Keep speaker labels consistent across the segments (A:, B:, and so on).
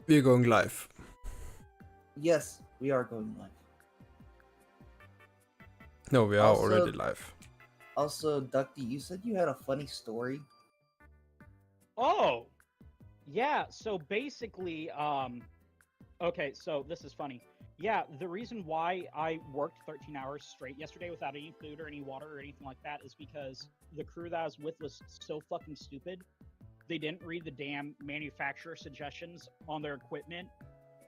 A: We're going live.
B: Yes, we are going live.
A: No, we are
B: Also-
A: already live.
B: Also, Ducty, you said you had a funny story.
C: Oh, yeah. So basically, okay. So this is funny. Yeah, the reason why I worked 13 hours straight yesterday without any food or any water or anything like that is because the crew that I was with was so fucking stupid. They didn't read the damn manufacturer suggestions on their equipment,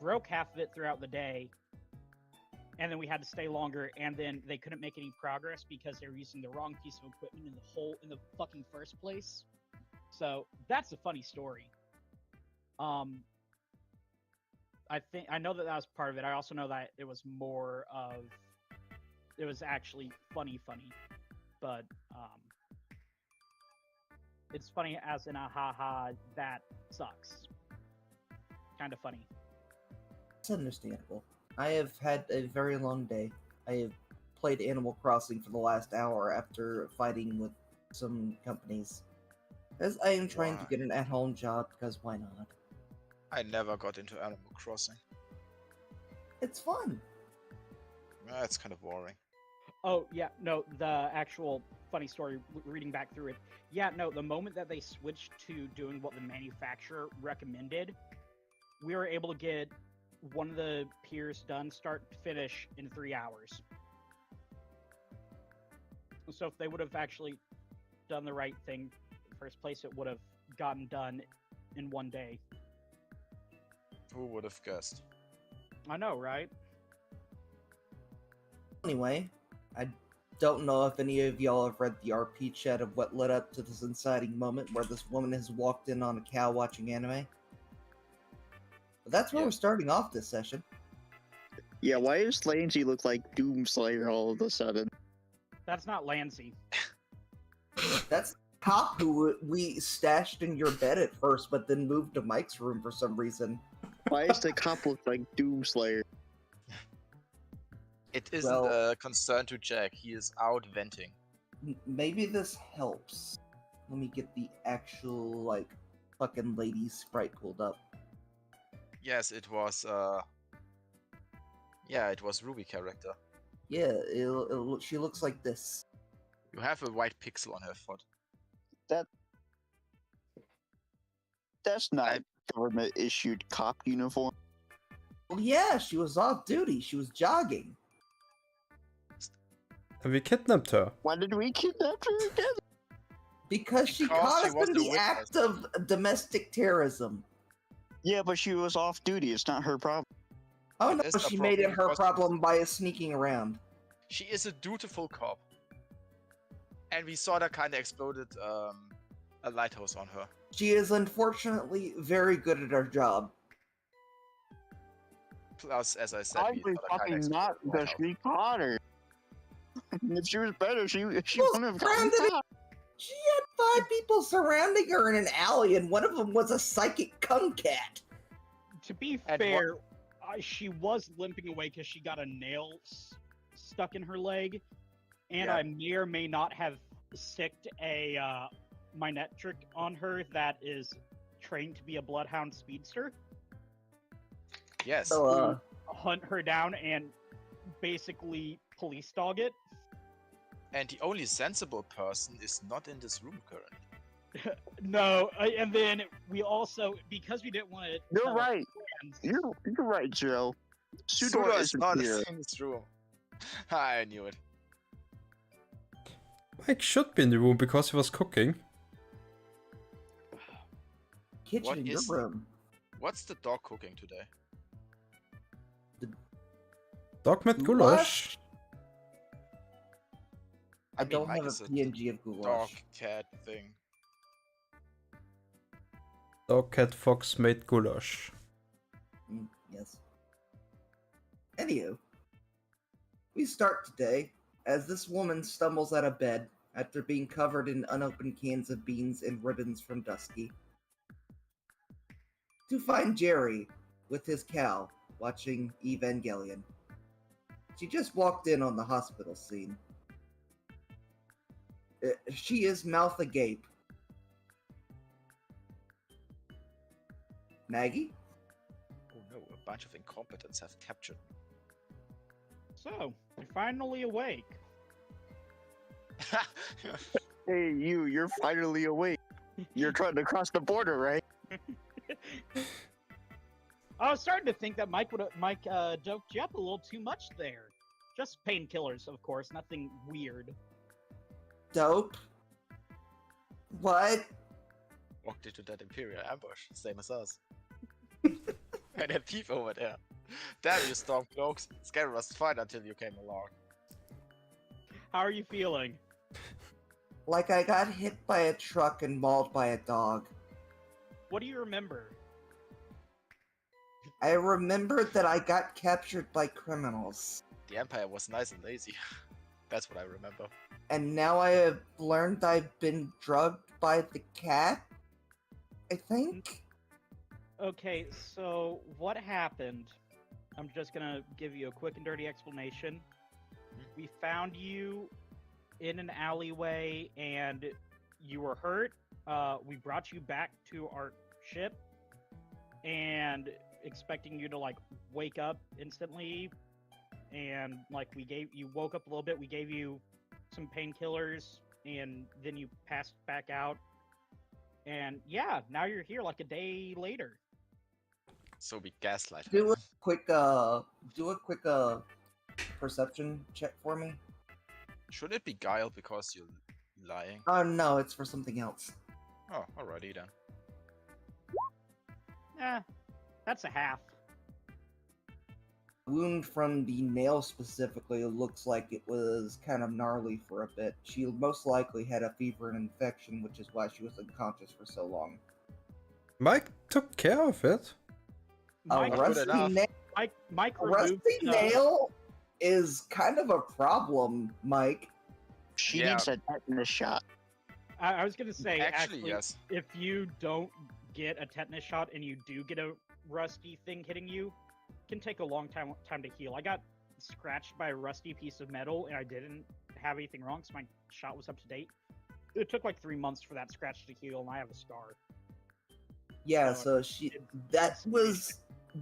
C: broke half of it throughout the day, and then we had to stay longer, and then they couldn't make any progress because they were using the wrong piece of equipment in the fucking first place. So that's a funny story. I know that was part of it. I also know that it was actually funny, but it's funny as in a haha that sucks. Kind of funny.
B: It's understandable. I have had a very long day. I have played Animal Crossing for the last hour after fighting with some companies. As I am trying to
D: Why?
B: get an at-home job, because why not?
D: I never got into Animal Crossing.
B: It's fun.
D: It's kind of boring.
C: Oh, yeah, no, the actual funny story, reading back through it. Yeah, no, the moment that they switched to doing what the manufacturer recommended, we were able to get one of the piers done start to finish in 3 hours. So if they would have actually done the right thing in the first place, it would have gotten done in one day.
D: Who would have guessed?
C: I know, right?
B: Anyway, I don't know if any of y'all have read the RP chat of what led up to this inciting moment where this woman has walked in on a cow watching anime. But that's where
D: Yeah.
B: we're starting off this session.
E: Yeah, why does Lansy look like Doomslayer all of a sudden?
C: That's not Lansy.
B: That's the cop who we stashed in your bed at first, but then moved to Mike's room for some reason.
E: Why does the cop look like Doomslayer?
D: It isn't
B: Well-
D: a concern to Jack. He is out venting.
B: Maybe this helps. Let me get the actual, fucking lady sprite pulled up.
D: Yes, it was. Yeah, it was Ruby character.
B: Yeah, she looks like this.
D: You have a white pixel on her foot.
E: That's not government-issued cop uniform.
B: Well, yeah, she was off duty. She was jogging.
A: And we kidnapped her.
E: Why did we kidnap her again?
B: Because she
D: Because
B: caught
D: she
B: us
D: was
B: in
D: the
B: the act of domestic terrorism.
E: Yeah, but she was off duty. It's not her problem.
B: Oh
D: It
B: no,
D: is a
B: she made it
D: problem
B: her
D: because-
B: problem by sneaking around.
D: She is a dutiful cop. And we saw that kind of exploded a lighthouse on her.
B: She is unfortunately very good at her job.
D: Plus, as I said, we
E: Probably
D: saw that
E: fucking
D: kinda
E: not,
D: exploded
E: because
D: lighthouse.
E: we caught her. If she was better, she
B: was
E: wouldn't have gotten
B: grounded in-
E: caught.
B: She had 5 people surrounding her in an alley, and one of them was a psychic cum cat.
C: To be
D: And
C: fair, she was limping away because she got a nail stuck in her leg, and
D: Yeah.
C: I may or may not have sicked a Minetric on her that is trained to be a Bloodhound Speedster,
D: Yes.
B: So,
C: hunt her down and basically police dog it.
D: And the only sensible person is not in this room currently.
C: No, and then we also, because we didn't want to.
E: You're right. You're right, Joe. Sudor
D: Sudo is
E: isn't
D: not
E: here.
D: in this room. I knew it.
A: Mike should be in the room because he was cooking.
B: kitchen
D: What
B: in your
D: is-
B: room.
D: What's the dog cooking today?
A: Dog met goulash.
B: I
D: mean,
B: don't
D: Mike
B: have
D: is
B: a
D: a
B: PNG of
D: Dog,
B: goulash.
D: cat thing.
A: Dog, cat, fox made goulash.
B: Yes. Anywho, we start today as this woman stumbles out of bed after being covered in unopened cans of beans and ribbons from Dusky to find Jerry with his cow watching Evangelion. She just walked in on the hospital scene. She is mouth agape. Maggie?
D: Oh no, a bunch of incompetents have captured
C: So, you're finally awake.
D: me.
E: Hey, you're finally awake. You're trying to cross the border, right?
C: I was starting to think that Mike doped you up a little too much there. Just painkillers, of course, nothing weird.
B: Dope? What?
D: Walked into that Imperial ambush, same as us. And a thief over there. Damn you, Stormcloaks. Scary was fine until you came along.
C: How are you feeling?
B: Like I got hit by a truck and mauled by a dog.
C: What do you remember?
B: I remembered that I got captured by criminals.
D: The Empire was nice and lazy. That's what I remember.
B: And now I have learned I've been drugged by the cat? I think?
C: Okay, so what happened? I'm just gonna give you a quick and dirty explanation. We found you in an alleyway and you were hurt. We brought you back to our ship and expecting you to like wake up instantly, and like you woke up a little bit, we gave you some painkillers, and then you passed back out, and yeah, now you're here like a day later.
D: So we gaslight
B: Do
D: her.
B: a quick perception check for me.
D: Should it be guile because you're lying?
B: Oh no, it's for something else.
D: Oh, alrighty then.
C: That's a half.
B: Wound from the nail specifically looks like it was kind of gnarly for a bit. She most likely had a fever and infection, which is why she was unconscious for so long.
A: Mike took care of it.
C: Mike,
B: A
D: good
B: rusty,
D: enough.
C: Mike
B: a
C: removed
B: rusty
C: the-
B: nail is kind of a problem, Mike.
E: She
D: Yeah.
E: needs a tetanus shot.
C: I was gonna say
D: Actually, yes.
C: if you don't get a tetanus shot and you do get a rusty thing hitting you, it can take a long time to heal. I got scratched by a rusty piece of metal and I didn't have anything wrong, so my shot was up to date. It took like 3 months for that scratch to heal, and I have a scar.
B: Yeah,
C: So
B: so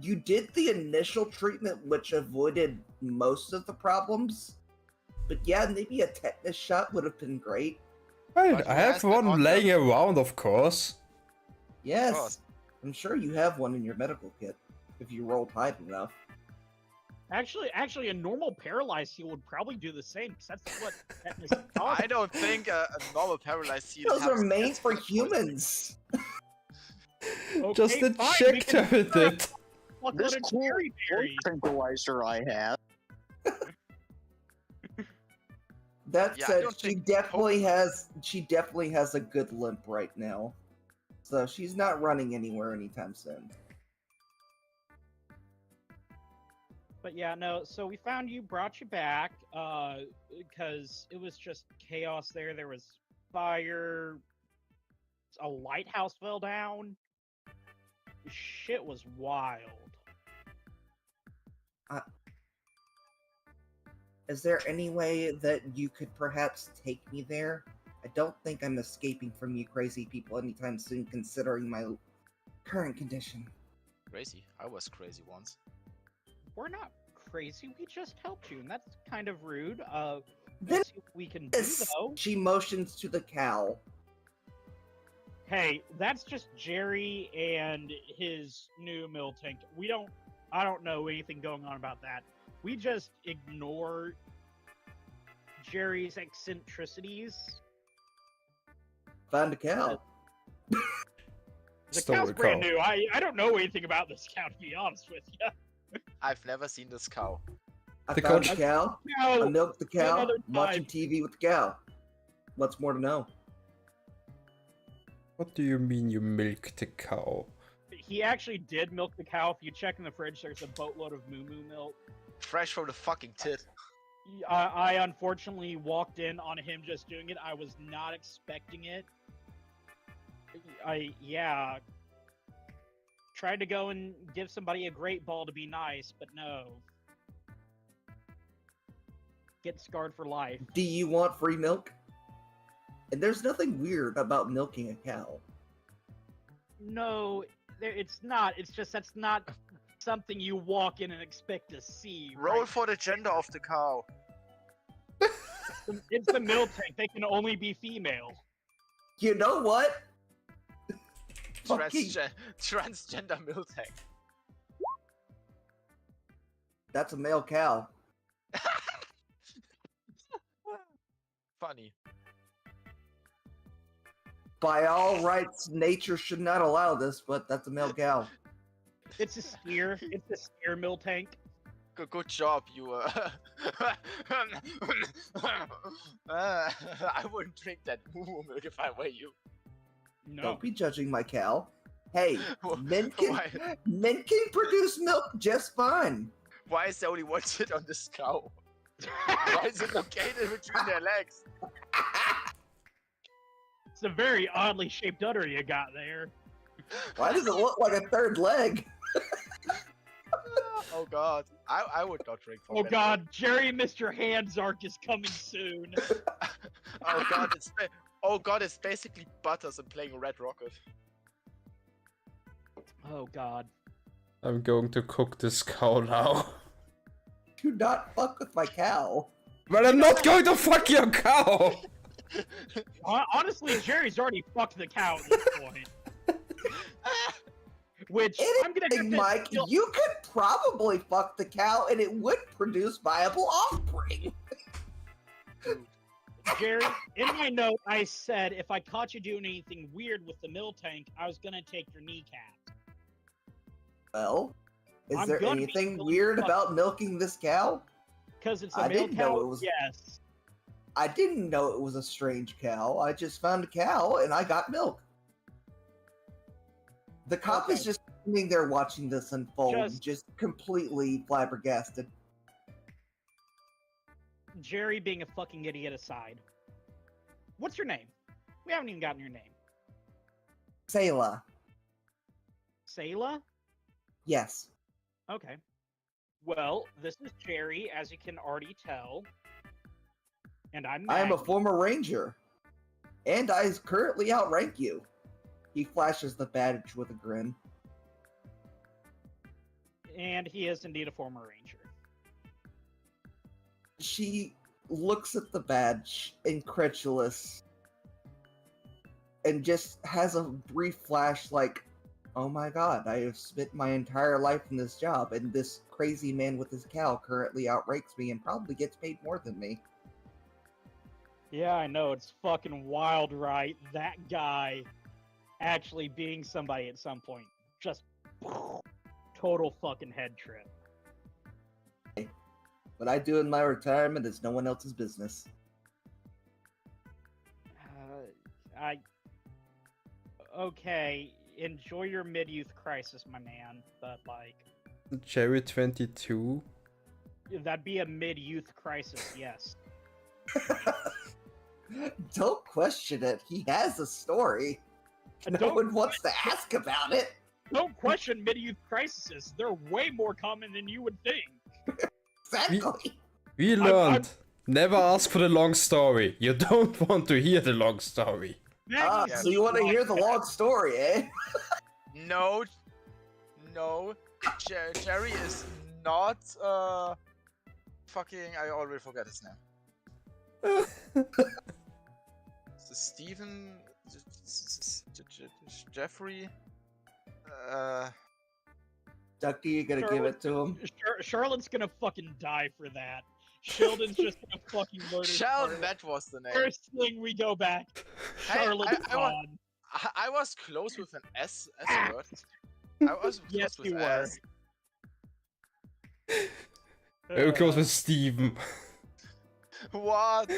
B: you did the initial treatment, which avoided most of the problems. But yeah, maybe a tetanus shot would have been great.
A: I
D: But you
A: have
D: asked the
A: one
D: doctor.
A: laying around, of course.
B: Yes,
D: course.
B: I'm sure you have one in your medical kit if you rolled high enough.
C: Actually, a normal paralyzed heal would probably do the same, because that's what tetanus causes.
D: I don't think a normal paralyzed heal
B: Those are
D: happens
B: made
D: as
B: for
D: much poison.
B: humans.
A: Just
C: Okay,
A: a
C: fine, we
A: check
C: can
A: with it.
C: Fuckload
E: This
C: of
E: cool
C: cherry berries.
E: tranquilizer I have.
B: That
D: Yeah, I
B: said,
D: don't
B: she
D: think
B: definitely has a good limp right now. So she's not running anywhere anytime soon.
C: But yeah, no, so we found you, brought you back, because it was just chaos there. There was fire, a lighthouse fell down. Shit was wild.
B: Is there any way that you could perhaps take me there? I don't think I'm escaping from you crazy people anytime soon, considering my current condition.
D: Crazy. I was crazy once.
C: We're not crazy, we just helped you, and that's kind of rude.
B: Then
C: Let's see what we can do, though.
B: she motions to the cow.
C: Hey, that's just Jerry and his new mill tank. I don't know anything going on about that. We just ignore Jerry's eccentricities.
B: Found a cow.
C: The
A: Still
C: cow's
A: recall.
C: brand new. I don't know anything about this cow, to be honest with you.
D: I've never seen this cow.
B: I
A: The
B: found a
A: coach-
B: cow. I
C: No,
B: milked the cow.
C: another
B: Watching
C: time.
B: TV with the cow. What's more to know?
A: What do you mean you milked the cow?
C: he actually did milk the cow. If you check in the fridge, there's a boatload of moo moo milk.
D: Fresh from the fucking tit.
C: I unfortunately walked in on him just doing it. I was not expecting it. Yeah. Tried to go and give somebody a great ball to be nice, but no. Get scarred for life.
B: Do you want free milk? And there's nothing weird about milking a cow.
C: No, It's not. It's just that's not something you walk in and expect to see.
D: Roll
C: right?
D: for the gender of the cow.
C: It's the mill tank. They can only be female.
B: You know what? Fucking,
D: Transgender miltank.
B: that's a male cow.
D: Funny.
B: By all rights, nature should not allow this, but that's a male cow.
C: It's a steer. It's a steer mill tank.
D: Good job, you. I wouldn't drink that moo milk if I were you.
C: No.
B: Don't be judging my cow. Hey, men
D: Why?
B: can produce milk just fine.
D: Why is there only one shit on this cow? Why is it located between their legs?
C: It's a very oddly shaped udder you got there.
B: Why does it look like a third leg?
D: Oh god, I would not drink from
C: Oh
D: it.
C: god, Jerry Mr. Hands arc is coming soon.
D: Oh god, it's basically Butters and playing Red Rocket.
C: Oh god.
A: I'm going to cook this cow now.
B: Do not fuck with my cow.
A: But I'm not going to fuck your cow!
C: Honestly, Jerry's already fucked the cow at this point. Which I'm gonna
B: Hey, Mike, you could probably fuck the cow and it would produce viable offspring.
C: Jerry, in my note, I said if I caught you doing anything weird with the mill tank, I was gonna take your kneecap.
B: Well, is
C: I'm
B: there
C: gonna be
B: anything
C: really
B: weird
C: fucked.
B: about milking this cow?
C: Because it's a
B: I
C: mill
B: didn't
C: cow.
B: know it was-
C: Yes.
B: I didn't know it was a strange cow. I just found a cow and I got milk. The cop is
C: Okay.
B: just sitting there watching this unfold,
C: Just-
B: just completely flabbergasted.
C: Jerry being a fucking idiot aside. What's your name? We haven't even gotten your name.
B: Sayla,
C: Sayla?
B: yes.
C: Okay. Well, this is Jerry, as you can already tell. And I'm
B: I am a
C: Maggie.
B: former ranger, and I currently outrank you. He flashes the badge with a grin.
C: And he is indeed a former ranger.
B: She looks at the badge, incredulous, and just has a brief flash like, oh my god, I have spent my entire life in this job, and this crazy man with his cow currently outranks me and probably gets paid more than me.
C: Yeah, I know, it's fucking wild, right? That guy actually being somebody at some point. Just total fucking head trip.
B: What I do in my retirement is no one else's business.
C: Okay, enjoy your mid-youth crisis, my man, but like,
A: Jerry 22?
C: that'd be a mid-youth crisis, yes.
B: Don't question it. He has a story. No
C: Don't
B: one wants to ask about it.
C: Don't question mid-youth crises. They're way more common than you would think.
B: Exactly.
A: We learned. Never ask for the long story. You don't want to hear the long story.
B: Ah,
C: Maggie's
B: so you want to hear the
C: like-
B: long story, eh?
D: No. Jerry is not, fucking, I already forgot his name. So Stephen... Jeffrey?
B: Ducky, you gonna give it to him?
C: Charlotte's gonna fucking die for that. Sheldon's just gonna fucking murder
D: Sheldon,
C: Charlotte.
D: that was the name.
C: First thing we go back,
D: Hey,
C: Charlotte's
D: I wa-
C: gone.
D: I was close with an S word. I was close
C: Yes,
D: with
C: you were.
D: S.
A: Very close with Steven.
D: What?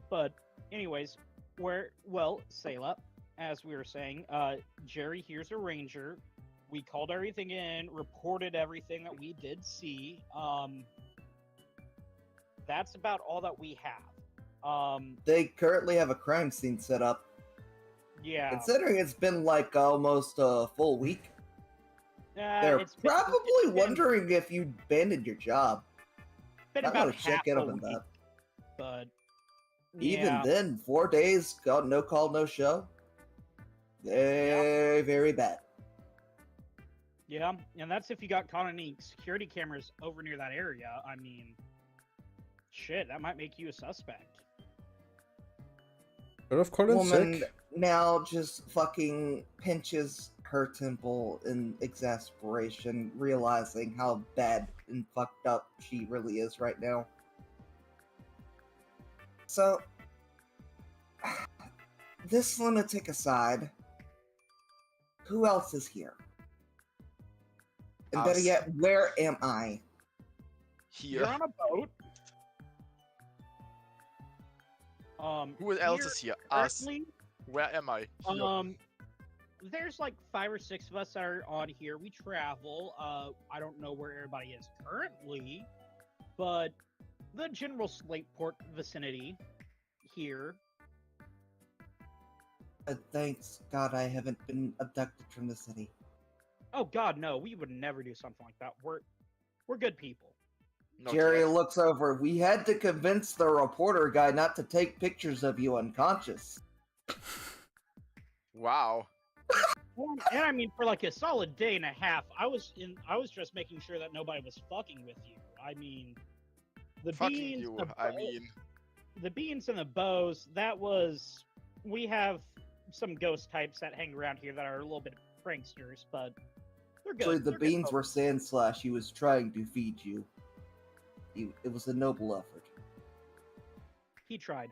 C: But anyways, Sayla, as we were saying, Jerry here's a ranger. We called everything in, reported everything that we did see. That's about all that we have.
B: They currently have a crime scene set up.
C: Yeah.
B: Considering it's been like almost a full week, they're
C: it's been-
B: probably
C: it's been-
B: wondering if you abandoned your job.
C: been
B: I
C: about
B: gotta check
C: half
B: in
C: a
B: on
C: week,
B: that.
C: but
B: Even
C: yeah.
B: then, 4 days, no call, no show. Very, very bad.
C: Yeah, and that's if you got caught any security cameras over near that area. I mean, shit, that might make you a suspect.
A: Could have called in
B: Woman
A: sick.
B: now just fucking pinches her temple in exasperation, realizing how bad and fucked up she really is right now. So, this lunatic aside, who else is here? And better
D: Us.
B: yet, where am I?
D: Here.
C: You're on a boat.
D: Who else
C: here
D: is here? Us.
C: currently,
D: Where am I? Here.
C: There's like 5 or 6 of us that are on here. We travel. I don't know where everybody is currently, but the general Slateport vicinity here.
B: Thanks God I haven't been abducted from the city.
C: Oh God, no, we would never do something like that. We're good people.
D: Not
B: Jerry
D: yet.
B: looks over. We had to convince the reporter guy not to take pictures of you unconscious.
D: Wow.
C: Well, and I mean, for like a solid day and a half, I was just making sure that nobody was fucking with you. I mean, the
D: Fucking
C: beans,
D: you.
C: the,
D: I
C: bow-
D: mean,
C: the beans and the bows. That was. We have some ghost types that hang around here that are a little bit pranksters, but they're good.
B: Actually, the
C: They're good
B: beans
C: folks.
B: were Sand Slash. He was trying to feed you. It was a noble effort.
C: He tried.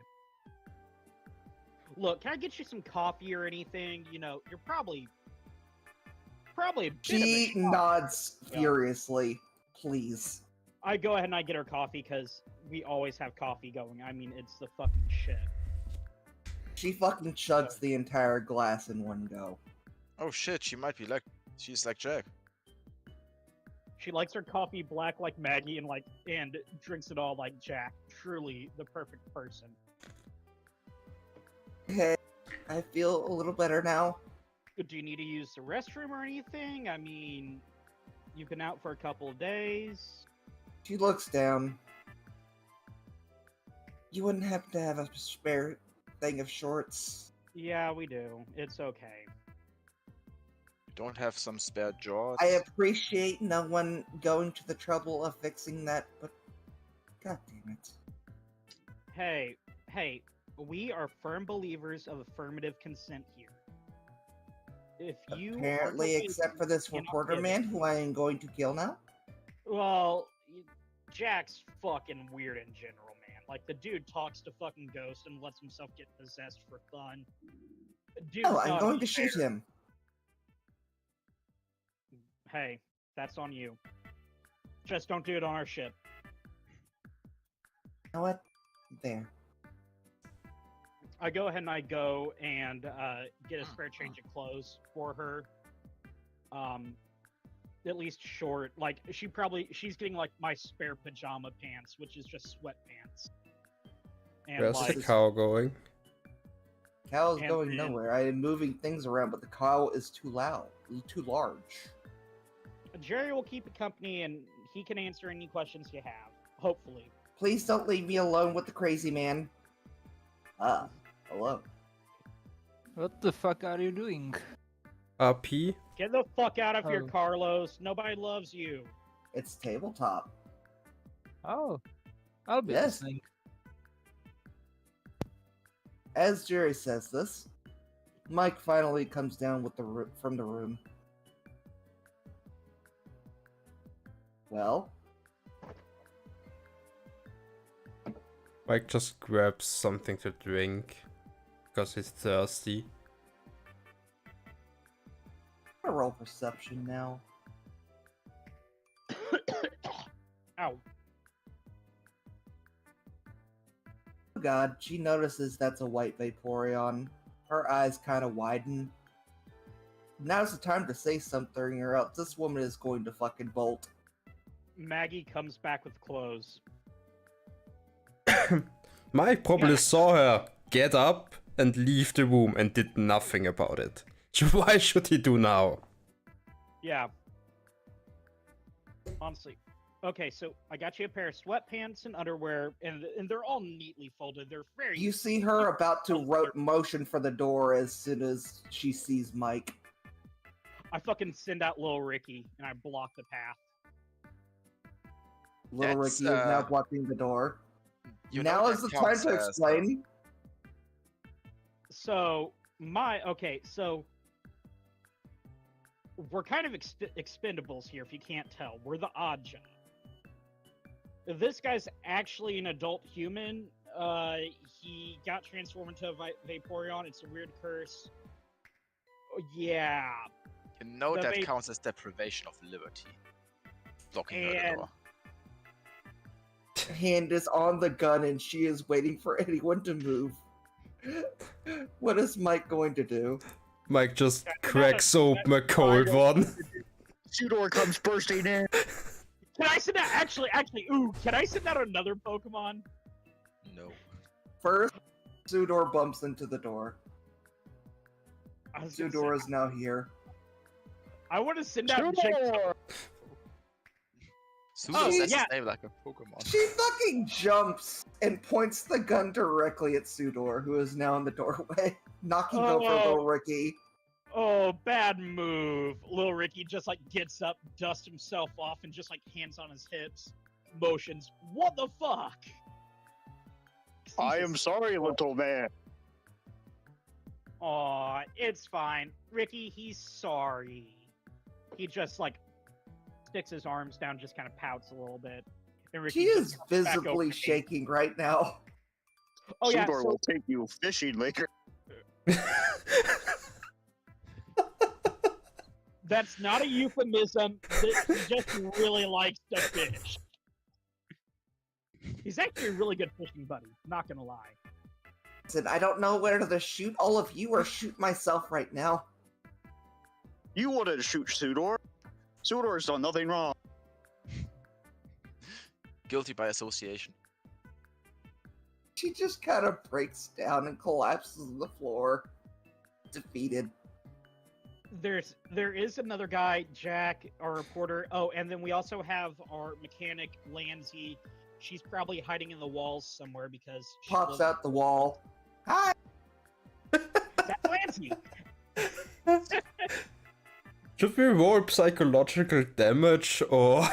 C: Look, can I get you some coffee or anything? You know, you're probably a bit of
B: She
C: a shock.
B: nods
C: Yeah.
B: furiously. Please.
C: I go ahead and I get her coffee because we always have coffee going. I mean, it's the fucking shit.
B: She fucking chugs the entire glass in one go.
D: oh shit, she might be like, she's like Jack.
C: She likes her coffee black like Maggie and drinks it all like Jack. Truly the perfect person.
B: Okay, I feel a little better now.
C: Do you need to use the restroom or anything? I mean, you've been out for a couple of days.
B: She looks down. You wouldn't happen to have a spare thing of shorts?
C: Yeah, we do. It's okay.
D: Don't have some spare jaws.
B: I appreciate no one going to the trouble of fixing that, but god damn it.
C: Hey, we are firm believers of affirmative consent here. If you are
B: Apparently,
C: going
B: except
C: to-
B: for this
C: cannot
B: reporter
C: give it.
B: man who I am going to kill now.
C: Well, Jack's fucking weird in general, man. Like, the dude talks to fucking ghosts and lets himself get possessed for fun. Dude's
B: Oh, I'm
C: not
B: going to shoot
C: fair.
B: him.
C: Hey, that's on you. Just don't do it on our ship.
B: You know what? There.
C: I go ahead and I go and get a spare change of clothes for her. At least short. Like, she's getting like my spare pajama pants, which is just sweatpants. And
A: Where's
C: like,
A: the cow going?
B: Cow is
C: And
B: going
C: then-
B: nowhere. I am moving things around, but the cow is too loud, too large.
C: Jerry will keep it company and he can answer any questions you have. Hopefully.
B: Please don't leave me alone with the crazy man. Ah, hello.
F: What the fuck are you doing?
A: RP?
C: Get the fuck out of here,
F: Oh.
C: Carlos. Nobody loves you.
B: It's tabletop.
F: Oh, I'll be
B: Yes.
F: listening.
B: As Jerry says this, Mike finally comes down with from the room. Well,
A: Mike just grabs something to drink because he's thirsty.
B: I roll perception now.
C: Ow.
B: Oh god, she notices that's a white Vaporeon. Her eyes kind of widen. Now's the time to say something or else this woman is going to fucking bolt.
C: Maggie comes back with clothes.
A: Mike probably saw her get up and leave the room and did nothing about it. So why should he do now?
C: Yeah. Honestly. Okay, so I got you a pair of sweatpants and underwear, and they're all neatly folded. They're very.
B: You see her about to motion for the door as soon as she sees Mike.
C: I fucking send out Lil Ricky, and I block the path.
B: Little
D: That's,
B: Ricky is now blocking the door.
D: You
B: Now
D: know
B: is
D: that
B: the time
D: counts
B: to
D: as,
B: explain.
C: So so we're kind of expendables here. If you can't tell, we're the odd job. This guy's actually an adult human. He got transformed into a Vaporeon. It's a weird curse. Yeah.
D: You know
C: The
D: that counts as deprivation of liberty. Blocking her the
C: And-
D: door.
B: Hand is on the gun and she is waiting for anyone to move. What is Mike going to do?
A: Mike just cracks open a cold one.
E: Sudor comes bursting in.
C: Can I send out ooh, can I send out another Pokemon?
D: No.
B: First, Sudor bumps into the door.
C: I was gonna
B: Sudor
C: say-
B: is now here.
C: I want to send out
E: Sudor!
D: Sudo says
C: yeah.
D: his name like a Pokemon.
B: She fucking jumps and points the gun directly at Sudor, who is now in the doorway, knocking over
C: Oh.
B: little Ricky.
C: Oh, bad move. Lil Ricky just like gets up, dusts himself off, and just like hands on his hips, motions. What the fuck?
E: I am sorry, little man.
C: Aw, it's fine. Ricky, he's sorry. He just like sticks his arms down, just kind of pouts a little bit. And Ricky
B: She
C: just
B: is
C: comes back over
B: visibly
C: to me.
B: shaking right now.
C: Oh yeah,
E: Sudor
C: so-
E: will take you fishing later.
C: That's not a euphemism. He just really likes to fish. He's actually a really good fishing buddy, not gonna lie.
B: Said, I don't know whether to shoot all of you or shoot myself right now.
E: You wanted to shoot Sudor. Sudor's done nothing wrong.
D: Guilty by association.
B: She just kind of breaks down and collapses on the floor, defeated.
C: There is another guy, Jack, our reporter. Oh, and then we also have our mechanic, Lansy. She's probably hiding in the walls somewhere because she
B: Pops
C: lives-
B: out the wall. Hi!
C: That's Lansy.
A: Should we roll psychological damage or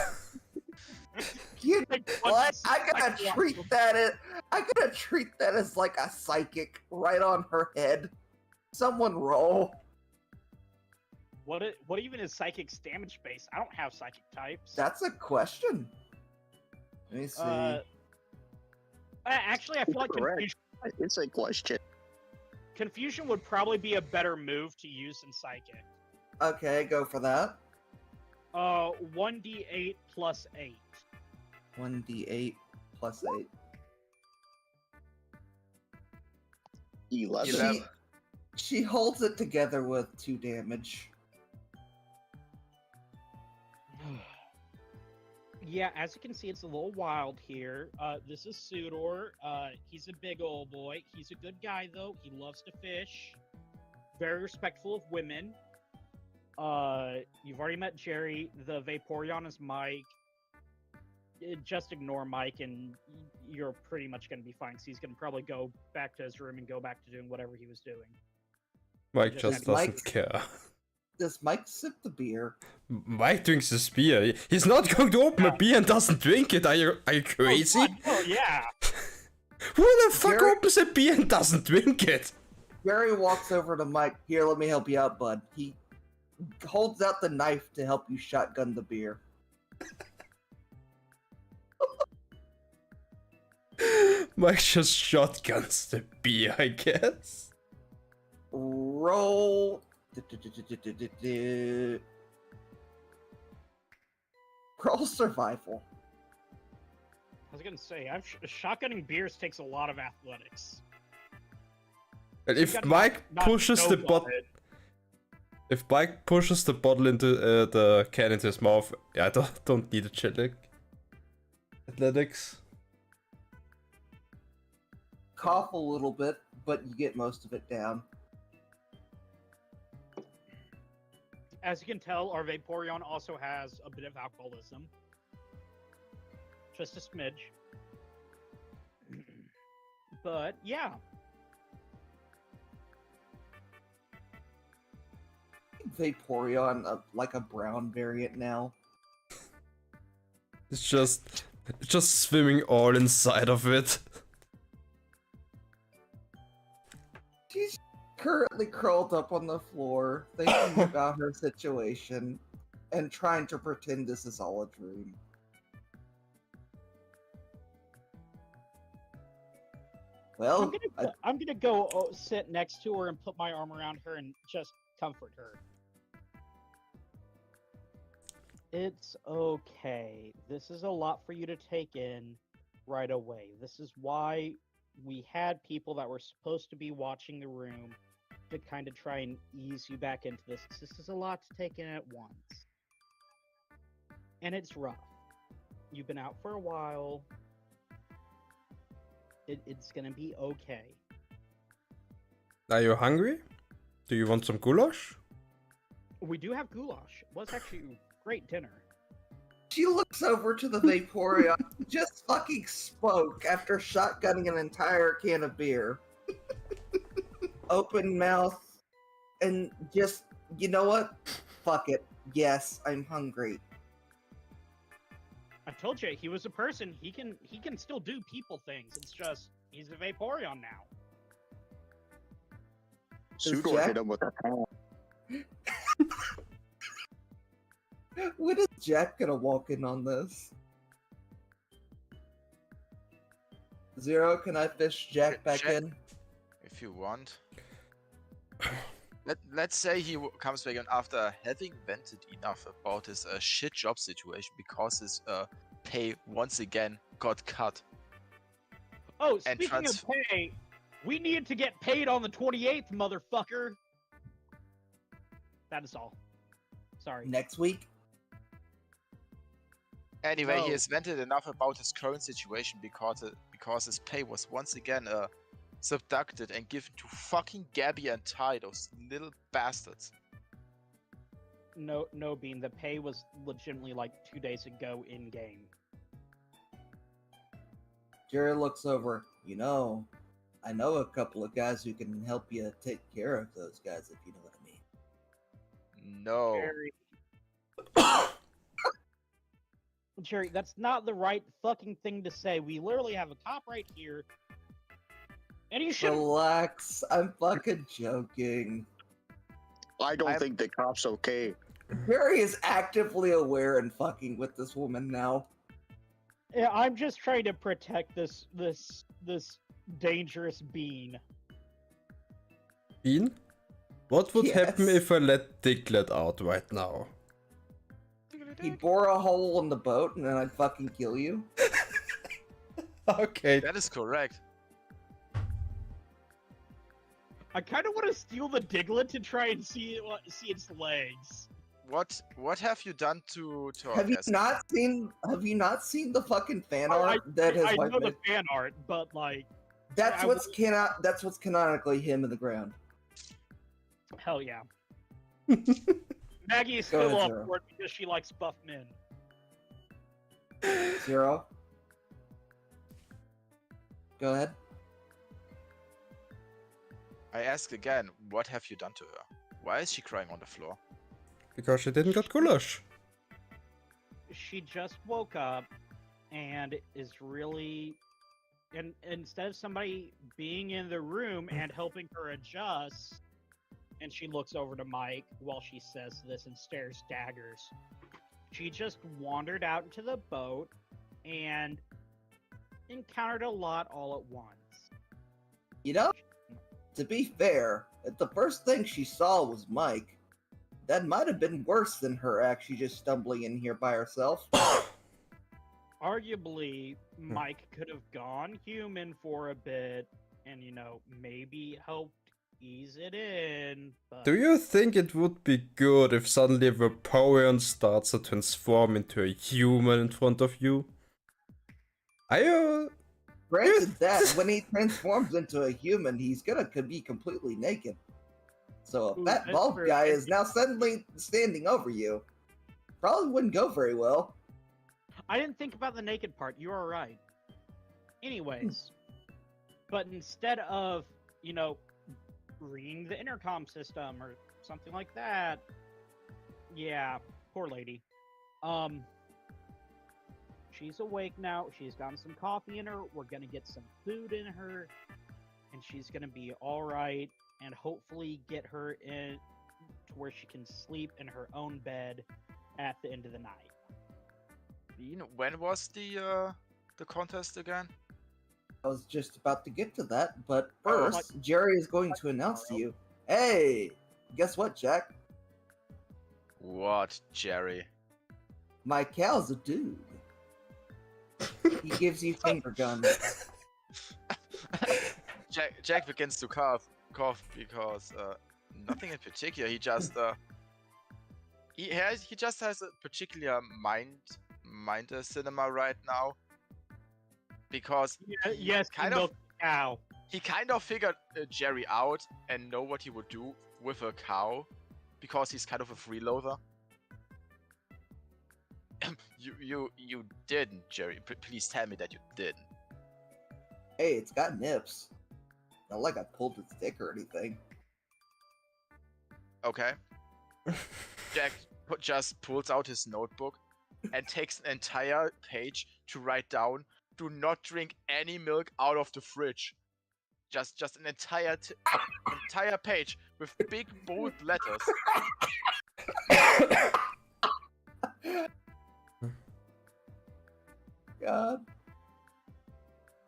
B: You
C: Like,
B: what? I'm gonna
C: psychological-
B: treat that as like a psychic right on her head. Someone roll.
C: What even is psychic's damage base? I don't have psychic types.
B: That's a question. Let me see.
C: Actually, I feel like
E: Correct. It's a question.
C: confusion would probably be a better move to use in psychic.
B: Okay, go for that.
C: 1d8 plus 8.
B: 1d8 plus 8.
E: 11.
B: She holds it together with 2 damage.
C: Yeah, as you can see, it's a little wild here. This is Sudor. He's a big old boy. He's a good guy, though. He loves to fish. Very respectful of women. You've already met Jerry. The Vaporeon is Mike. Just ignore Mike, and you're pretty much going to be fine. Because he's going to probably go back to his room and go back to doing whatever he was doing.
A: Mike
C: Just
A: just
B: Mike-
A: doesn't care?
B: Does Mike sip the beer?
A: Mike drinks his beer. He's not going to open a beer and doesn't drink it. Are you crazy?
C: Oh, God, no, yeah.
A: Who the fuck
B: Jerry-
A: opens a beer and doesn't drink it?
B: Jerry walks over to Mike. Here, let me help you out, bud. He holds out the knife to help you shotgun the beer.
A: Mike just shotguns the beer, I guess.
B: Roll. Roll survival.
C: I was going to say, shotgunning beers takes a lot of athletics.
A: And
C: You
A: if
C: gotta
A: Mike
C: not
A: pushes the
C: choke on
A: bottle,
C: it.
A: if Mike pushes the bottle into the can into his mouth, yeah, I don't need a check. Athletics.
B: Cough a little bit, but you get most of it down.
C: As you can tell, our Vaporeon also has a bit of alcoholism. Just a smidge. But yeah.
B: Vaporeon, like a brown variant now.
A: It's just swimming all inside of it.
B: She's currently curled up on the floor, thinking about her situation, and trying to pretend this is all a dream. Well,
C: I'm gonna go sit next to her and put my arm around her and just comfort her. It's okay. This is a lot for you to take in right away. This is why we had people that were supposed to be watching the room to kind of try and ease you back into this. This is a lot to take in at once. And it's rough. You've been out for a while. It's gonna be okay.
A: Are you hungry? Do you want some goulash?
C: We do have goulash. It was actually a great dinner.
B: she looks over to the Vaporeon, who just fucking spoke after shotgunning an entire can of beer. Open mouth, and just, you know what? Fuck it. Yes, I'm hungry.
C: I told you he was a person. He can still do people things. It's just he's a Vaporeon now.
E: Pseudo
B: Jack-
E: hit him with a palm.
B: When is Jack gonna walk in on this? Zero, can I fish Jack back
D: Jack-
B: in?
D: If you want. Let's say he comes back in after having vented enough about his shit job situation because his pay once again got cut.
C: Oh,
D: And
C: speaking of pay, we need to get paid on the 28th, motherfucker. That is all. Sorry.
B: Next week?
D: Anyway, he
C: No.
D: has vented enough about his current situation because his pay was once again subducted and given to fucking Gabby and Ty, those little bastards.
C: No, Bean. The pay was legitimately like 2 days ago in game.
B: Jerry looks over. You know, I know a couple of guys who can help you take care of those guys, if you know what I mean.
D: No.
C: Jerry, that's not the right fucking thing to say. We literally have a cop right here. And you should.
B: Relax, I'm fucking joking.
E: I don't
D: I'm-
E: think the cop's okay.
B: Jerry is actively aware and fucking with this woman now.
C: Yeah, I'm just trying to protect this dangerous bean.
A: Bean? What would happen
B: Yes.
A: if I let Diglett out right now?
B: He'd bore a hole in the boat and then I'd fucking kill you.
A: Okay.
D: That is correct.
C: I kind of want to steal the Diglett to try and see its legs.
D: What have you done to our
B: Have you
D: guest?
B: not seen the fucking fan
C: I-
B: art that his
C: I
B: wife
C: know the
B: made?
C: fan art, but like,
B: That's
C: I
B: what's canonically him in the ground.
C: hell yeah. Maggie is
B: Go
C: still
B: ahead,
C: up
B: Zero.
C: for it because she likes buff men.
B: Zero. Go ahead.
D: I ask again, what have you done to her? Why is she crying on the floor?
A: Because she didn't get goulash.
C: She just woke up and is really, and instead of somebody being in the room and helping her adjust, and she looks over to Mike while she says this and stares daggers. She just wandered out into the boat and encountered a lot all at once.
B: You know, to be fair, if the first thing she saw was Mike, that might have been worse than her actually just stumbling in here by herself.
C: Arguably, Mike could have gone human for a bit and, maybe helped ease it in, but...
A: Do you think it would be good if suddenly Vaporeon starts to transform into a human in front of you? Are you...
B: Granted that, when he transforms into a human, he's could be completely naked. So if
C: Ooh,
B: that
C: that's
B: bald
C: very
B: guy is
C: interesting.
B: now suddenly standing over you, probably wouldn't go very well.
C: I didn't think about the naked part. You are right. Anyways, but instead of, you know, reading the intercom system or something like that, yeah, poor lady. She's awake now. She's gotten some coffee in her. We're gonna get some food in her, and she's gonna be all right. And hopefully get her in to where she can sleep in her own bed at the end of the night.
D: You know, when was the contest again?
B: I was just about to get to that, but
D: Oh,
B: first, Jerry is going to announce to you, hey, guess what, Jack?
D: What, Jerry?
B: My cow's a dude. He gives you finger guns.
D: Jack begins to cough because nothing in particular. He just he just has a particular mind cinema right now because
C: Yes,
D: kind
C: you
D: of
C: milk the cow.
D: he kind of figured Jerry out and know what he would do with a cow because he's kind of a freeloader. you didn't, Jerry. Please tell me that you didn't.
B: Hey, it's got nips. Not like I pulled its dick or anything.
D: Okay. Jack just pulls out his notebook and takes an entire page to write down, "Do not drink any milk out of the fridge." Just an entire page with big bold letters.
B: God.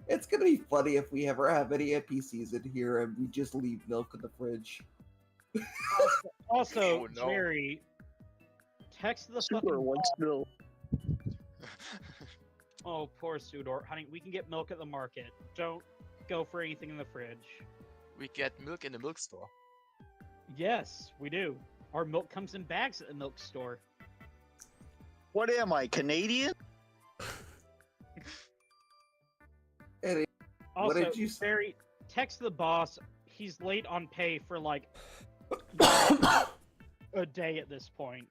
B: It's gonna be funny if we ever have any NPCs in here and we just leave milk in the fridge.
C: Also,
D: Oh, no.
C: Jerry, text the
E: Super
C: fucking.
E: wants milk.
C: Oh, poor Sudor. Honey, we can get milk at the market. Don't go for anything in the fridge.
D: We get milk in the milk store.
C: Yes, we do. Our milk comes in bags at the milk store.
E: What am I, Canadian?
B: Eddie,
C: Also,
B: what did you say?
C: Jerry, text the boss. He's late on pay for like a day at this point.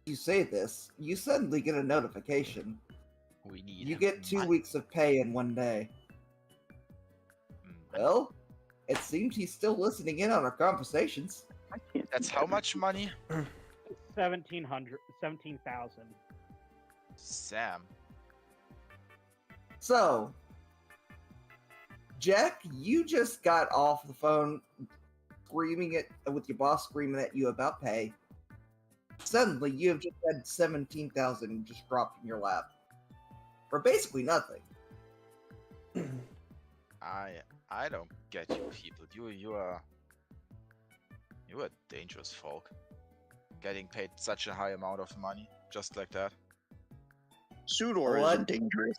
B: You say this, you suddenly get a notification.
D: We need.
B: You get 2
D: money.
B: weeks of pay in one day. Well, it seems he's still listening in on our conversations.
E: I can't
D: That's
E: do
D: how
E: that.
D: much money?
C: 17,000.
D: Sam.
B: So, Jack, you just got off the phone screaming with your boss screaming at you about pay. Suddenly, you have just had 17,000 just drop from your lap. For basically nothing.
D: I don't get you people. You are dangerous folk. Getting paid such a high amount of money just like that.
E: Sudor
B: What?
E: isn't dangerous.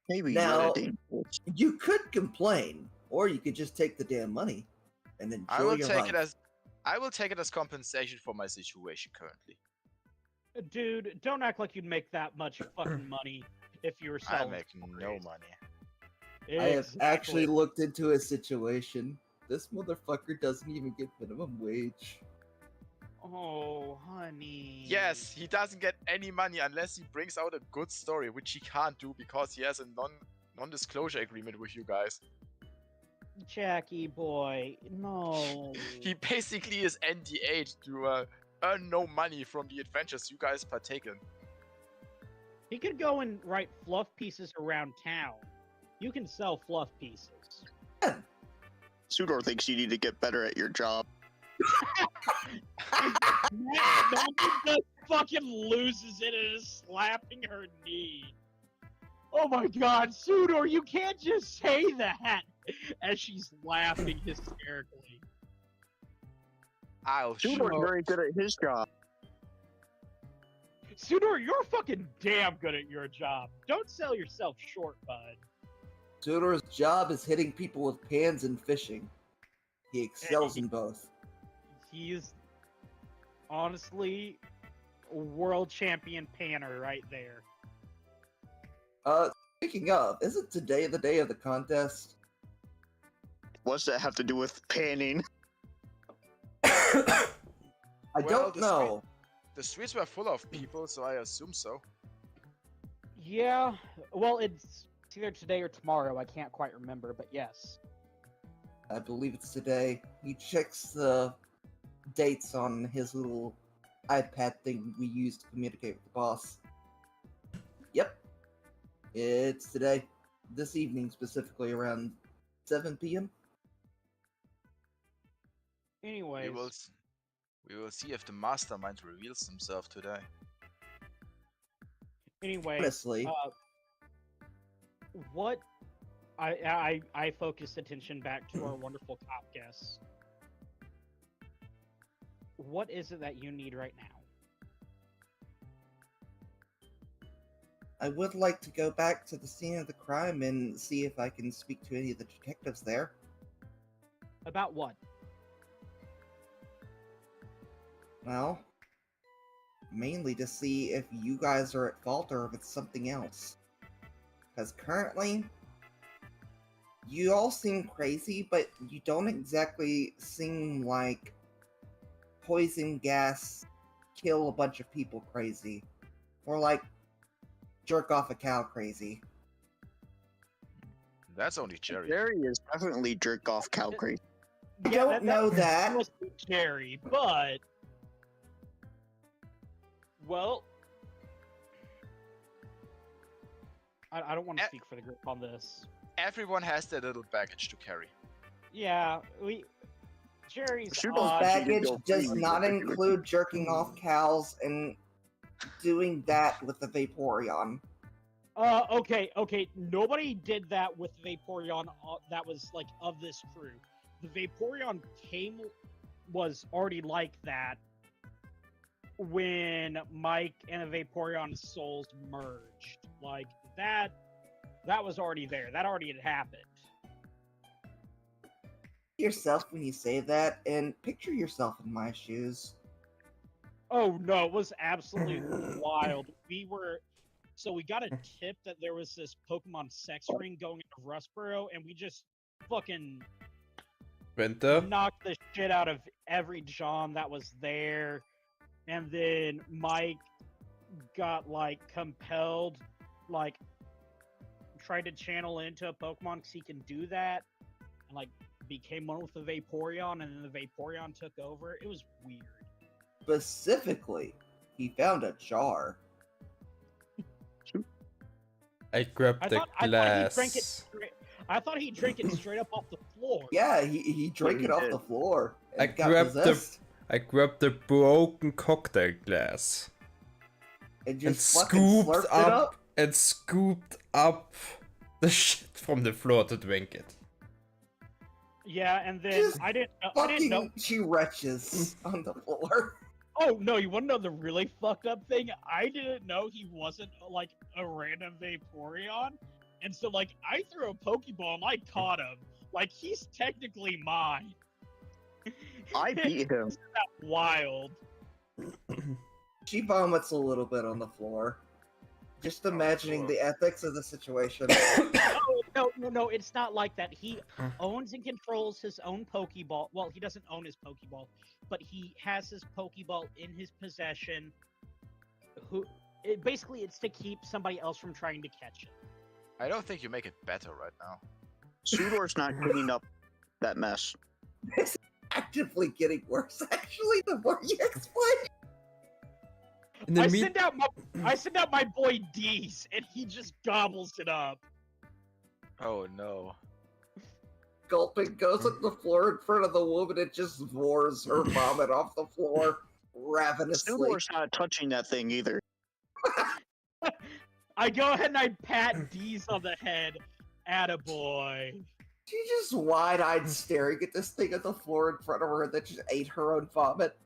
E: Maybe
B: Now-
E: you're dangerous.
B: You could complain, or you could just take the damn money and enjoy
D: I will
B: your
D: take
B: life.
D: I will take it as compensation for my situation currently.
C: Dude, don't act like you'd make that much fucking money if you were
D: I
C: selling.
D: make no
C: stories.
D: money.
B: I have actually
C: Exactly.
B: looked into his situation. This motherfucker doesn't even get minimum wage.
C: Oh, honey.
D: Yes, he doesn't get any money unless he brings out a good story, which he can't do because he has a non-disclosure agreement with you guys.
C: Jackie boy, no.
D: He basically is NDA'd to earn no money from the adventures you guys partake in.
C: He could go and write fluff pieces around town. You can sell fluff pieces.
E: Sudor thinks you need to get better at your job.
C: Matt just fucking loses it and is slapping her knee. Oh my god, Sudor, you can't just say that as she's laughing hysterically.
D: I'll
E: Sudor's
D: show.
E: very good at his job.
C: Sudor, you're fucking damn good at your job. Don't sell yourself short, bud.
B: Tudor's job is hitting people with pans and fishing. He excels in both.
C: He's honestly a world champion panner right there.
B: Speaking of, isn't today the day of the contest?
E: What's that have to do with panning?
B: I
D: Well,
B: don't
D: the
B: know.
D: The streets were full of people, so I assume so.
C: Yeah, well, it's either today or tomorrow. I can't quite remember, but yes.
B: I believe it's today. He checks the dates on his little iPad thing we use to communicate with the boss. Yep. It's today. This evening, specifically around 7 p.m.
C: Anyways,
D: We will see if the mastermind reveals himself today.
B: Honestly,
C: what I focused attention back to our wonderful cop guests. What is it that you need right now?
B: I would like to go back to the scene of the crime and see if I can speak to any of the detectives there.
C: About what?
B: Well, mainly to see if you guys are at fault or if it's something else. Because currently, you all seem crazy, but you don't exactly seem like poison gas kill a bunch of people crazy. Or like jerk off a cow crazy.
D: That's only Jerry.
E: Jerry is definitely jerk off cow crazy.
B: I don't know that.
C: Was Jerry, but well, I don't want to speak for the group on this.
D: Everyone has their little baggage to carry.
C: Yeah, Jerry's
E: Shoot
C: odd.
B: Baggage does not include jerking off cows and doing that with the Vaporeon.
C: Okay. Nobody did that with Vaporeon. That was like of this crew. The Vaporeon was already like that when Mike and the Vaporeon souls merged. Like that was already there. That already had happened.
B: Yourself when you say that, and picture yourself in my shoes.
C: Oh no, it was absolutely wild. We got a tip that there was this Pokemon sex ring going into Rustboro, and we just fucking
A: Went there.
C: knocked the shit out of every John that was there. And then Mike got like compelled, like tried to channel into a Pokemon because he can do that, and like became one with the Vaporeon, and then the Vaporeon took over. It was weird.
B: Specifically, he found a jar.
A: I grabbed the glass.
C: I thought he drank it straight up off the floor.
B: Yeah, he drank
E: he
B: it off
E: did.
B: the floor.
A: I
B: And got
A: grabbed
B: possessed
A: I grabbed the broken cocktail glass
B: and
A: and
B: just fucking slurped it
A: scooped up the shit from the floor to drink it.
C: Yeah, and then
B: Just
C: I didn't know.
B: Fucking she wretches on the floor.
C: Oh no, you want to know the really fucked up thing? I didn't know he wasn't like a random Vaporeon, and so like I threw a Pokeball and I caught him. Like he's technically mine.
E: I beat him.
C: Isn't that wild?
B: She vomits a little bit on the floor. Just imagining the ethics of the situation.
C: No, it's not like that. He owns and controls his own Pokeball. Well, he doesn't own his Pokeball, but he has his Pokeball in his possession. Basically, it's to keep somebody else from trying to catch it.
D: I don't think you make it better right now.
E: Sudor's not cleaning up that mess.
B: It's actively getting worse, actually, the more you explain.
A: In the
C: I
A: mean-
C: send out my boy D's, and he just gobbles it up.
D: Oh no.
B: Gulping goes on the floor in front of the woman and just roars her vomit off the floor ravenously.
E: Sudor's not touching that thing either.
C: I go ahead and I pat D's on the head. Attaboy.
B: She's just wide-eyed staring at this thing on the floor in front of her that just ate her own vomit.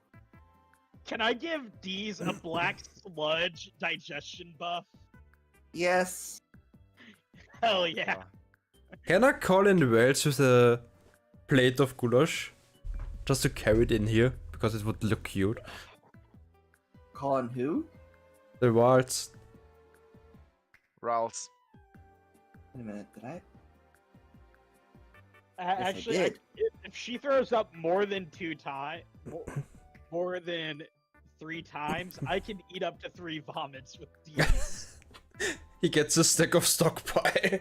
C: Can I give D's a black sludge digestion buff?
B: Yes.
C: Hell yeah.
A: Can I call in the Wales with a plate of goulash? Just to carry it in here, because it would look cute.
B: Calling who?
A: The wilds.
D: Ralphs.
B: Wait a minute, did I?
C: Actually,
B: did.
C: if she throws up more than 2 times, more than 3 times, I can eat up to 3 vomits with D's.
A: He gets a stick of stock pie.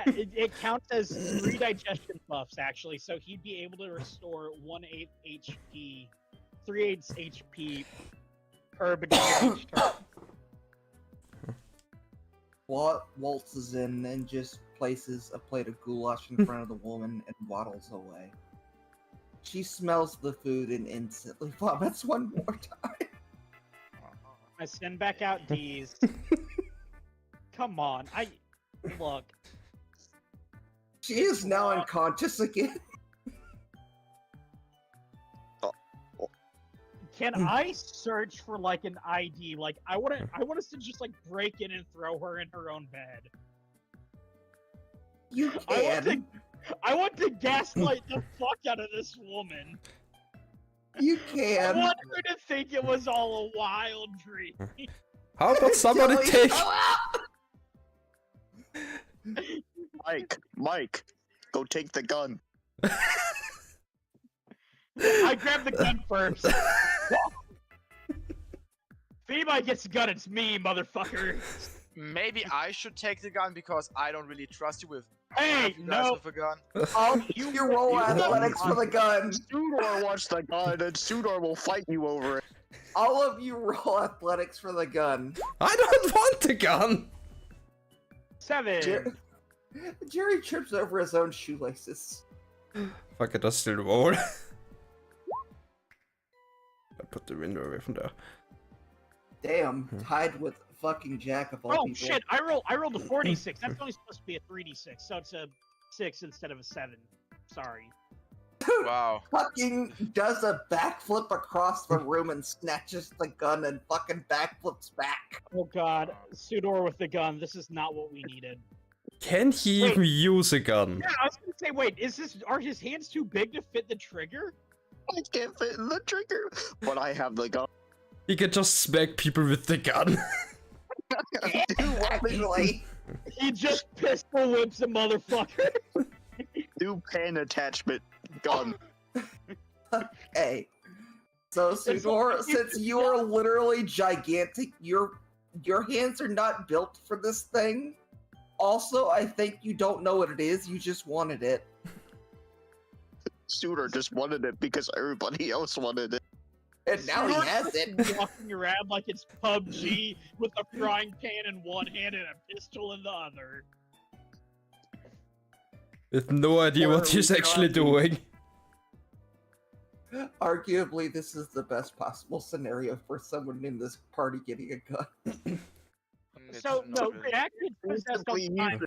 C: It counts as 3 digestion buffs, actually, so he'd be able to restore 1/8 HP, 3/8 HP per beginning each turn.
B: Walt waltzes in and just places a plate of goulash in front of the woman and waddles away. She smells the food and instantly vomits one more time.
C: I send back out D's. Come on, look.
B: She is now unconscious again.
C: Can I search for like an ID? Like I want us to just like break in and throw her in her own bed.
B: You can.
C: I want to gaslight the fuck out of this woman.
B: You
C: I
B: can.
C: want her to think it was all a wild dream.
A: How about somebody
B: Dilly,
A: take...
B: go out!
E: Mike, go take the gun.
C: I grabbed the gun first. If anybody gets the gun, it's me, motherfucker.
D: Maybe I should take the gun because I don't really trust you with
C: Hey,
D: you guys
C: no.
D: with a gun.
B: You roll athletics for the gun.
E: Sudor wants the gun, and Sudor will fight you over it.
B: All of you roll athletics for the gun.
A: I don't want the gun!
C: 7.
B: Jerry trips over his own shoelaces.
A: Fuck it, I still roll. I put the window away from there.
B: Damn, tied with fucking Jack of all
C: Oh
B: people.
C: shit! I rolled a 4d6. That's only supposed to be a 3d6, so it's a 6 instead of a 7. Sorry.
D: Wow.
B: Fucking does a backflip across the room and snatches the gun and fucking backflips back.
C: Oh god, Sudor with the gun. This is not what we needed.
A: Can he
C: Wait.
A: even use a gun?
C: Yeah, I was gonna say, wait, are his hands too big to fit the trigger?
E: I can't fit in the trigger, but I have the gun.
A: He can just smack people with the gun.
B: Actually,
C: He just pistol whips a motherfucker.
E: New pen attachment gun.
B: okay. So Sudor, since you are literally gigantic, your hands are not built for this thing. Also, I think you don't know what it is, you just wanted it.
E: Sudor just wanted it because everybody else wanted it.
B: And now he has it.
C: Walking around like it's PUBG with a frying pan in one hand and a pistol in the other.
A: With no idea what he's actually doing.
B: Arguably, this is the best possible scenario for someone in this party getting a gun.
C: So,
D: It's
C: no,
D: not really-
C: Jack gets possessed all the time.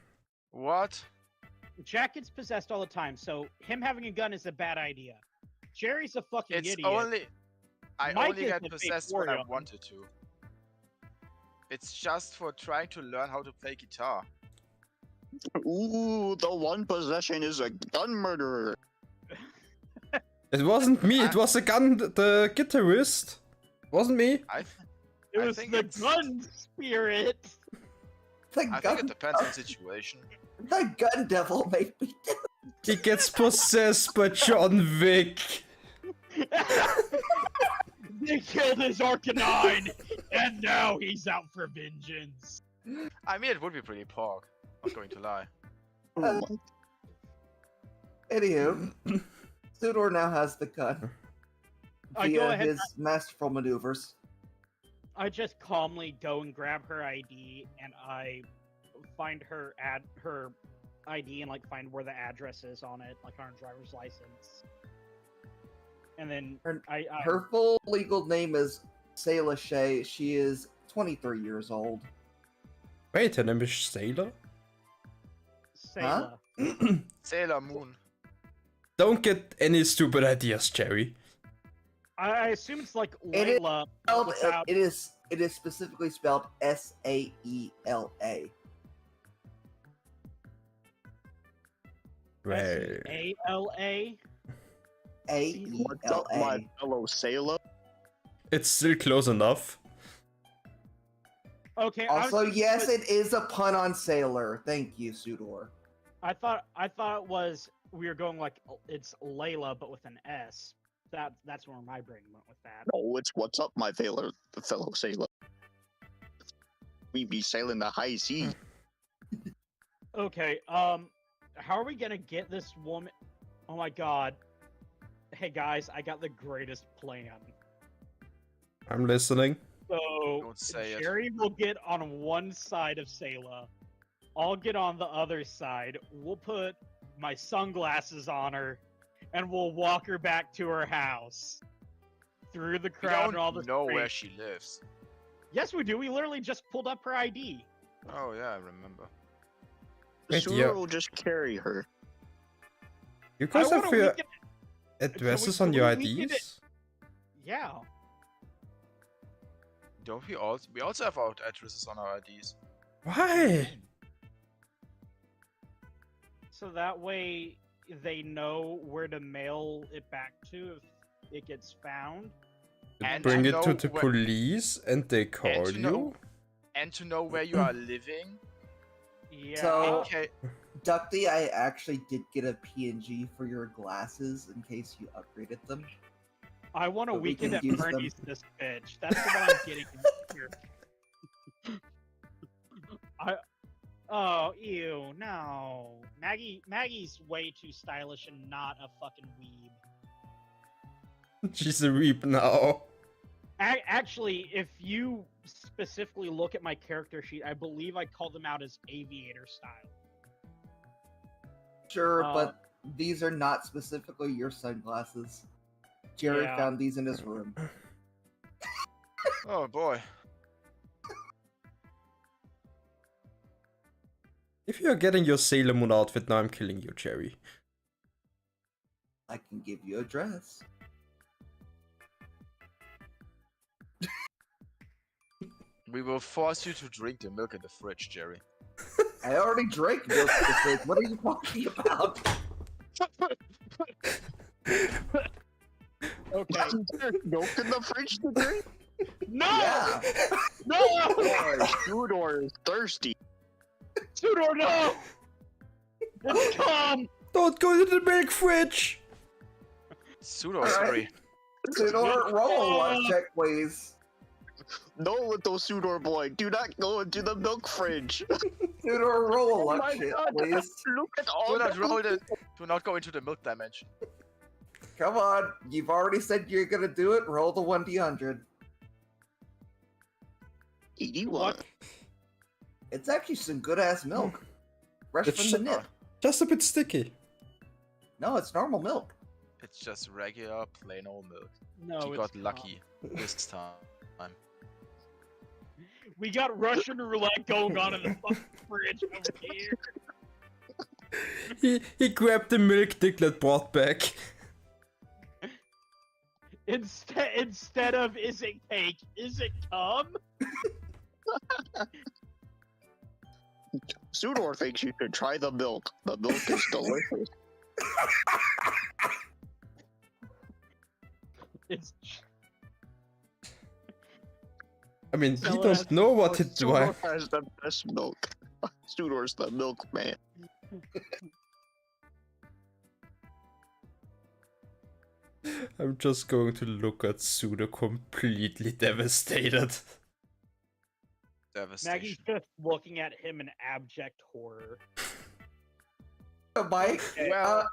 D: What?
C: Jack gets possessed all the time, so him having a gun is a bad idea. Jerry's a fucking
D: It's
C: idiot.
D: only. I
C: Mike
D: only
C: is
D: got
C: the big
D: possessed when I
C: warrior.
D: wanted to. It's just for trying to learn how to play guitar.
E: Ooh, the one possession is a gun murderer.
A: It wasn't me, it was the guitarist. Wasn't me.
C: It
D: I
C: was
D: think
C: the
D: it's-
C: gun spirit.
B: The
D: I think it
B: gun,
D: depends on the situation.
B: the gun devil made me do it.
A: He gets possessed by John Wick.
C: They killed his Arcanine, and now he's out for vengeance.
D: I mean, it would be pretty pork. Not going to lie.
B: Uh, Anywho, Sudor now has the gun.
C: Go
B: Via
C: ahead.
B: his masterful maneuvers.
C: I just calmly go and grab her ID, and I find her ID and like find where the address is on it, like on her driver's license. And then
B: Her full legal name is Sayla Shea. She is 23 years old.
A: Wait, her name is Sailor?
C: Sayla.
D: Sailor Moon.
A: Don't get any stupid ideas, Jerry.
C: I assume it's like
B: It is
C: Layla.
B: Spelled-
C: without-
B: It is specifically spelled Saela.
A: Right.
C: S-E-A-L-A.
E: What's up, my
B: Aela.
E: fellow sailor?
A: It's still close enough.
C: Okay. I was
B: Also,
C: thinking
B: yes,
C: it
B: it is a pun on sailor. Thank you, Sudor.
C: I thought it was we were going like it's Layla but with an S. That's where my brain went with that.
E: No, it's what's up, my fellow sailor. We be sailing the high sea.
C: Okay, how are we gonna get this woman? Oh my god. Hey guys, I got the greatest plan.
A: I'm listening.
C: So,
D: Don't say it.
C: Jerry will get on one side of Sayla. I'll get on the other side. We'll put my sunglasses on her, and we'll walk her back to her house. Through the
D: We
C: crowd and all the
D: don't know where
C: streets.
D: she lives.
C: Yes, we do. We literally just pulled up her ID.
D: Oh yeah, I remember.
A: Wait,
E: Sura
A: yeah.
E: will just carry her.
A: You guys
C: I
A: have
C: wanna
A: your
C: weaken-
A: addresses
C: can
A: on
C: we
A: your
C: weaken
A: IDs?
C: Yeah.
D: Don't we also have our addresses on our IDs?
A: Why?
C: So that way they know where to mail it back to if it gets found.
D: And
A: Bring
D: to
A: it to
D: know
A: the
D: where-
A: police and they call
D: to
A: you?
D: know- And to know where you are living.
C: Yeah.
B: So-
D: Okay.
B: Ducty, I actually did get a PNG for your glasses in case you upgraded them.
C: I want to
B: but we
C: weekend
B: can
C: at
B: use them.
C: Bernie's this bitch. That's the one I'm getting here. Oh, ew, no. Maggie's way too stylish and not a fucking weeb.
A: She's a weep now.
C: Actually, if you specifically look at my character sheet, I believe I called them out as aviator style.
B: Sure,
C: Uh,
B: but these are not specifically your sunglasses. Jerry
C: Yeah.
B: found these in his room.
D: Oh boy.
A: If you're getting your Sailor Moon outfit now, I'm killing you, Jerry.
B: I can give you a dress.
D: We will force you to drink the milk in the fridge, Jerry.
B: I already drank milk in the fridge. What are you talking about?
C: Okay.
E: Milk in the fridge to drink?
C: No!
B: Yeah.
C: No!
E: Boy, Sudor is thirsty.
C: Tudor, no! It's come!
A: Don't go to the milk fridge!
D: Pseudo,
B: Alright.
D: sorry.
B: Tudor, roll a luck check, please.
E: No, little Sudor boy, do not go into the milk fridge.
B: Tudor, roll a
E: Oh
B: luck
E: my
B: check,
E: God.
B: please.
E: Look at all
D: Do not
E: the
D: roll the. Do not go into the milk dimension.
B: Come on, you've already said you're gonna do it. Roll the 1d100.
E: 81.
B: It's actually some good ass milk. Fresh
A: It's
B: from the nip.
A: Just a bit sticky.
B: No, it's normal milk.
D: It's just regular, plain old milk.
C: No,
D: She
C: it's
D: got
C: come.
D: lucky this time.
C: We got Russian roulette going on in the fucking fridge over here.
A: He grabbed the milk Diglett brought back.
C: Instead of is it cake, is it cum?
E: Sudor thinks you should try the milk. The milk is delicious.
C: It's
A: I mean, he
C: Tell
A: don't
C: us-
A: know what it
E: Sudor
A: was.
E: has the best milk. Sudor's the milkman.
A: I'm just going to look at Suda completely devastated.
C: Maggie's
D: Devastation.
C: just looking at him in abject horror.
B: So, Mike,
D: Well,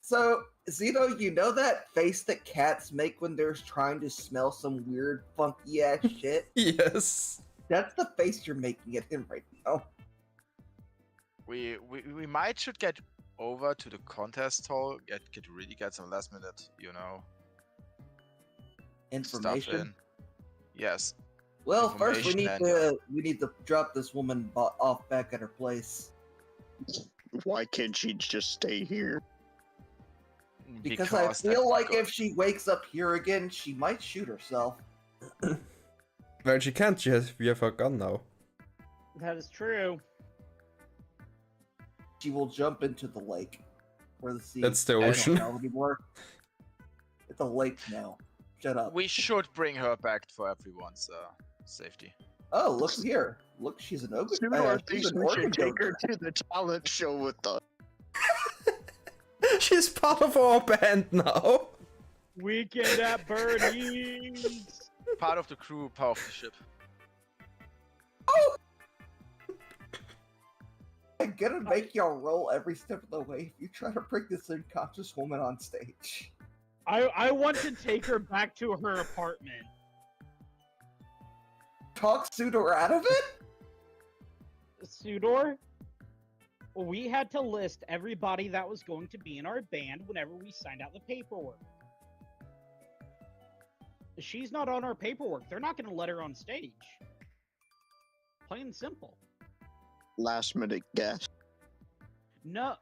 B: so, Zito, you know that face that cats make when they're trying to smell some weird, funky ass shit?
A: Yes.
B: That's the face you're making at him right now.
D: we might should get over to the contest hall. Get some last minute, stuff
B: Information.
D: in. Yes.
B: Well, first we need
D: Information
B: to drop this woman off back at her place
E: Why can't she just stay here?
B: because I feel like if she wakes up here again, she might shoot herself.
A: Well, she can't. We have her gun now.
C: That is true.
B: She will jump into the lake or the sea.
A: That's the
B: I don't
A: ocean.
B: know anymore. It's a lake now. Shut up.
D: we should bring her back for everyone's safety.
B: Oh, look here. Look, she's an ogre.
E: Sudor
B: she's
E: thinks
B: an
E: we should
B: organ
E: take her
B: donor.
E: to the talent show with us.
A: She's part of our band now.
C: Weekend at Bernie's.
D: Part of the crew, part of the ship.
B: I'm gonna make y'all roll every step of the way if you try to bring this unconscious woman on stage.
C: I want to take her back to her apartment.
B: Talk Sudor out of it?
C: Sudor, we had to list everybody that was going to be in our band whenever we signed out the paperwork. She's not on our paperwork. They're not going to let her on stage. Plain and simple.
E: Last minute guess.
C: No,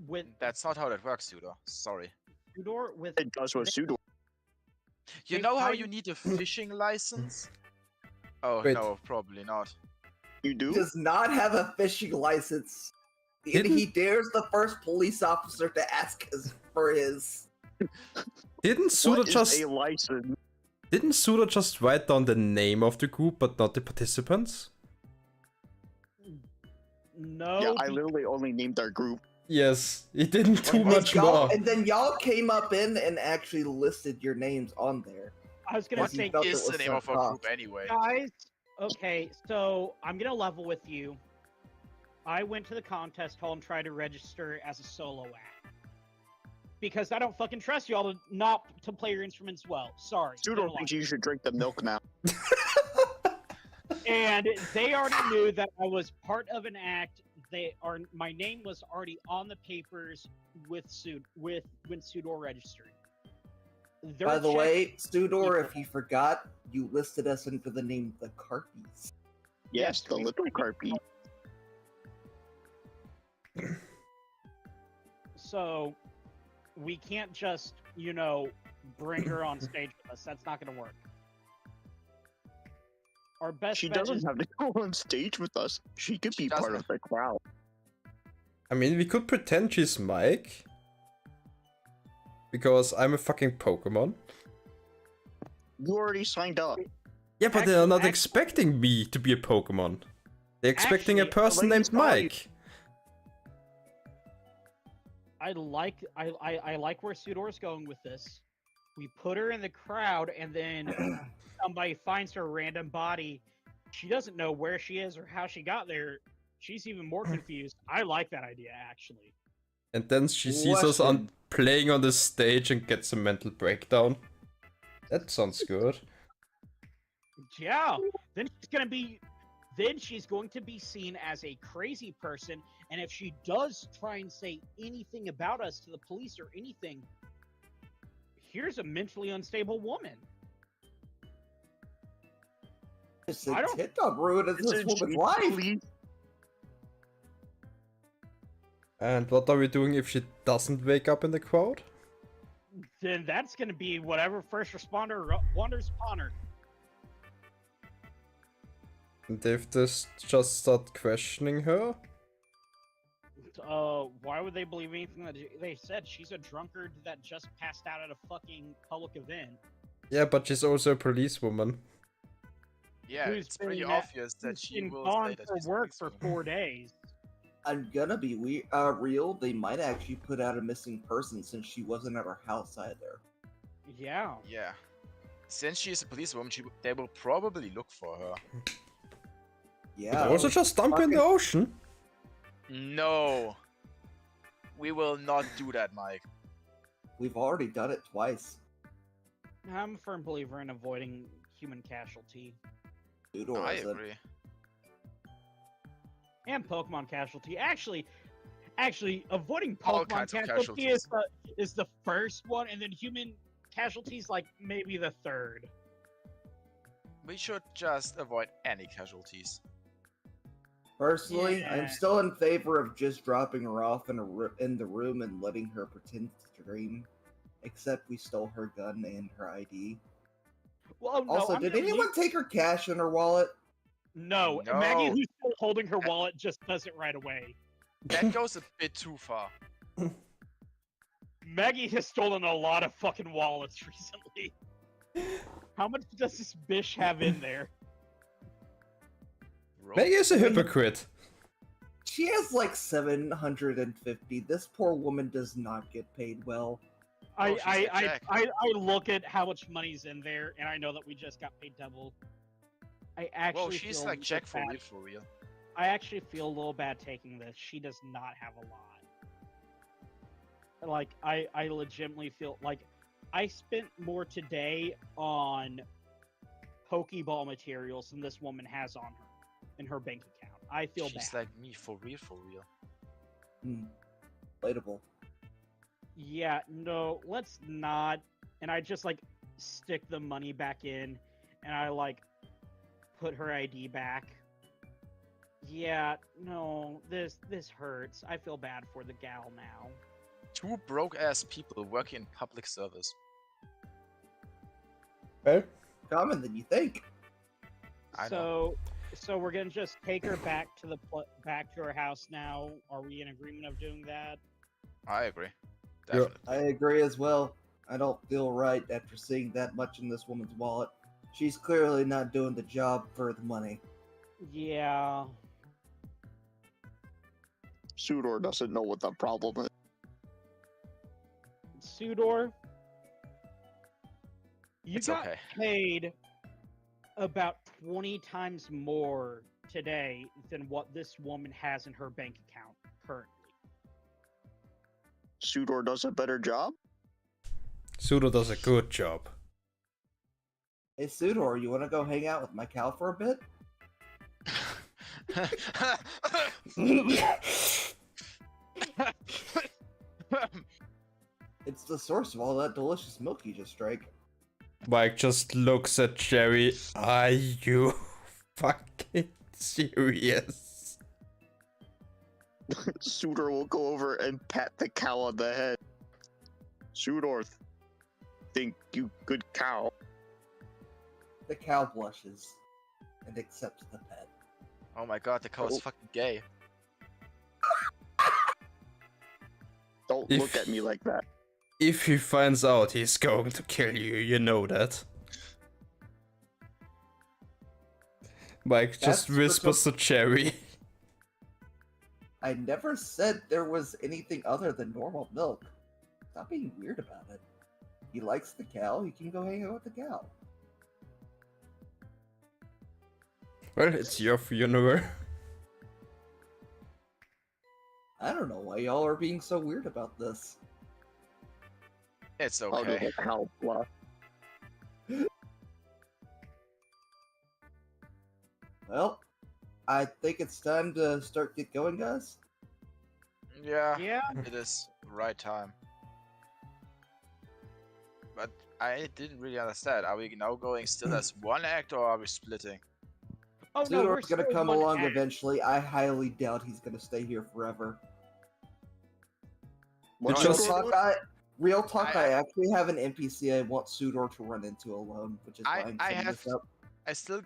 C: with
D: That's not how that works, Tudor. Sorry.
C: Sudor, with
E: It does with pseudo.
D: You
C: They
D: know how
C: find-
D: you need a fishing license? Oh,
A: Wait.
D: no, probably not.
E: You
B: He
E: do?
B: does not have a fishing license. And
A: Didn't-
B: he dares the first police officer to ask for his.
A: Didn't Suda
E: What is
A: just
E: a license?
A: write down the name of the group but not the participants?
C: no.
E: Yeah, I
C: be-
E: literally only named our group.
A: Yes, he didn't do
B: And
A: much
B: y'all-
A: more.
B: And then y'all came up in and actually listed your names on there.
C: I was gonna
D: What
C: say,
B: felt it
D: is the
B: was
D: name
B: so
D: of our
B: tough.
D: group anyway?
C: guys. Okay, so I'm gonna level with you. I went to the contest hall and tried to register as a solo act because I don't fucking trust y'all to play your instruments well. Sorry.
E: Pseudo
C: Don't lie.
E: thinks you should drink the milk now.
C: And they already knew that I was part of an act. My name was already on the papers when Sudor registered. Their
B: By the
C: check-
B: way, Sudor, if you forgot, you listed us under the name the Carpies.
E: Yes, the
C: we-
E: little carpy.
C: So we can't just, bring her on stage with us. That's not going to work. Our best
E: She
C: bet
E: doesn't
C: is
E: have to go on stage with us. She could
D: She
E: be part
D: doesn't.
E: of the crowd.
A: I mean, we could pretend she's Mike. Because I'm a fucking Pokemon.
E: You already signed up.
A: Yeah, but they're not
C: Actually-
A: expecting me to be a Pokemon. They're expecting a
C: Actually,
A: person
E: the
A: named
E: ladies call you-
A: Mike.
C: I like where Sudor's going with this. We put her in the crowd, and then somebody finds her random body. She doesn't know where she is or how she got there. She's even more confused. I like that idea, actually.
A: And then she sees us on playing on the stage and gets a mental breakdown. That sounds good.
C: Yeah. Then she's going to be seen as a crazy person, and if she does try and say anything about us to the police or anything, here's a mentally unstable woman.
B: It's
C: I
B: a
C: don't-
B: TikTok ruined this
E: Isn't
B: woman's
E: she
B: life.
E: please?
A: And what are we doing if she doesn't wake up in the crowd?
C: Then that's going to be whatever first responder wanders upon her.
A: And if they just start questioning her?
C: Why would they believe anything that they said? She's a drunkard that just passed out at a fucking public event.
A: Yeah, but she's also a policewoman.
D: Yeah,
C: Who's
D: it's pretty
C: been
D: obvious that
C: She's
D: she
C: been
D: will
C: gone
D: say that
C: for
D: she's a
C: work for
D: policewoman.
C: 4 days.
B: I'm gonna be real. They might actually put out a missing person since she wasn't at her house either.
C: Yeah.
D: Yeah. Since she's a policewoman, they will probably look for her.
B: Yeah.
A: Also just dump her in the ocean.
D: No. We will not do that, Mike.
B: We've already done it twice.
C: I'm a firm believer in avoiding human casualty
B: Sudor
D: I
B: isn't.
D: agree.
C: and Pokemon casualty. Actually, avoiding
D: All
C: Pokemon
D: kinds of
C: casualty is the first one, and then human casualties like maybe the third.
D: We should just avoid any casualties.
B: Personally,
C: Yeah.
B: I'm still in favor of just dropping her off in the room and letting her pretend to dream. Except we stole her gun and her ID.
C: Well, no,
B: Also,
C: I'm
B: did
C: gonna
B: anyone
C: leave-
B: take her cash in her wallet?
C: No,
D: No.
C: Maggie, who's still holding her wallet, just does it right away.
D: That goes a bit too far.
C: Maggie has stolen a lot of fucking wallets recently. How much does this bitch have in there?
D: Roll.
A: Maggie is a hypocrite.
B: She has like 750. This poor woman does not get paid well.
C: I,
D: Oh, she's
C: I,
D: a
C: I,
D: jack.
C: I, I look at how much money's in there, and I know that we just got paid double. I actually
D: Well, she's
C: feel
D: like
C: really
D: Jack for
C: bad.
D: real, for real.
C: I actually feel a little bad taking this. She does not have a lot. Like, I legitimately feel like I spent more today on Pokeball materials than this woman has on her in her bank account. I feel
D: She's
C: bad.
D: like me, for real, for real.
B: Relatable.
C: Yeah, no, let's not. And I just like stick the money back in, and I like put her ID back. Yeah, no, this hurts. I feel bad for the gal now.
D: 2 broke-ass people working in public service.
A: Well,
B: Common than you think.
D: I know.
C: So we're gonna just take her back to back to her house now. Are we in agreement of doing that?
D: I agree.
A: Yeah.
D: Definitely.
B: I agree as well. I don't feel right after seeing that much in this woman's wallet. She's clearly not doing the job for the money.
C: Yeah.
E: Sudor doesn't know what the problem is.
C: Sudor, you
D: It's
C: got
D: okay.
C: paid about 20 times more today than what this woman has in her bank account currently.
E: Sudor does a better job?
A: Sudo does a good job.
B: Hey, Sudor, you want to go hang out with my cow for a bit? It's the source of all that delicious milk you just drank.
A: Mike just looks at Jerry. Are you fucking serious?
E: Sudor will go over and pat the cow on the head. Sudor, think you good cow.
B: The cow blushes and accepts the pet.
D: Oh my god, the cow is
E: Oh.
D: fucking gay.
E: Don't
A: If-
E: look at me like that.
A: If he finds out, he's going to kill you. You know that. Mike just
B: That's for
A: whispers to Jerry.
B: I never said there was anything other than normal milk. Stop being weird about it. He likes the cow, he can go hang out with the cow.
A: Well, it's your funeral.
B: I don't know why y'all are being so weird about this.
D: It's
E: How
D: okay.
E: did the cow bluff?
B: Well, I think it's time to get going, guys.
D: Yeah,
C: Yeah.
D: it is right time. But I didn't really understand. Are we now going still as one act or are we splitting?
C: Oh no, we're
B: Sudor's gonna
C: still
B: come
C: one
B: along
C: act.
B: eventually. I highly doubt he's gonna stay here forever.
E: What's
A: just-
B: Real talk,
D: I-
B: I actually have an NPC I want Sudor to run into alone, which is why I'm
D: I
B: setting
D: have-
B: this up.
D: I still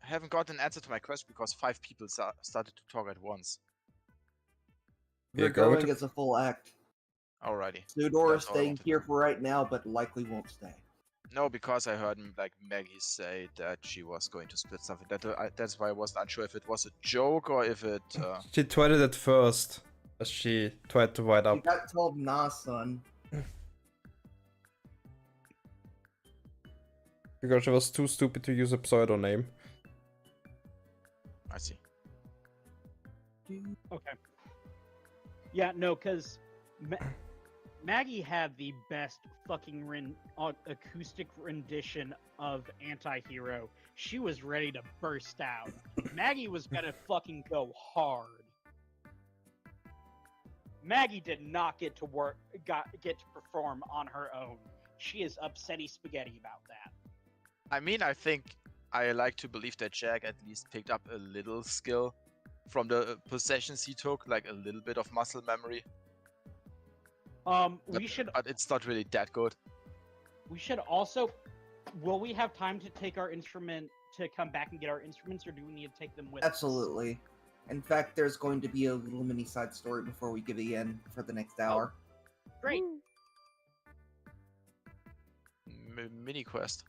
D: haven't gotten an answer to my question because 5 people started to talk at once.
B: We're
A: Yeah, go
B: going
A: to-
B: as a full act.
D: Alrighty.
B: Sudor is
D: That's all I
B: staying
D: wanted to
B: here
D: know.
B: for right now, but likely won't stay.
D: No, because I heard like Maggie say that she was going to split something. That's why I wasn't unsure if it was a joke or if it.
A: She tried it at first, as she tried to write
B: You
A: up.
B: got told nah, son.
A: Because she was too stupid to use a pseudonym.
D: I see.
C: Okay. Yeah, no, because Maggie had the best fucking acoustic rendition of Anti-Hero. She was ready to burst out. Maggie was gonna fucking go hard. Maggie did not get to get to perform on her own. She is upsetty spaghetti about that.
D: I mean, I think I like to believe that Jack at least picked up a little skill from the possessions he took, like a little bit of muscle memory.
C: We should
D: But it's not really that good.
C: also. Will we have time to take our instrument to come back and get our instruments, or do we need to take them with us?
B: Absolutely. In fact, there's going to be a little mini side story before we give the end for the next hour.
C: Great.
D: Mini quest.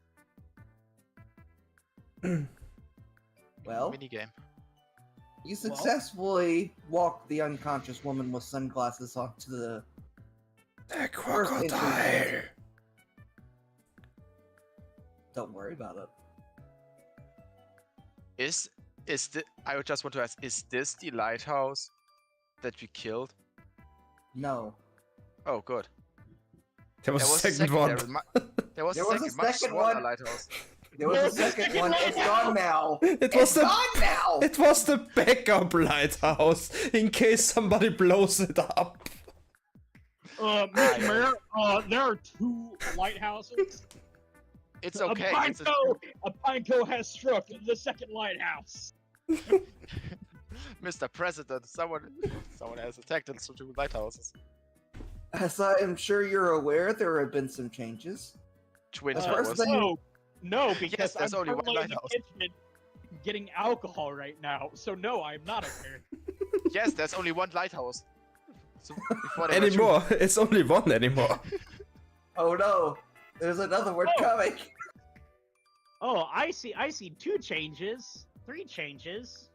B: Well,
D: Mini game.
B: you successfully walked the unconscious woman with sunglasses onto the
A: The
B: crocodile. Don't worry about it.
D: Is I just want to ask, is this the lighthouse that we killed?
B: No.
D: Oh, good.
A: There was a second one.
D: There was
B: There
D: a
B: was a
D: second, much
B: second
D: smaller
B: one.
D: lighthouse.
B: There was a second one. It's gone now.
A: It was
B: It's
A: the
B: gone now.
A: it was the backup lighthouse in case somebody blows it up.
C: Mr. Mayor, there are 2 lighthouses.
D: It's okay. It's
C: A Pineco has struck the second lighthouse.
D: Mr. President, someone has attacked us with 2 lighthouses.
B: As I am sure you're aware, there have been some changes.
D: Twin
B: As far as
D: towers.
B: the-
C: No, because
D: Yes, there's
C: I'm
D: only one
C: currently in the
D: lighthouse.
C: kitchen getting alcohol right now. So no, I'm not aware.
D: Yes, there's only one lighthouse. So before there were 2.
A: Anymore. It's only one anymore.
B: Oh no, there's another one
C: Oh.
B: coming.
C: Oh, I see 2 changes, 3 changes.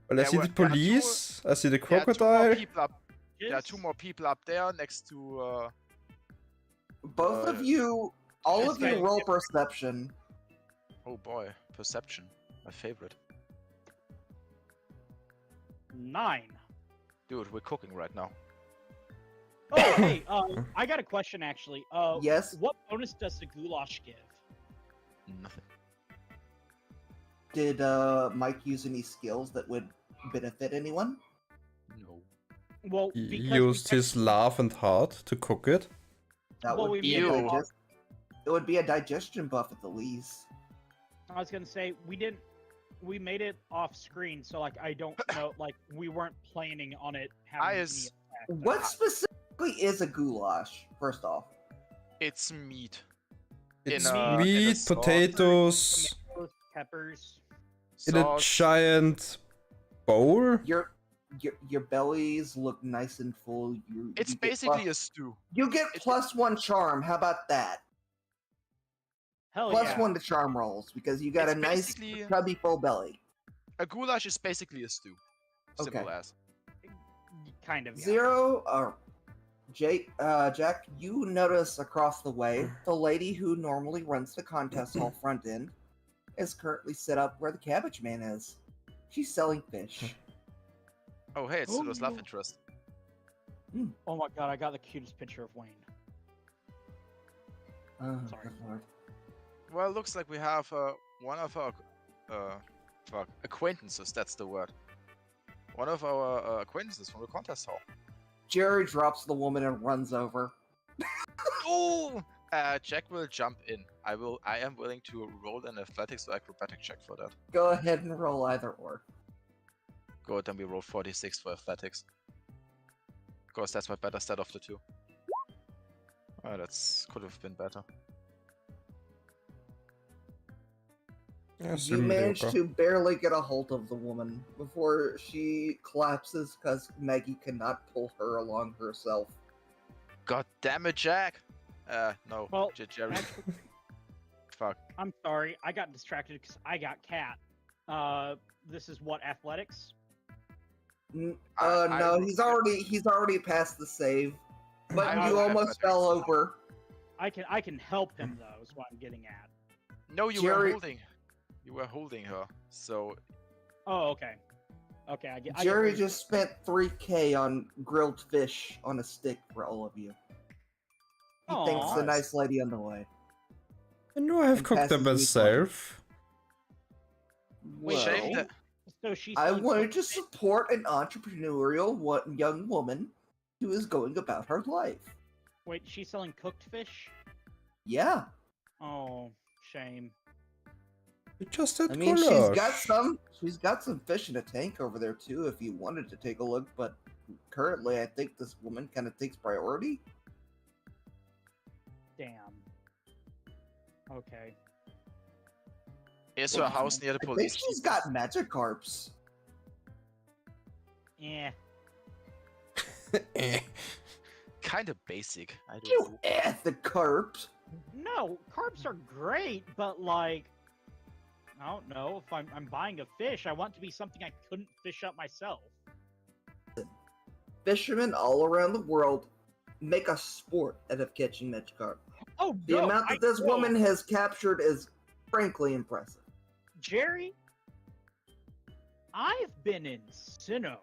A: Well, I
D: There
A: see
D: were-
A: the
D: there are
A: police. I see the
D: There are 2 more
A: crocodile.
D: people up. There are 2 more people up there next to.
B: Both of you, all
C: Yes,
B: of you,
C: right.
B: roll perception.
D: Oh boy, perception, my favorite.
C: 9.
D: Dude, we're cooking right now.
C: Oh, hey, I got a question actually.
B: Yes.
C: What bonus does the goulash give?
D: Nothing.
B: Did Mike use any skills that would benefit anyone?
D: No.
C: Well,
A: He
C: because we
A: used
C: kept-
A: his laugh and heart to cook it.
B: That
C: Well,
B: would
C: we
B: be a
D: made it
B: digest- It would be a digestion buff at the least.
C: I was gonna say we made it off screen, so like I don't know, like we weren't planning on it having any
D: as-
C: effect.
B: What specifically is a goulash? First off,
D: It's meat.
A: It's
D: in a
A: meat,
D: sauce.
A: potatoes,
C: Tomatoes, peppers.
A: in a
D: Sauce.
A: giant bowl.
B: your bellies look nice and full.
D: It's
B: you get
D: basically
B: plus,
D: a stew.
B: you get
D: it's-
B: +1 charm. How about that?
C: Hell
B: Plus
C: yeah.
B: 1 to charm rolls because you got
D: It's
B: a nice
D: basically-
B: chubby full belly.
D: A goulash is basically a stew. Simple
B: Okay.
D: as.
C: Kind of. Yeah.
B: 0 or Jack, you notice across the way the lady who normally runs the contest hall front end is currently set up where the cabbage man is. She's selling fish.
D: Oh hey, it's Ludo's love
C: Oh.
D: interest.
C: Oh my god, I got the cutest picture of Wayne.
B: Oh,
C: Sorry.
B: good lord.
D: Well, looks like we have one of our acquaintances. That's the word. One of our acquaintances from the contest hall.
B: Jerry drops the woman and runs over.
D: Oh! Jack will jump in. I am willing to roll an athletics or acrobatic check for that.
B: Go ahead and roll either or.
D: Good, then we roll 46 for athletics. Of course, that's my better stat of the 2. Oh, that's could have been better.
A: Yes,
B: You manage
A: mediocre.
B: to barely get a hold of the woman before she collapses because Maggie cannot pull her along herself.
D: God damn it, Jack! No,
C: Well,
D: Jerry.
C: actually,
D: Fuck.
C: I'm sorry, I got distracted because I got cat. This is what, athletics?
B: No,
D: I-
B: he's already past the save, but
D: I
B: you
D: roll
B: almost
D: athletics.
B: fell over.
C: I can help him though, is what I'm getting at.
D: No, you
B: Jerry-
D: were holding. You were holding her. So
C: Oh, okay. Okay, I get.
B: Jerry
C: I get
B: just spent 3K on grilled fish on a stick for all of you. He thanks
C: Aw.
B: the nice lady on the way.
A: I know I have
B: and
A: cooked them
B: passes you
A: myself.
C: Wait,
B: Well,
D: shame that-
C: So she's.
B: I
C: selling
B: wanted to
C: cooked fish?
B: support an entrepreneurial young woman who is going about her life.
C: Wait, she's selling cooked fish?
B: Yeah,
C: Oh, shame.
A: You just had
B: I mean
A: goulash.
B: she's got some fish in a tank over there too. If you wanted to take a look, but currently I think this woman kind of takes priority.
C: Damn. Okay.
D: is her house near the
B: I think
D: police?
B: she's got Magikarps.
C: Yeah.
A: Eh.
D: Kind of basic. I don't
B: You
D: know.
B: the carps.
C: No, carbs are great, but like, I don't know. If I'm buying a fish, I want it to be something I couldn't fish up myself.
B: Fishermen all around the world make a sport out of catching Magikarp.
C: Oh,
B: The
C: no,
B: amount that
C: I
B: this
C: know.
B: woman has captured is frankly impressive.
C: Jerry, I've been in Sinnoh.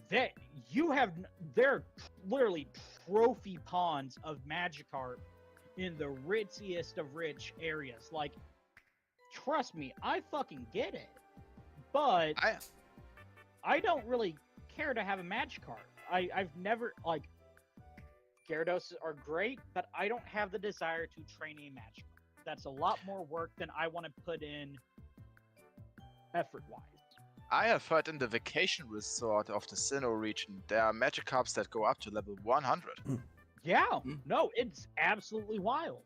C: That they're literally trophy ponds of Magikarp in the ritziest of rich areas. Like, trust me, I fucking get it. But I don't really care to have a Magikarp. I've never, like, Gyarados are great, but I don't have the desire to train a Magikarp. That's a lot more work than I want to put in effort-wise.
D: I have heard in the vacation resort of the Sinnoh region, there are Magikarps that go up to level 100.
C: Yeah, no, it's absolutely wild.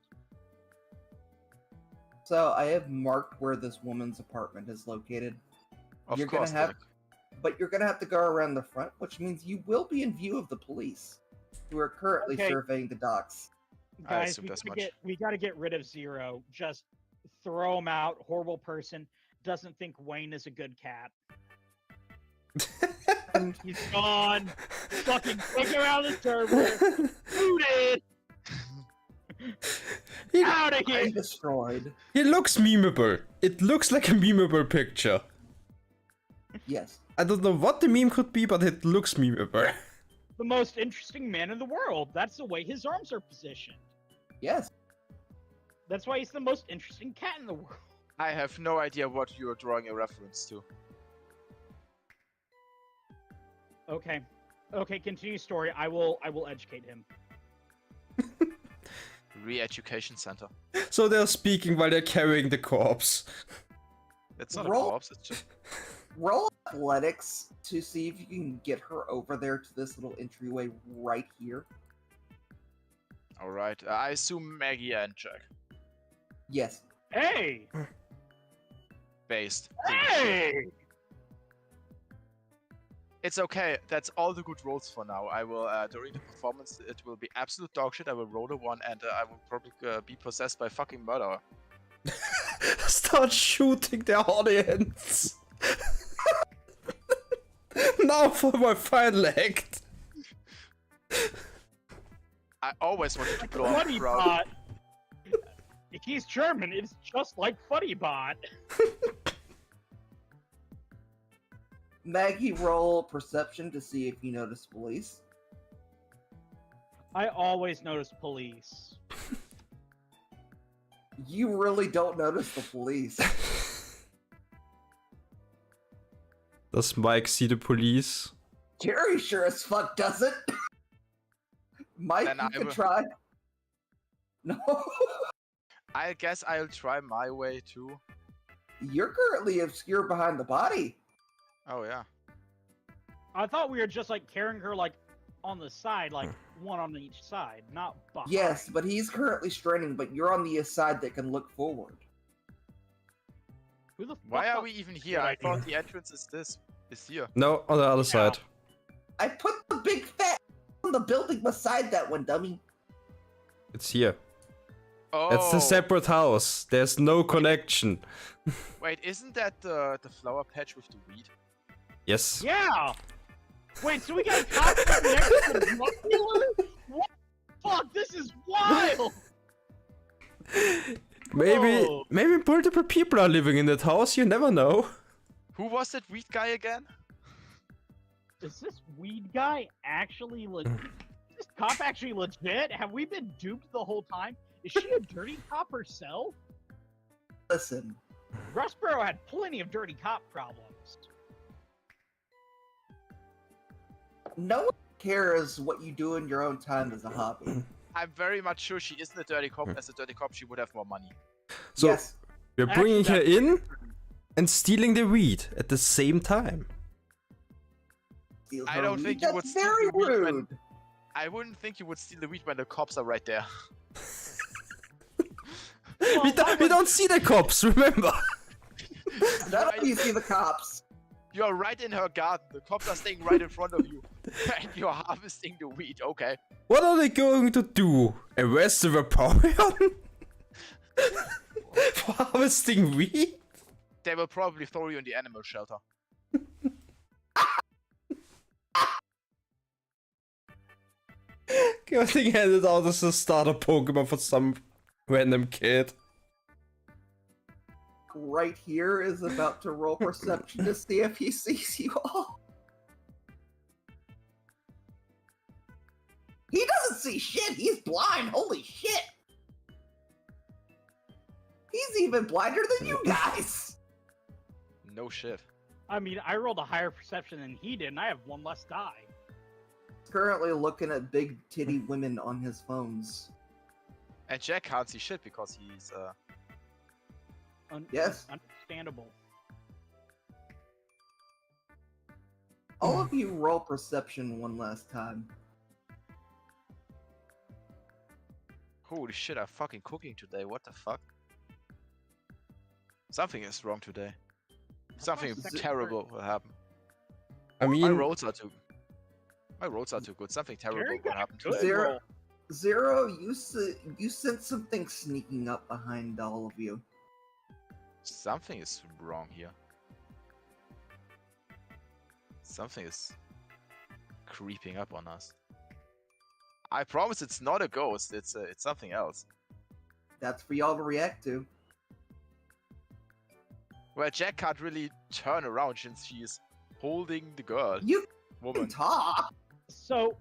B: So I have marked where this woman's apartment is located.
D: Of
B: You're
D: course,
B: gonna have,
D: Derek.
B: but you're gonna have to go around the front, which means you will be in view of the police, who are currently
C: Okay.
B: surveying the docks.
D: I
C: Guys,
D: assumed as much.
C: we gotta get rid of Zero. Just throw him out. Horrible person. Doesn't think Wayne is a good cat. He's gone. Fucking kick him out of the server. Booted.
A: He,
C: Out of here.
B: I'm destroyed.
A: he looks memeable. It looks like a memeable picture.
B: Yes.
A: I don't know what the meme could be, but it looks memeable.
C: The most interesting man in the world. That's the way his arms are positioned.
B: Yes.
C: That's why he's the most interesting cat in the world.
D: I have no idea what you're drawing a reference to.
C: Okay. Okay, continue story. I will educate him.
D: Re-education center.
A: So they're speaking while they're carrying the corpse.
D: It's not
B: Roll-
D: a corpse, it's just...
B: Roll athletics to see if you can get her over there to this little entryway right here.
D: Alright, I assume Maggie and Jack.
B: Yes.
C: Hey!
D: Based.
C: Hey!
D: It's okay, that's all the good rolls for now. I will, during the performance, it will be absolute dog shit. I will roll a one and I will probably be possessed by fucking murderer.
A: Start shooting their audience. Now for my final act.
D: I always wanted to blow up
C: Funny
D: the crowd.
C: Bot. He's German. It's just like Funny Bot.
B: Maggie, roll perception to see if you notice police.
C: I always notice police.
B: You really don't notice the police.
A: Does Mike see the police?
B: Jerry sure as fuck doesn't. Mike,
D: Then
B: you
D: I
B: can
D: will-
B: try. No.
D: I guess I'll try my way too.
B: You're currently obscure behind the body.
D: Oh yeah.
C: I thought we were just like carrying her like on the side, like one on each side, not behind.
B: Yes, but he's currently straining, but you're on the side that can look forward.
C: Who the
D: Why
C: fuck
D: are we even here? I thought the entrance is here.
A: No, on the other side.
B: I put the big fat on the building beside that one, dummy.
A: It's here.
D: Oh,
A: It's a separate house. There's no connection.
D: wait, isn't that the flower patch with the weed?
A: Yes.
C: Yeah. Wait, so we got a cop right next to the drug dealer? What the fuck? This is wild.
A: Maybe
C: Whoa.
A: maybe multiple people are living in that house. You never know.
D: Who was that weed guy again?
C: Is this weed guy actually legit? Is this cop actually legit? Have we been duped the whole time? Is she a dirty cop herself?
B: Listen,
C: Rustboro had plenty of dirty cop problems.
B: no one cares what you do in your own time as a hobby.
D: I'm very much sure she isn't a dirty cop. As a dirty cop, she would have more money.
A: So
B: Yes.
A: we're bringing her
C: Actually,
A: in and stealing the weed at the same time.
B: Steal
D: I
B: her
D: don't
B: weed?
D: think you
B: That's
D: would steal
B: very
D: the weed when-
B: rude.
D: I wouldn't think you would steal the weed when the cops are right there.
A: We don't see the cops. Remember?
B: None of you see the cops.
D: You're right in her garden. The cops are staying right in front of you. And you're harvesting the weed. Okay.
A: What are they going to do? Arrest the Vaporeon? For harvesting weed?
D: They will probably throw you in the animal shelter.
A: Getting handed out as a starter Pokemon for some random kid.
B: right here is about to roll perception to see if he sees you all. He doesn't see shit. He's blind. Holy shit. He's even blinder than you guys.
D: No shit.
C: I mean, I rolled a higher perception than he did, and I have one less die.
B: He's currently looking at big titty women on his phones.
D: And Jack can't see shit because he's
B: Yes.
C: Understandable.
B: All of you roll perception one last time.
D: Holy shit, I'm fucking cooking today, what the fuck? Something is wrong today. Something
C: second
D: terrible will happen.
A: I
D: My
A: mean,
D: rolls are too good. Something terrible
C: Gary
D: will
C: got
D: happen
C: good
D: today.
B: Zero. Zero, you sense something sneaking up behind all of you.
D: Something is wrong here. Something is creeping up on us. I promise it's not a ghost, it's something else.
B: That's for y'all to react to.
D: Well, Jack can't really turn around since she is holding the girl.
B: You can
D: Woman.
B: talk.
C: So,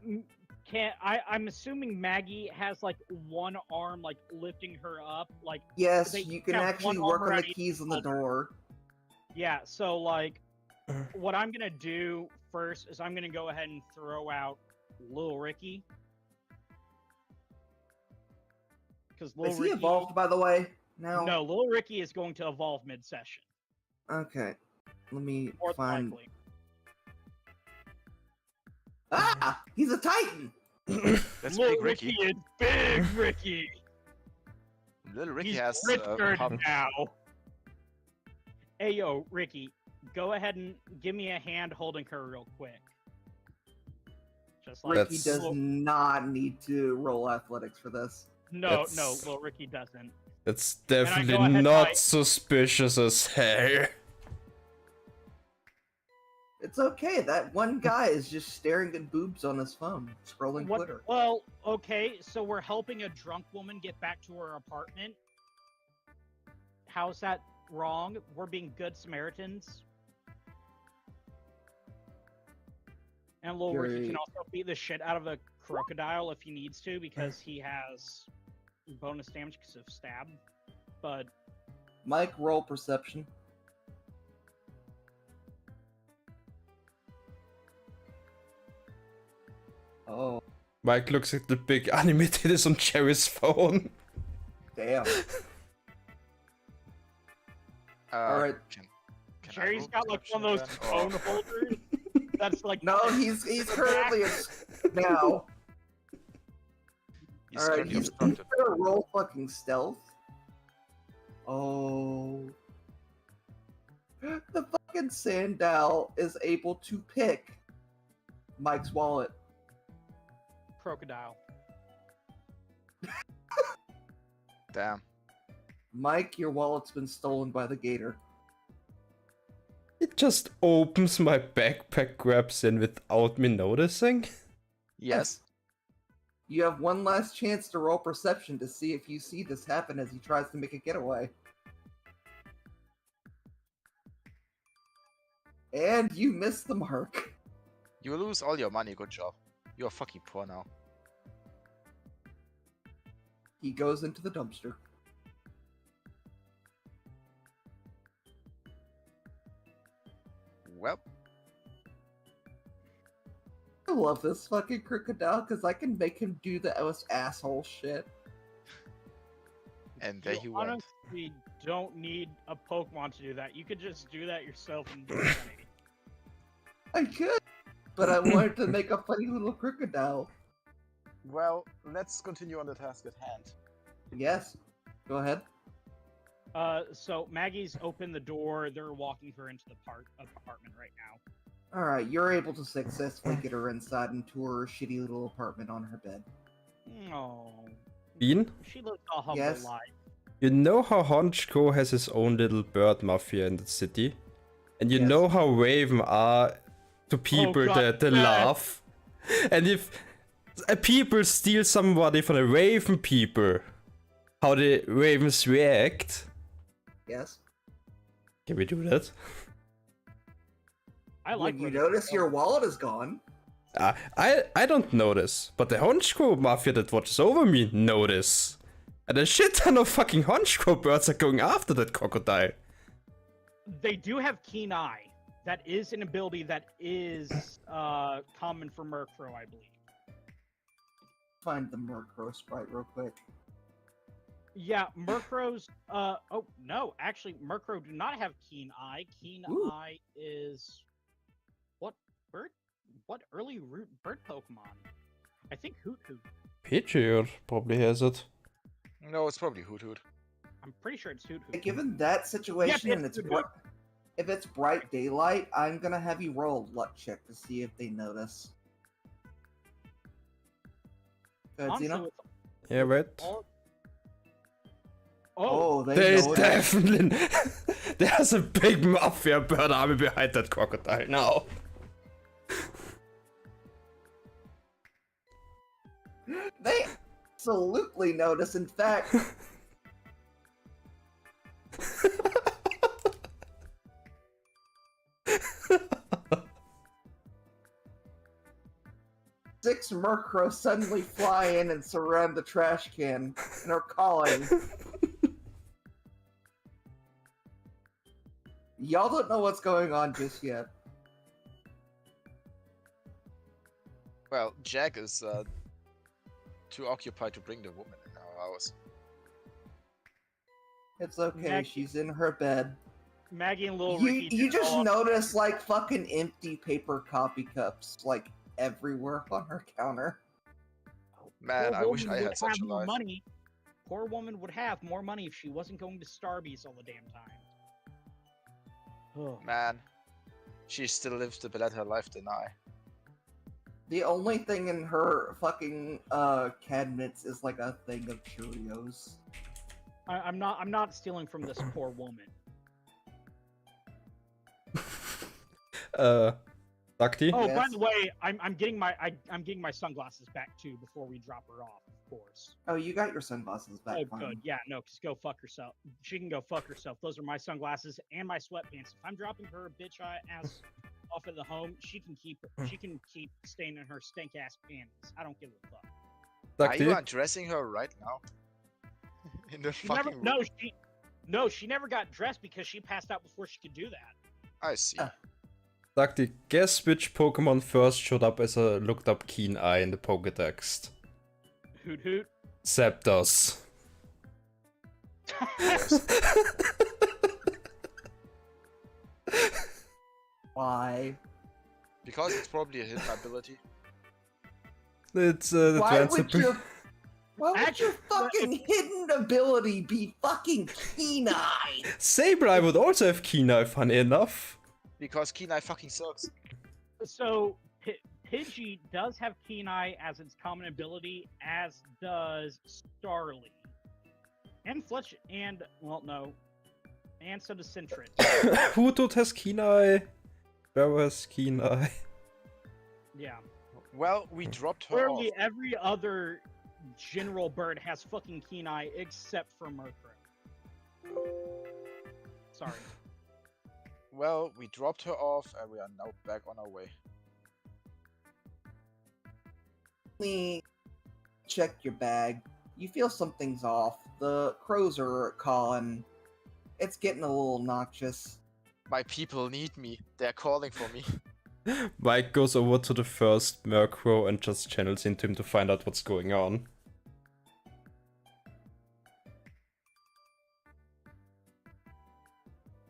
C: I'm assuming Maggie has like one arm like lifting her up, like
B: Yes,
C: They
B: you can
C: have
B: actually
C: one
B: work
C: arm
B: on the
C: around each
B: keys on the
C: shoulder.
B: door.
C: yeah. So like, what I'm gonna do first is I'm gonna go ahead and throw out Lil Ricky, because Lil
B: Is he
C: Ricky.
B: evolved, by the way? Now?
C: No, Lil Ricky is going to evolve mid-session,
B: Okay. Let me
C: more than
B: find.
C: likely.
B: Ah! He's a Titan!
D: That's
C: Lil
D: Big Ricky.
C: is Big Ricky.
D: Little Ricky
C: He's
D: has
C: Richard
D: hub-
C: now. Hey yo, Ricky, go ahead and give me a hand holding her real quick. Just like
B: Ricky
A: That's-
B: does not need to roll athletics for this.
C: no,
A: That's-
C: Lil Ricky doesn't.
A: it's
C: I go
A: definitely
C: ahead,
A: not
C: Mike?
A: suspicious as hell.
B: It's okay, that one guy is just staring at boobs on his phone, scrolling
C: What?
B: Twitter.
C: Well, okay, so we're helping a drunk woman get back to her apartment. How's that wrong? We're being good Samaritans. And Lil Ricky
B: You're-
C: can also beat the shit out of a crocodile if he needs to because he has bonus damage because of stab. But
B: Mike, roll perception. Oh,
A: Mike looks at the big anime titties on Cherry's phone.
B: damn. Alright.
D: Can I
C: Jerry's
D: roll
C: got like one of those
D: perception again, or-
C: phone holders. That's like
B: No, he's currently now.
D: He's
B: Alright,
D: currently
B: he's
D: obstructed.
B: gonna roll fucking stealth. Oh. The fucking Sandal is able to pick Mike's wallet.
C: crocodile.
D: Damn.
B: Mike, your wallet's been stolen by the gator.
A: It just opens my backpack, grabs in without me noticing.
D: Yes.
B: You have one last chance to roll perception to see if you see this happen as he tries to make a getaway. And you miss the mark.
D: You lose all your money, good job. You're fucking poor now.
B: He goes into the dumpster.
D: Well,
B: I love this fucking crocodile because I can make him do the most asshole shit.
D: and there
C: You
D: he went.
C: honestly don't need a Pokemon to do that. You could just do that yourself and do it.
B: I could, but I wanted to make a funny little crocodile.
D: Well, let's continue on the task at hand.
B: Yes, go ahead.
C: So Maggie's opened the door. They're walking her into the apartment right now.
B: Alright, you're able to successfully get her inside into her shitty little apartment on her bed.
C: Oh,
A: Bean,
C: she lives a humble
B: Yes?
C: life.
A: you know how Honchko has his own little bird mafia in the city? And you
B: Yes.
A: know how Raven are to people
C: God,
A: that they
C: yes.
A: laugh? And if a people steal somebody from the Raven people, how the Ravens react?
B: Yes?
A: Can we do that?
C: I like
B: When you
C: where this is
B: notice your
C: going.
B: wallet is gone.
A: I don't notice, but the Honchko Mafia that watches over me notice. And a shit ton of fucking Honchko birds are going after that crocodile.
C: They do have keen eye. That is an ability that is common for Murkrow, I believe.
B: Find the Murkrow sprite real quick.
C: Yeah, Murkrow's. Oh no, actually, Murkrow do not have keen eye. Keen
B: Ooh.
C: eye is what bird? What early root bird Pokemon? I think Hoot Hoot.
A: Pidgeot probably has it.
D: No, it's probably Hoot Hoot.
C: I'm pretty sure it's Hoot Hoot.
B: Given that situation
C: Yep,
B: and
C: it's
B: it's
C: good.
B: if it's bright daylight, I'm gonna have you roll a luck check to see if they notice. Go ahead,
C: Honestly,
B: Zeno.
C: with
A: Yeah, right.
C: all...
B: Oh, they
A: There is
B: notice.
A: definitely there's a big mafia bird army behind that crocodile now.
B: They absolutely notice. In fact, six Murkrow suddenly fly in and surround the trash can and are calling. Y'all don't know what's going on just yet.
D: Well, Jack is too occupied to bring the woman in our house.
B: It's okay,
C: Maggie-
B: she's in her bed.
C: Maggie and Little
B: You,
C: Ricky.
B: you
C: did
B: just
C: all-
B: notice like fucking empty paper coffee cups like everywhere on her counter.
D: Man,
C: Poor
D: I wish
C: woman
D: I
C: would
D: had such
C: have
D: a
C: more
D: life.
C: money. Poor woman would have more money if she wasn't going to Starbucks all the damn time. Oh.
D: Man, she still lives to let her life deny.
B: The only thing in her fucking cabinets is like a thing of Cheerios.
C: I'm not stealing from this poor woman.
A: Dakti?
C: Oh, by
B: Yes.
C: the way, I'm getting my sunglasses back too before we drop her off, of course.
B: Oh, you got your sunglasses back.
C: Oh,
B: fine.
C: good. Yeah, no, cause go fuck herself. She can go fuck herself. Those are my sunglasses and my sweatpants. If I'm dropping her bitch ass off at the home, she can keep staying in her stink ass panties. I don't give a fuck.
D: Are you
A: Dakti?
D: undressing her right now? In the
C: She never,
D: fucking room?
C: she never got dressed because she passed out before she could do that.
D: I see.
A: Dakti, guess which Pokemon first showed up as a looked up keen eye in the Pokedex?
C: Hoot hoot.
A: Zapdos.
B: Why?
D: Because it's probably a hidden ability.
A: It's
B: Why
A: advanced
B: would your why would your
C: Actually,
B: fucking hidden ability be fucking keen eye?
A: Sableye would also have keen eye, funny enough.
D: Because Keen Eye fucking sucks.
C: So Pidgey does have Keen Eye as its common ability, as does Starly, and Fletch, and well, no, and so does Sentret.
A: Hoothoot has keen eye. Sparrow has keen eye.
C: Yeah.
D: Well, we dropped her
C: Literally
D: off.
C: every other general bird has fucking Keen Eye except for Murkrow. Sorry.
D: Well, we dropped her off and we are now back on our way.
B: Me check your bag. You feel something's off. The crows are calling. It's getting a little noxious.
D: My people need me. They're calling for me.
A: Mike goes over to the first Murkrow and just channels into him to find out what's going on.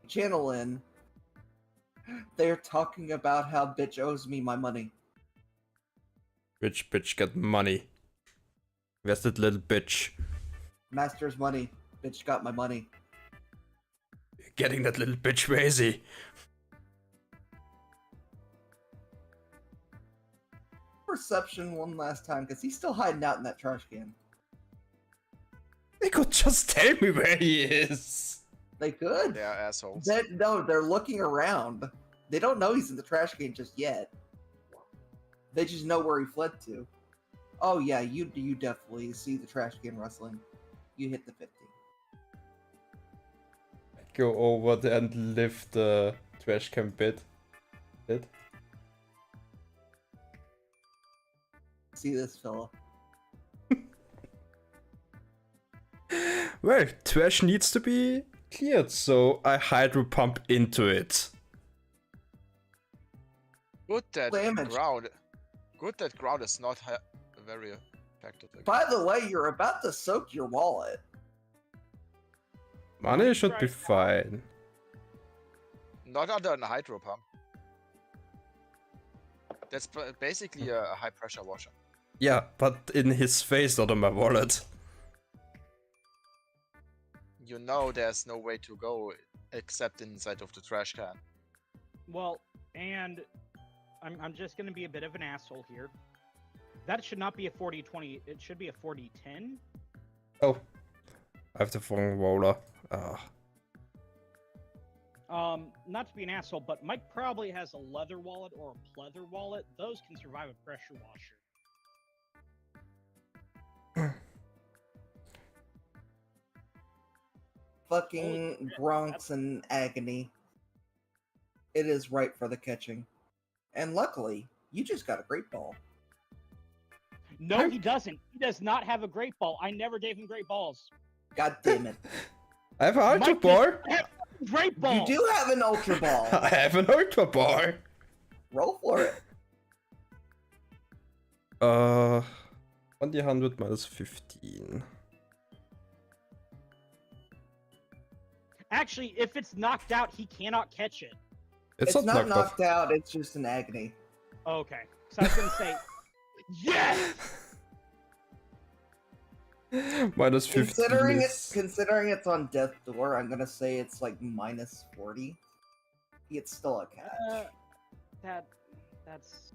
B: Channel in. They're talking about how bitch owes me my money.
A: Which bitch got money? Where's that little bitch?
B: Master's money. Bitch got my money.
A: Getting that little bitch, where is he?
B: Perception one last time, because he's still hiding out in that trash can.
A: They could just tell me where he is.
B: They could.
D: They're assholes.
B: No, they're looking around. They don't know he's in the trash can just yet. They just know where he fled to. Oh yeah, you definitely see the trash can rustling. You hit the 50.
A: go over there and lift the trash can bit.
B: See this fella.
A: Well, trash needs to be cleared, so I hydro pump into it.
D: Good that
B: Damage.
D: ground. Good that ground is not very effective.
B: By the way, you're about to soak your wallet.
A: Money should be fine.
D: Not under a hydro pump. That's basically a high pressure washer.
A: Yeah, but in his face, not on my wallet.
D: You know there's no way to go except inside of the trash can.
C: Well, and I'm just gonna be a bit of an asshole here. That should not be a 40-20. It should be a 40-10.
A: Oh, I have the wrong roller.
C: Not to be an asshole, but Mike probably has a leather wallet or a pleather wallet. Those can survive a pressure washer.
B: Fucking Bronx and agony. It is ripe for the catching. And luckily, you just got a great ball.
C: No, he doesn't. He does not have a great ball. I never gave him great balls.
B: God damn it.
A: I have an ultra
C: Mike
A: ball.
C: Great ball.
B: You do have an ultra ball.
A: I have an ultra ball.
B: Roll for it.
A: 100 minus 15.
C: Actually, if it's knocked out, he cannot catch it.
A: It's
B: not
A: not
B: knocked out, it's just an agony.
C: Okay. So I was gonna say, yes.
A: Minus 15.
B: Considering it's on death door, I'm gonna say it's like minus 40. It's still a catch.
C: That's.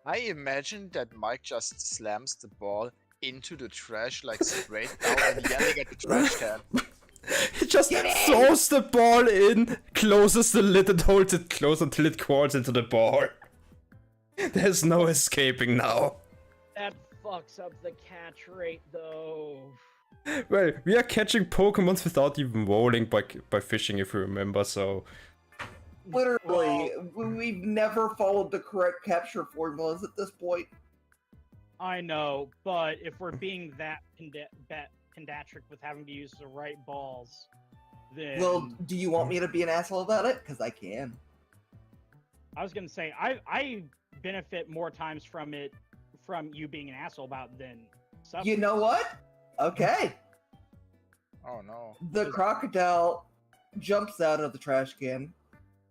D: I imagine that Mike just slams the ball into the trash like straight down and yelling at the trash can.
A: He just throws the ball in, closes the lid and holds it close until it crawls into the ball. There's no escaping now.
C: That fucks up the catch rate, though.
A: Well, we are catching Pokemons without even rolling by fishing, if you remember, so...
B: Literally, we've never followed the correct capture formulas at this point.
C: I know, but if we're being that pedantic with having to use the right balls, then...
B: Well, do you want me to be an asshole about it? Because I can.
C: I was gonna say, I benefit more times from you being an asshole about than suffering.
B: You know what? Okay.
D: Oh no.
B: The crocodile jumps out of the trash can,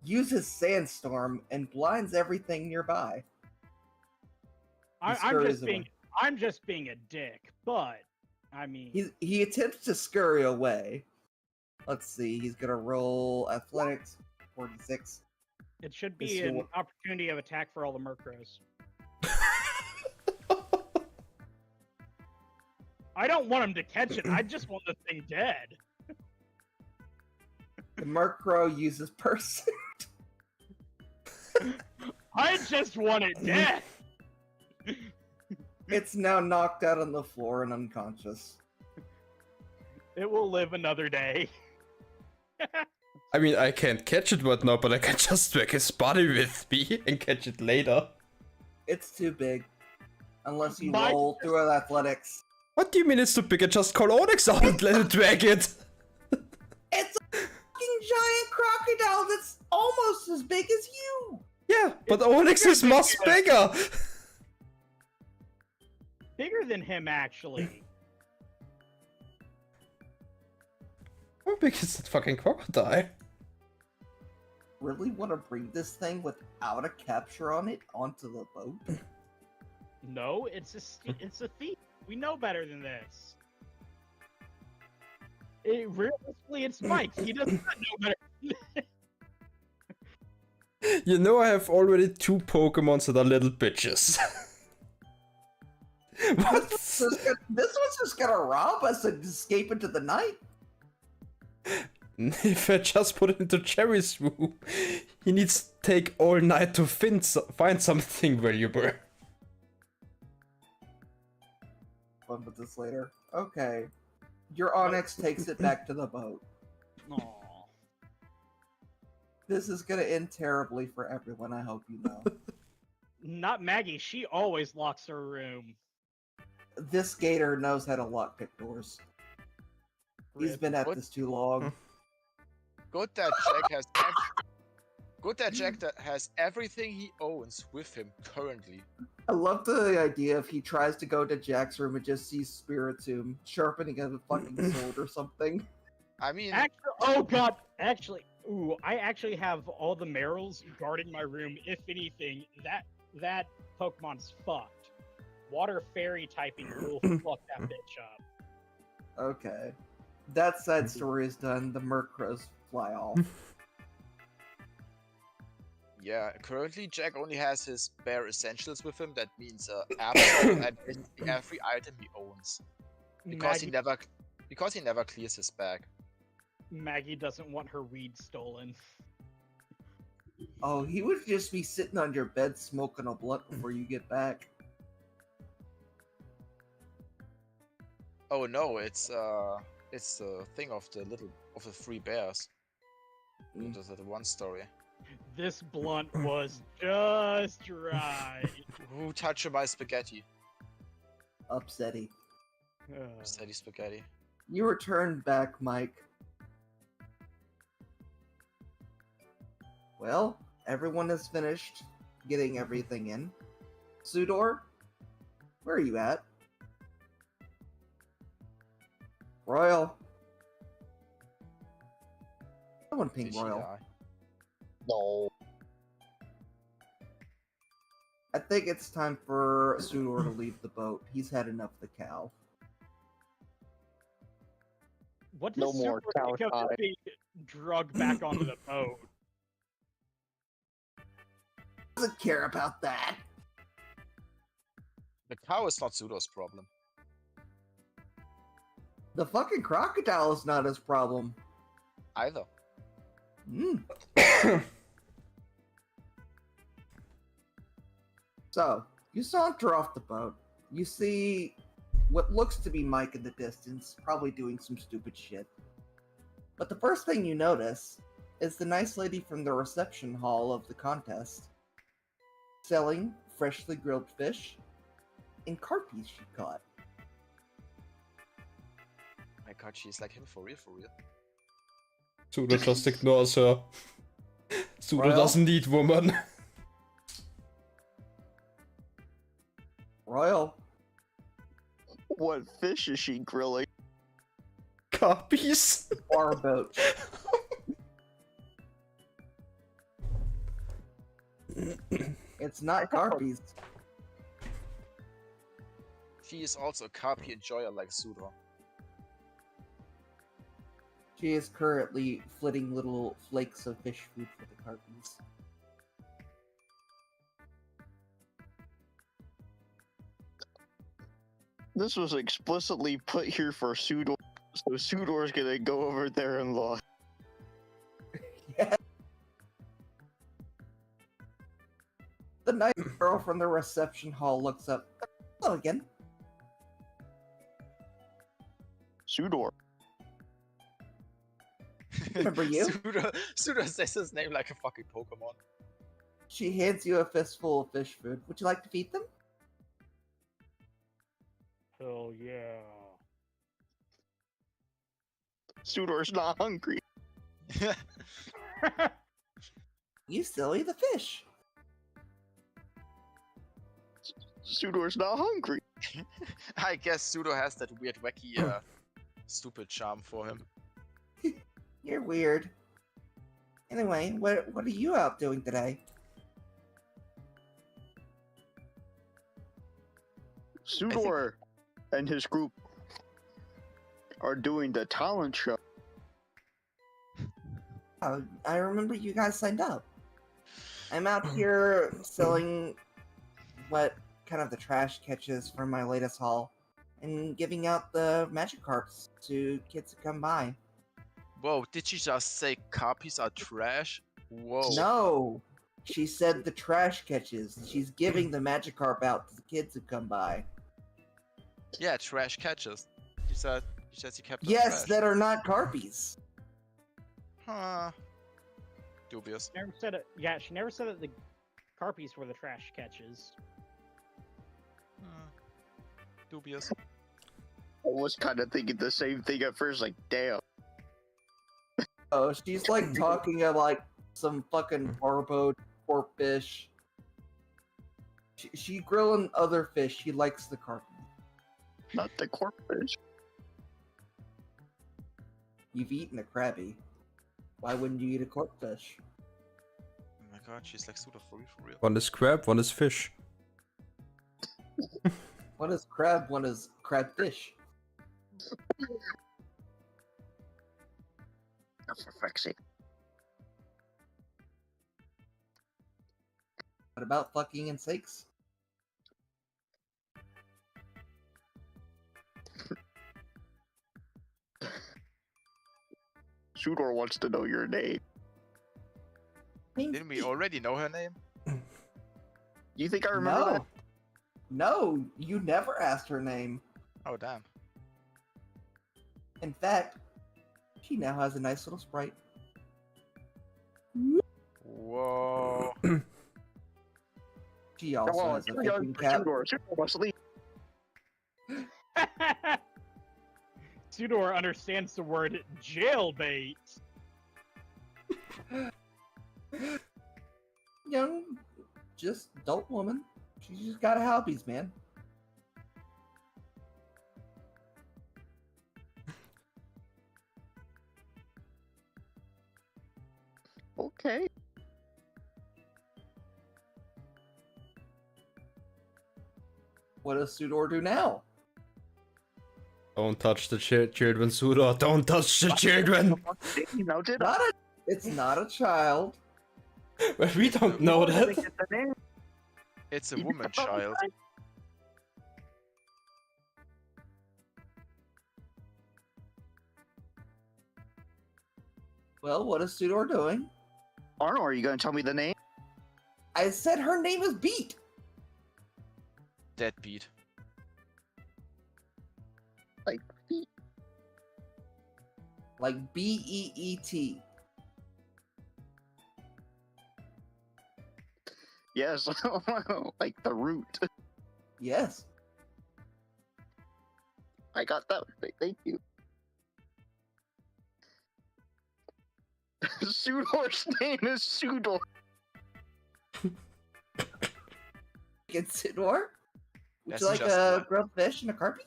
B: uses sandstorm, and blinds everything nearby.
C: I'm just being a dick, but I mean,
B: he attempts to scurry away. Let's see, he's gonna roll athletics, 46.
C: it should be an opportunity of attack for all the Murkrows. I don't want him to catch it. I just want the thing dead.
B: The Murkrow uses pursuit.
C: I just want it dead.
B: It's now knocked out on the floor and unconscious.
C: It will live another day.
A: I mean, I can't catch it right now, but I can just drag his body with me and catch it later.
B: It's too big. Unless you roll through athletics.
A: What do you mean it's too big? I just call Onyx out and let it drag it.
B: It's a fucking giant crocodile that's almost as big as you!
A: Yeah, but Onyx is much bigger.
C: Bigger than him, actually.
A: How big is that fucking crocodile?
B: Really want to bring this thing without a capture on it onto the boat?
C: No, it's a thief. We know better than this. Realistically, it's Mike. He does not know better.
A: You know I have already 2 Pokemons that are little bitches. What?
B: This one's just gonna rob us and escape into the night.
A: If I just put it into Cherry's room, he needs to take all night to find something valuable.
B: Fun with this later. Okay. Your Onyx takes it back to the boat.
C: Aw.
B: This is gonna end terribly for everyone, I hope you know.
C: Not Maggie. She always locks her room.
B: This gator knows how to lock pick doors. He's
C: Rip.
B: been at
D: What?
B: this too long.
D: Good that Jack has everything he owns with him currently.
B: I love the idea if he tries to go to Jack's room and just sees Spiritomb sharpening a fucking sword or something.
D: I mean,
C: Actually, oh god, actually, ooh, I actually have all the Merrills guarding my room. If anything, that Pokemon's fucked. Water Fairy typing will fuck that bitch up.
B: Okay. That side story is done. The Murkrows fly off.
D: yeah, currently Jack only has his bare essentials with him. That means apple and basically every item he owns. Because he never clears his bag.
C: Maggie doesn't want her weed stolen.
B: Oh, he would just be sitting on your bed smoking a blunt before you get back.
D: Oh no, it's the thing of the three bears.
B: Mm.
D: Just the one story.
C: This blunt was just right.
D: Who touched my spaghetti?
B: Upsetty.
D: Steady spaghetti.
B: You return back, Mike. Well, everyone has finished getting everything in. Sudor, where are you at? Royal. Someone ping
D: Did she
B: Royal.
D: die?
E: No.
B: I think it's time for Sudor to leave the boat. He's had enough of the cow.
C: What does
E: No more
C: Super
E: cow
C: Nico
E: time.
C: being drugged back onto the boat?
B: Doesn't care about that.
D: The cow is not Pseudo's problem.
B: The fucking crocodile is not his problem.
D: Either.
B: Mm. So, you saunter off the boat. You see what looks to be Mike in the distance, probably doing some stupid shit. But the first thing you notice is the nice lady from the reception hall of the contest, selling freshly grilled fish and carpies she caught.
D: My god, she's like him for real, for real.
A: Sudo just ignores her. Sudo
B: Royal?
A: doesn't need woman.
B: Royal,
E: What fish is she grilling?
A: Carpies.
B: bar boat. It's not carpies.
D: She is also a carpy enjoyer like Pseudo.
B: She is currently flitting little flakes of fish food for the carpies.
E: This was explicitly put here for Sudor, so Sudor's gonna go over there and look.
B: Yeah. The nice girl from the reception hall looks up. Hello again.
E: Sudor.
B: Remember you?
D: Pseudo says his name like a fucking Pokemon.
B: She hands you a fistful of fish food. Would you like to feed them?
C: Hell yeah.
E: Sudor's not hungry.
B: You silly, the fish.
E: Sudor's not hungry.
D: I guess Pseudo has that weird, wacky, stupid charm for him.
B: You're weird. Anyway, what are you out doing today?
E: Sudor and his group are doing the talent show.
B: I remember you guys signed up. I'm out here selling what kind of the trash catches from my latest haul and giving out the Magikarps to kids who come by.
D: Whoa, did she just say carpies are trash? Whoa.
B: No! She said the trash catches. She's giving the Magikarp out to the kids who come by.
D: Yeah, trash catches. She said He says he kept them
B: Yes,
D: fresh.
B: that are not carpies.
D: Huh. Dubious.
C: Never said it. Yeah, she never said that the carpies were the trash catches.
D: Dubious.
E: I was kind of thinking the same thing at first, like, damn.
B: Oh, she's like talking of like some fucking barboed pork fish. She grilling other fish. She likes the carp.
E: Not the corpfish.
B: You've eaten a crabby. Why wouldn't you eat a corpfish?
D: Oh my god, she's like super for real.
A: One is crab, one is fish.
B: One is crab, one is crabfish.
E: Oh, for fuck's sake.
B: What about fucking and sakes?
E: Sudor wants to know your name.
D: Didn't we already know her name?
E: You think I remember
B: No.
E: that?
B: No, you never asked her name.
D: Oh damn.
B: In fact, she now has a nice little sprite.
D: Whoa.
B: She also
E: Come on,
B: has a
E: too young
B: fucking
E: for
B: cat.
E: Sudor. Sudor must leave.
C: Sudor understands the word jailbait.
B: Young, just adult woman. She's just got hobbies, man.
E: Okay.
B: What does Sudor do now?
A: Don't touch the children, Sudor. Don't touch the children.
E: You know, did
B: Not a. It's not a child.
A: Well, we don't know that.
D: It's a woman child.
B: Well, what is Sudor doing?
E: Arno, are you going to tell me the name?
B: I said her name is Beat.
D: Deadbeat.
E: Like,
B: Like Beet.
E: yes, like the root.
B: Yes.
E: I got that. Thank you. Sudor's name is Sudor.
B: It's Sudor? Would
D: That's
B: you like
D: just
B: a
D: like-
B: grilled fish and a carpet?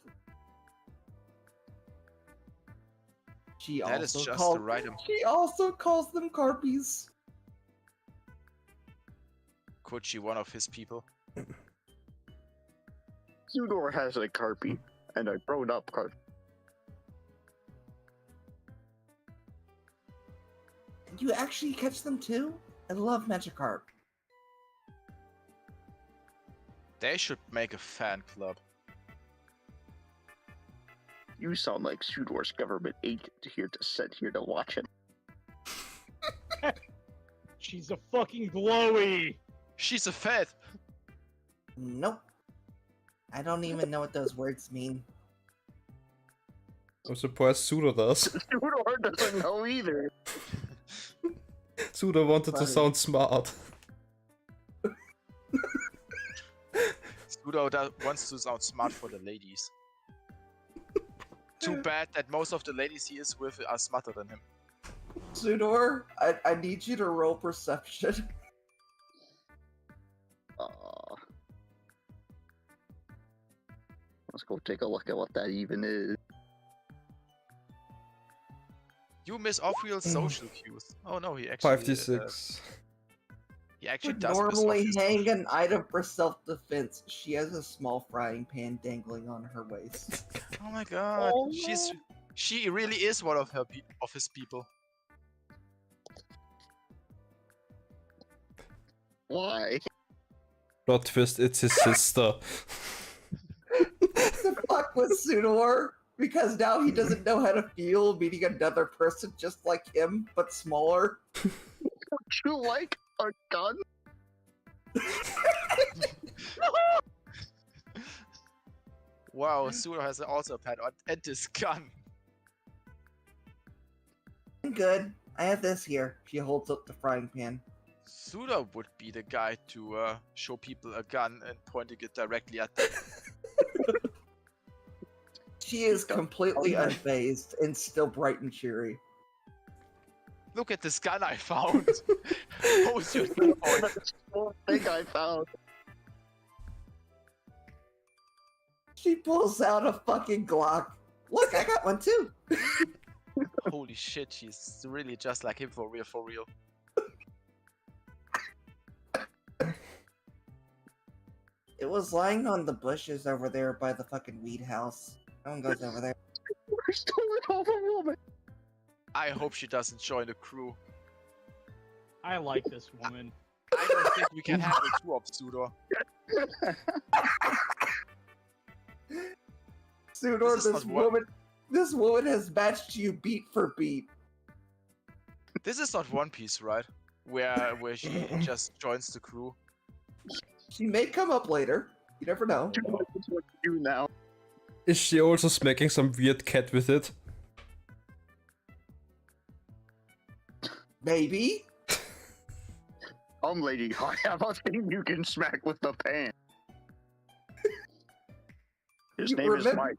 B: She
D: That is
B: also
D: just
B: calls
D: the right
B: She also calls them carpies.
D: Could she one of his people?
E: Sudor has a carpy, and a grown-up carpy.
B: You actually catch them too? I love Magikarp.
D: They should make a fan club.
E: You sound like Sudor's government agent here to sit here to watch him.
C: She's a fucking glowy.
D: She's a fed.
B: Nope. I don't even know what those words mean.
A: I'm surprised Sudor does.
E: Sudor doesn't know either.
A: Sudor wanted to
B: Funny.
A: sound smart.
D: Sudor wants to sound smart for the ladies. Too bad that most of the ladies he is with are smarter than him.
B: Sudor, I need you to roll perception.
E: Let's go take a look at what that even is.
D: You miss off-wheel social cues. Oh no, he actually.
A: 56.
D: He actually
B: Would
D: does. miss
B: normally
D: off-wheel
B: hang
D: social
B: an item for self-defense. She has a small frying pan dangling on her waist.
D: Oh my god,
B: Oh,
D: she really is one of her of his people.
E: Why?
A: Plot twist, it's his sister.
B: The fuck with Sudor? Because now he doesn't know how to feel meeting another person just like him, but smaller.
E: Would you like a gun?
D: Wow, Sudor has also a pet and this gun.
B: good. I have this here. She holds up the frying pan.
D: Suda would be the guy to show people a gun and pointing it directly at them.
B: She is completely unfazed and still bright and cheery.
D: Look at this gun I found. Post your
E: That's the small thing I found.
B: She pulls out a fucking Glock. Look, I got one too.
D: Holy shit, she's really just like him for real, for real.
B: It was lying on the bushes over there by the fucking weed house. No one goes over there.
E: We're stolen off a woman.
D: I hope she doesn't join the crew.
C: I like this woman.
D: I don't think we can handle two of Sudor.
B: Sudor,
D: This is
B: this
D: not
B: woman, this woman has matched you beat for beat.
D: This is not One Piece, right? Where she just joins the crew.
B: She may come up later. You never know.
E: What to do now?
A: Is she also smacking some weird cat with it?
B: Maybe.
E: Lady, I have a thing you can smack with the pan. His
B: You
E: name is
B: remember-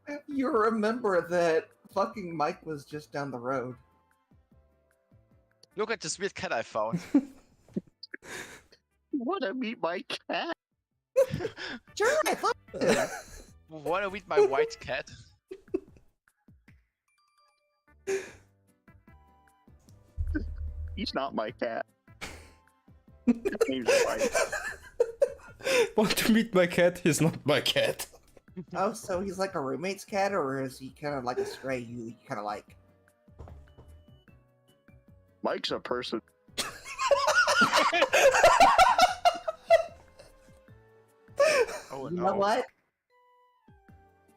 E: Mike.
B: You remember that fucking Mike was just down the road.
D: Look at this weird cat I found.
E: Wanna meet my cat?
B: Sure, I thought so.
D: Wanna meet my white cat?
E: He's not my cat. His name's Mike.
A: Want to meet my cat? He's not my cat.
B: Oh, so he's like a roommate's cat, or is he kind of like a stray you kind of like?
E: Mike's a person.
D: Oh
B: You
D: no.
B: know what?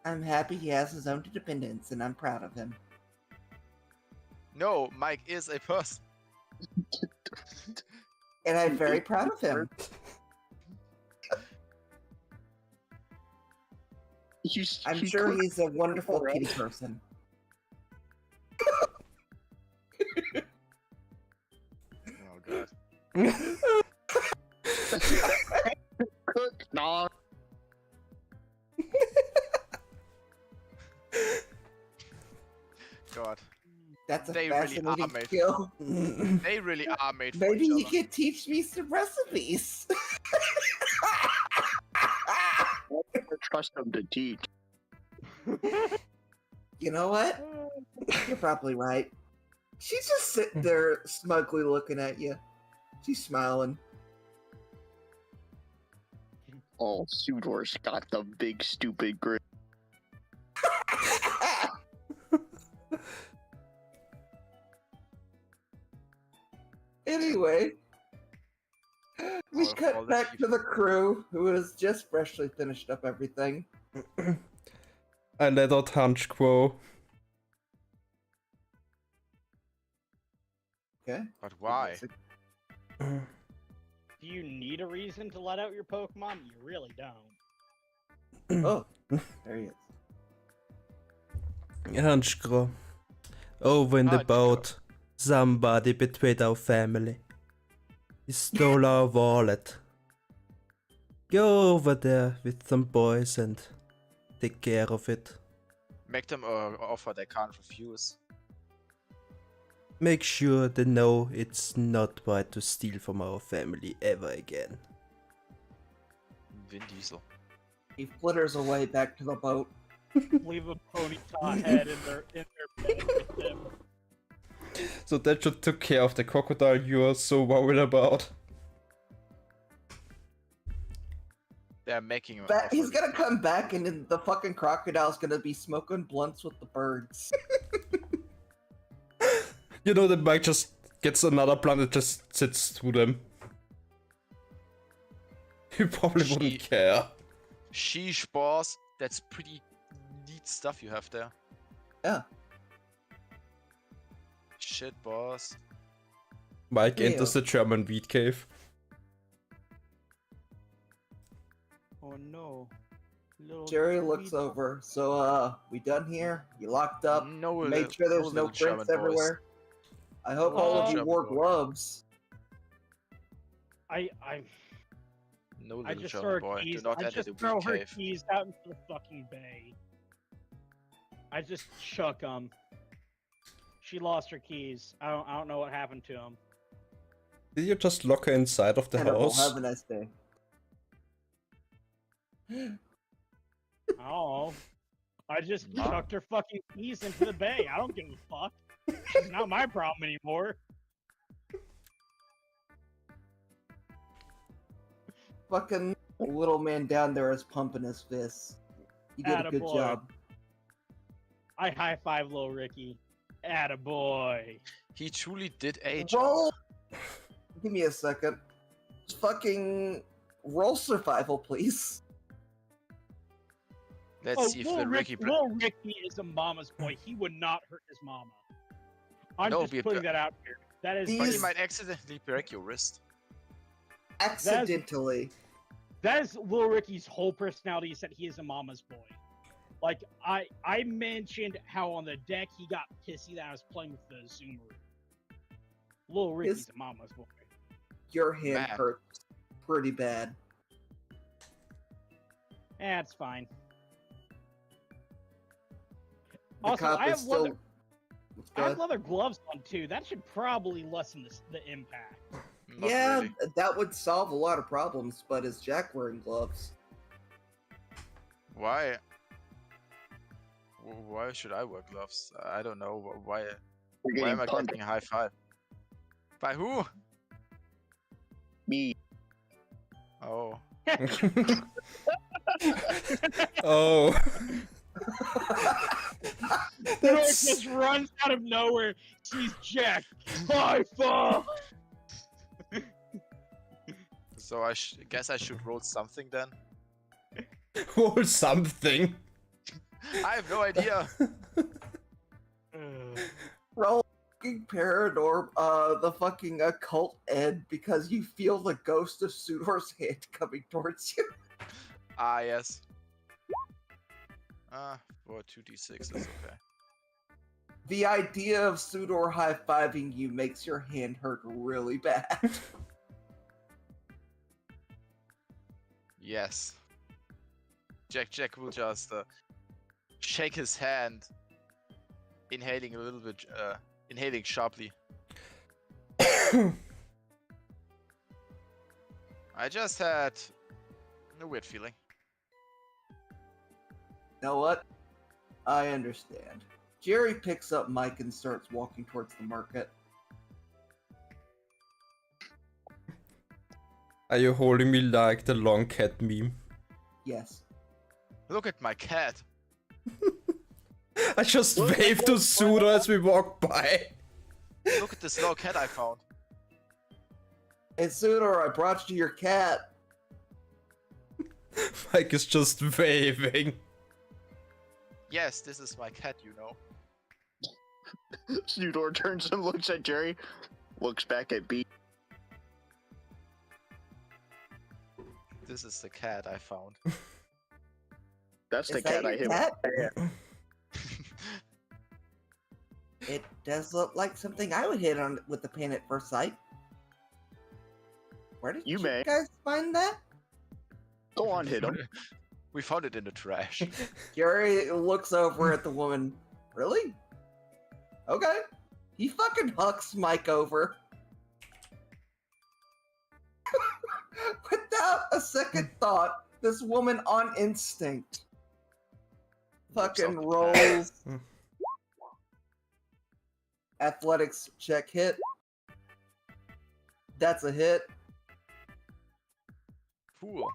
B: I'm happy he has his own independence, and I'm proud of him.
D: No, Mike is a person.
B: And I'm very proud of him. I'm sure he's a wonderful kitty person.
D: Oh god.
E: Cook dog.
D: God.
B: That's a
D: They really are
B: fascinating
D: made-
B: skill.
D: They really are made for
B: Maybe
D: each
B: he
D: other.
B: could teach me some recipes.
E: I trust him to teach.
B: You know what? You're probably right. She's just sitting there smugly looking at you. She's smiling.
E: Oh, Sudor's got the big stupid grin.
B: Anyway, we
D: Oh, all
B: cut
D: the
B: back to
D: people.
B: the crew, who has just freshly finished up everything.
A: I let out Hunch Quo.
B: Okay.
D: But why?
C: Do you need a reason to let out your Pokemon? You really don't.
B: Oh, there he is.
A: Hunch Quo. Over in the
D: Hunch
A: boat, somebody betrayed our family. He stole our wallet. Go over there with some boys and take care of it.
D: Make them an offer they can't refuse.
A: Make sure they know it's not right to steal from our family ever again.
D: Vin Diesel.
B: He flitters away back to the boat.
C: Leave a Ponyta head in their bed with them.
A: So that should took care of the crocodile you are so worried about.
D: They're making him an
B: But
D: offer.
B: he's gonna come back, and then the fucking crocodile's gonna be smoking blunts with the birds.
A: You know that Mike just gets another plant and just sits through them. He probably wouldn't care.
D: Sheesh, boss. That's pretty neat stuff you have there.
B: Yeah.
D: Shit, boss.
A: Mike
B: Ew.
A: enters the German weed cave.
C: Oh no. Little
B: Jerry looks
C: sweet-
B: over. So, we done here? You locked up?
D: No,
B: Made sure there's no
D: little German
B: prints everywhere? I hope all of you
D: Jump
B: wore
D: over.
B: gloves.
C: I
D: No
C: I
D: little
C: just
D: German
C: throw her
D: boy. Do
C: keys.
D: not
C: I
D: enter
C: just
D: the
C: throw
D: weak
C: her
D: cave.
C: keys out into the fucking bay. I just chuck them. She lost her keys. I don't know what happened to them.
A: Did you just lock her inside of the
B: Hannibal,
A: house?
B: have a nice day.
C: Oh, I just
D: No.
C: chucked her fucking keys into the bay. I don't give a fuck. She's not my problem anymore.
B: Fucking little man down there is pumping his fists. You did a good
C: Attaboy.
B: job.
C: I high five little Ricky. Attaboy.
D: He truly did age.
B: Roll. Give me a second. Fucking roll survival, please.
D: Let's see if the Ricky.
C: Little Ricky is a mama's boy. He would not hurt his mama. I'm
D: No,
C: just
D: be-
C: putting that out here. That is
D: But he
B: These-
D: might accidentally break your wrist.
B: Accidentally.
C: that is Little Ricky's whole personality is that he is a mama's boy. Like I mentioned how on the deck he got pissy that I was playing with the Zoomer. Little Ricky's a mama's boy.
B: Your hand
D: Man.
B: hurts pretty bad.
C: It's fine.
B: The
C: Also,
B: cop
C: I
B: is
C: have
B: still.
C: leather- I have leather gloves on too. That should probably lessen the impact.
D: Not
B: Yeah,
D: really.
B: that would solve a lot of problems, but is Jack wearing gloves?
D: Why? Why should I wear gloves? I don't know. Why?
E: We're
D: Why
E: getting
D: am I
E: pumped.
D: getting a high five? By who?
E: Me.
D: Oh.
A: Oh.
C: North
A: That's...
C: just runs out of nowhere. Sees Jack. High five.
D: So I guess I should roll something then.
A: Or something.
D: I have no idea.
B: Roll fucking Parador, the fucking occult ed because you feel the ghost of Sudor's hand coming towards you.
D: Ah, yes. For 2d6, that's okay.
B: The idea of Sudor high-fiving you makes your hand hurt really bad.
D: Yes. Jack will just shake his hand, inhaling a little bit, inhaling sharply. I just had a weird feeling.
B: You know what? I understand. Jerry picks up Mike and starts walking towards the market.
A: Are you holding me like the long cat meme?
B: Yes.
D: Look at my cat.
A: I just waved to Suda as we walk by.
D: Look at this little cat I found.
B: Hey Sudor, I brought you your cat.
A: Mike is just waving.
D: Yes, this is my cat, you know.
E: Sudor turns and looks at Jerry, looks back at B.
D: This is the cat I found.
E: That's the
B: Is that
E: cat I
B: your
E: hit.
B: cat? It does look like something I would hit on with the pen at first sight. Where did
E: You
B: you
E: may.
B: guys find that?
E: Go on, hit him.
D: We found it in the trash.
B: Gary looks over at the woman. Really? Okay. He fucking hucks Mike over. Without a second thought, this woman on instinct fucking
D: Looks
B: rolls.
A: Mm.
B: Athletics check hit. That's a hit.
D: Cool.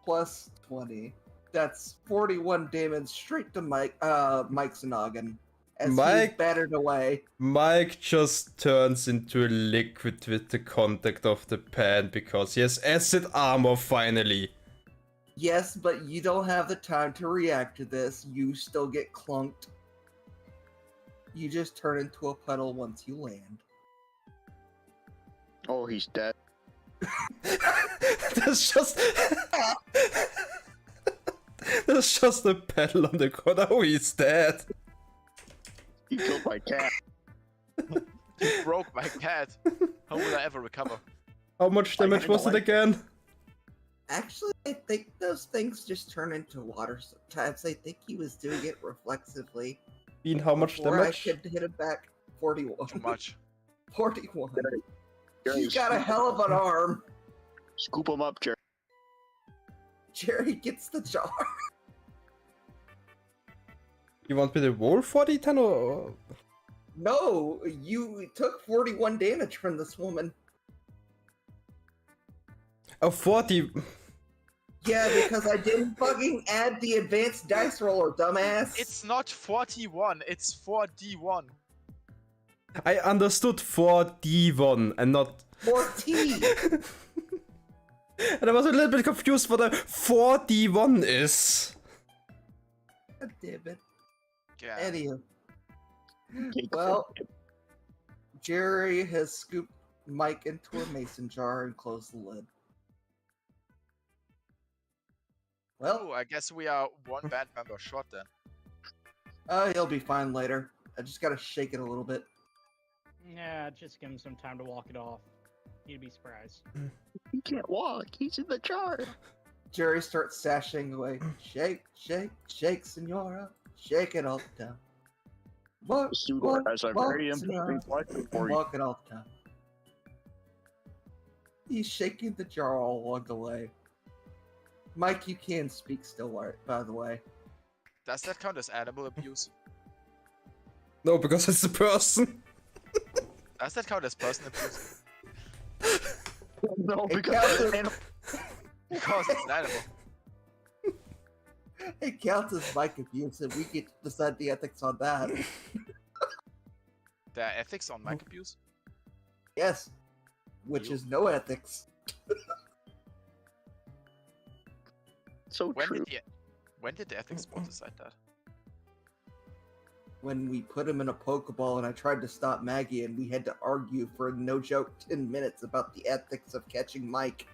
B: Plus 20. That's 41 damage straight to Mike's noggin. As he's
A: Mike-
B: battered away.
A: Mike just turns into a liquid with the contact of the pen because he has acid armor finally.
B: Yes, but you don't have the time to react to this. You still get clunked. You just turn into a puddle once you land.
E: Oh, he's dead.
A: That's just... There's just a pedal on the corner. Oh, he's dead.
E: You killed my cat.
D: You broke my cat. How will I ever recover?
A: How much
E: I
A: damage
E: kinda
A: was it
E: like
A: again?
B: Actually, I think those things just turn into water sometimes. I think he was doing it reflexively.
A: Bean, how much
B: Before I
A: damage?
B: could hit him back. 41.
D: Too much.
B: 41.
E: Jerry,
B: He's got a hell of an arm.
E: Scoop him up, Jerry.
B: Jerry gets the jar.
A: You want me to roll for D10 or?
B: No, you took 41 damage from this woman.
A: Oh, 40.
B: Yeah, because I didn't fucking add the advanced dice roller, dumbass.
D: It's not 41, it's 4d1.
A: I understood 4D1 and not.
B: 14.
A: And I was a little bit confused what a 4D1 is.
B: God damn it.
D: Yeah.
B: Anywho,
E: Cake
B: well, Jerry has scooped Mike into a mason jar and closed the lid. Well,
D: Oh, I guess we are one band member short then.
B: he'll be fine later. I just gotta shake it a little bit.
C: Yeah, just give him some time to walk it off. You'd be surprised.
E: He can't walk. He's in the jar.
B: Jerry starts sashing away. Shake, shake, shake, senora. Shake it all the time. Walk,
E: Sudor has a very
B: senora.
E: important question for you.
B: Walk it all the time. He's shaking the jar all along the way. Mike, you can speak still, right, by the way.
D: Does that count as animal abuse?
A: No, because it's a person.
D: Does that count as person abuse?
E: No,
B: It
E: because
B: counts
E: it's
B: as-
D: Because it's an animal.
B: It counts as Mike abuse, and we get to decide the ethics on that.
D: There are ethics on mic abuse?
B: Yes. Which
D: You-
B: is no ethics.
E: so
D: When
E: true.
D: did the ethics board decide that?
B: When we put him in a Pokeball and I tried to stop Maggie, and we had to argue for no joke 10 minutes about the ethics of catching Mike.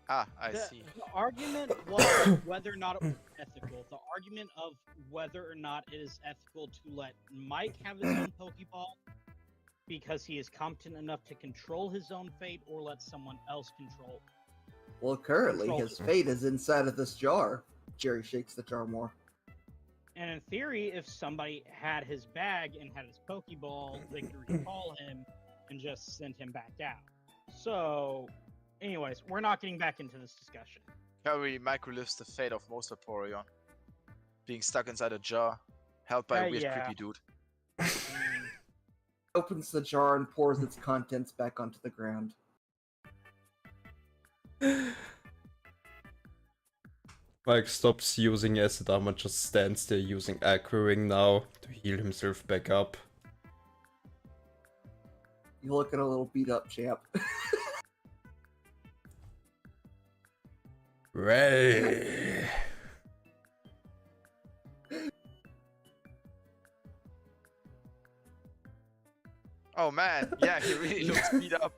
D: Ah, I
C: The,
D: see.
C: the argument was whether or not it was ethical. The argument of whether or not it is ethical to let Mike have his own Pokeball because he is competent enough to control his own fate, or let someone else control.
B: Well, currently
C: Control.
B: his fate is inside of this jar. Jerry shakes the jar more.
C: And in theory, if somebody had his bag and had his Pokeball, they could recall him and just send him back out. So, anyways, we're not getting back into this discussion.
D: Harry microlives the fate of most Vaporeon. Being stuck inside a jar, held by a weird
C: Yeah.
D: creepy dude.
C: Mm,
B: Opens the jar and pours its contents back onto the ground.
A: Mike stops using acid armor, just stands there using Aqua Ring now to heal himself back up.
B: You look at a little beat up champ.
A: Ray.
D: Oh man, yeah, he really looks beat up.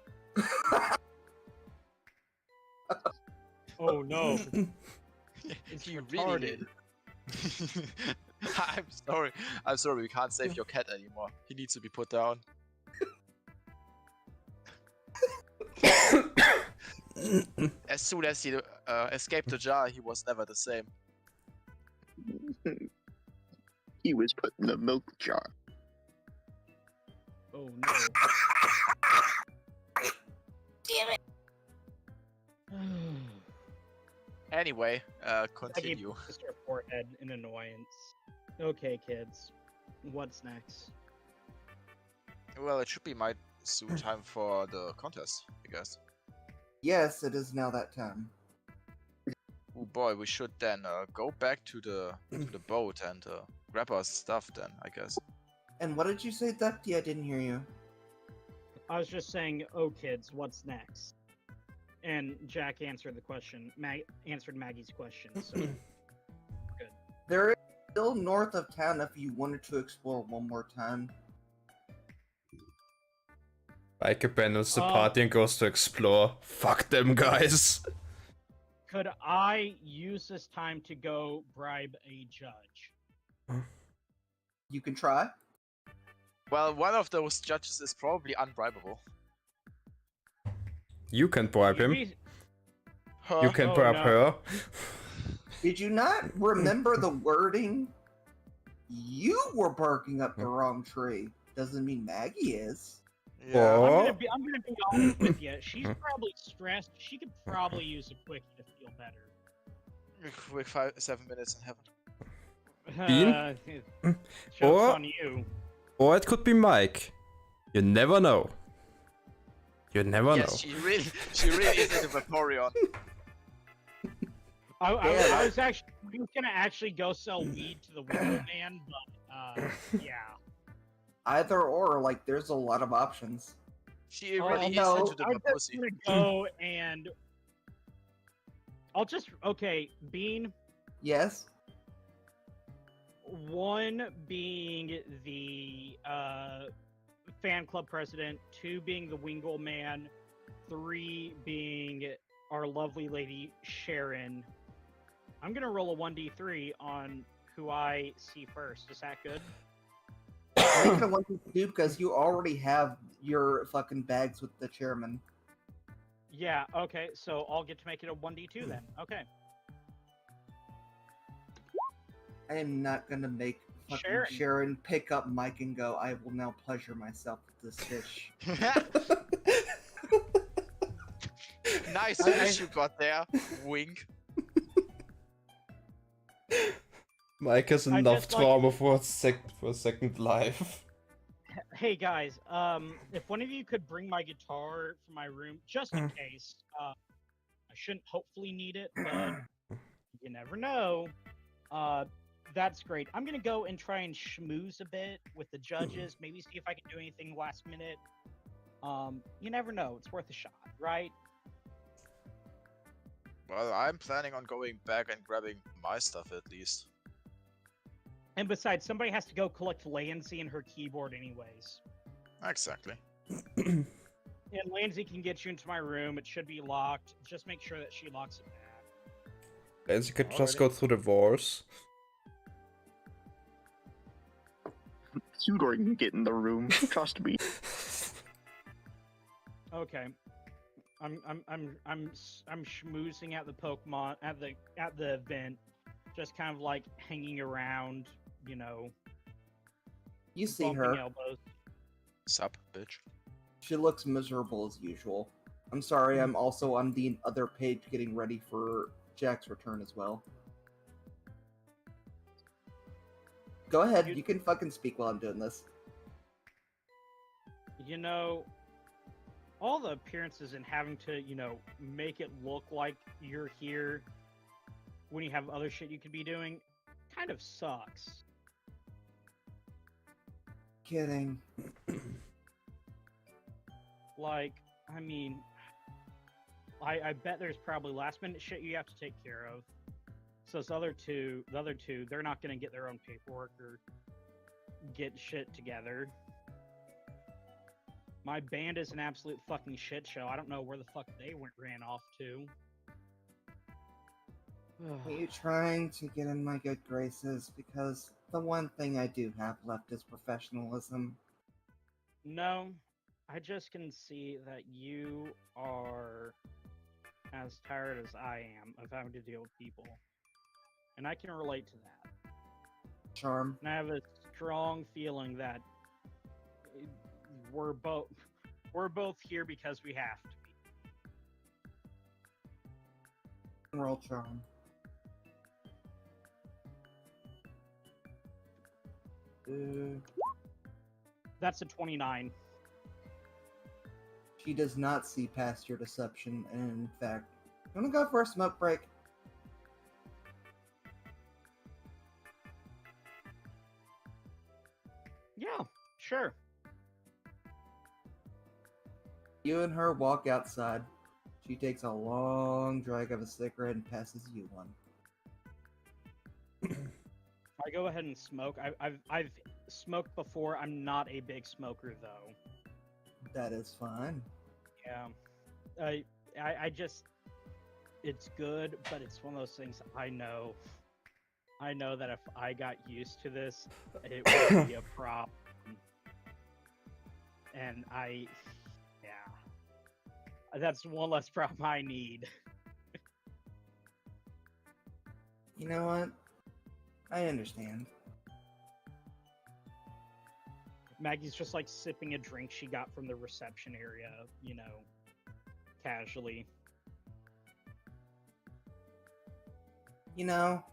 C: Oh no. It's
D: He
C: retarded.
D: did. I'm sorry, we can't save your cat anymore. He needs to be put down. As soon as he escaped the jar, he was never the same.
E: He was put in the milk jar.
C: Oh no.
B: Damn it!
D: Anyway,
C: I gave
D: continue.
C: Mr. Forehead an annoyance. Okay, kids. What's next?
D: Well, it should be my soon time for the contest, I guess.
B: Yes, it is now that time.
D: Oh boy, we should then go back to the boat and grab our stuff then, I guess.
B: And what did you say, Dusty? I didn't hear you.
C: I was just saying, oh kids, what's next? And Jack answered the question. Answered Maggie's question. So
B: There is still north of town if you wanted to explore one more time.
A: Mike abandons the
C: Oh.
A: party and goes to explore. Fuck them guys.
C: could I use this time to go bribe a judge?
B: You can try.
D: Well, one of those judges is probably unbribable.
A: You can bribe
C: You
A: him.
C: re-
D: Huh?
A: You can
C: Oh,
A: bribe
C: no.
A: her.
B: Did you not remember the wording? You were barking up the wrong tree. Doesn't mean Maggie is.
D: Yeah.
A: Or-
C: I'm gonna be honest with you. She's probably stressed. She could probably use a quickie to feel better.
D: Quick 7 minutes in heaven.
A: Bean?
C: Joke's
A: Or-
C: on you.
A: Or it could be Mike. You never know. You never know.
D: Yes, she really is into Vaporeon.
C: I
B: Yeah.
C: was gonna actually go sell weed to the window man, but yeah.
B: Either or, like, there's a lot of options.
D: She
C: Oh,
D: really is
B: no,
D: into the
C: I'm just
D: pussy.
C: gonna go and okay, Bean.
B: Yes?
C: One being the fan club president, 2 being the Wingle man, 3 being our lovely lady Sharon. I'm gonna roll a 1d3 on who I see first. Is that good?
B: Make it a 1-2 because you already have your fucking bags with the chairman.
C: Yeah. Okay. So I'll get to make it a 1d2 then. Okay.
B: I am not gonna make fucking
C: Sharon.
B: Sharon pick up Mike and go, I will now pleasure myself with this fish.
D: Nice fish you got there. Wink.
A: Mike has
C: I
A: enough
C: just like-
A: trauma for a second life.
C: Hey guys, if one of you could bring my guitar from my room, just in case. I shouldn't hopefully need it, but you never know. That's great. I'm gonna go and try and schmooze a bit with the judges. Maybe see if I can do anything last minute. You never know. It's worth a shot, right?
D: Well, I'm planning on going back and grabbing my stuff at least.
C: And besides, somebody has to go collect Lansy and her keyboard anyways.
D: Exactly.
C: And Lansy can get you into my room. It should be locked. Just make sure that she locks it back.
A: And you could just go through the walls.
E: Sudor can get in the room. Trust me.
C: Okay. I'm schmoozing at the Pokemon at the event, just kind of like hanging around, you know,
B: You see
C: bumping
B: her.
C: elbows.
D: Sup, bitch.
B: She looks miserable as usual. I'm sorry, I'm also on the other page getting ready for Jack's return as well. Go ahead, you can fucking speak while I'm doing this.
C: You know, all the appearances and having to, you know, make it look like you're here when you have other shit you could be doing kind of sucks.
B: Kidding.
C: Like, I mean, I bet there's probably last minute shit you have to take care of. So the other two, they're not gonna get their own paperwork or get shit together. My band is an absolute fucking shit show. I don't know where the fuck they ran off to.
B: Are you trying to get in my good graces? Because the one thing I do have left is professionalism.
C: No, I just can see that you are as tired as I am of having to deal with people. And I can relate to that.
B: Charm.
C: And I have a strong feeling that we're both here because we have to be.
B: Roll charm.
C: That's a 29.
B: She does not see past your deception, and in fact, you wanna go for a smoke break?
C: Yeah, sure.
B: You and her walk outside. She takes a long drag of a cigarette and passes you one.
C: I go ahead and smoke. I've smoked before. I'm not a big smoker though.
B: That is fine.
C: Yeah. I just it's good, but it's one of those things I know that if I got used to this, it would be a problem. and that's one less problem I need.
B: You know what? I understand.
C: Maggie's just like sipping a drink she got from the reception area, casually.
B: You know,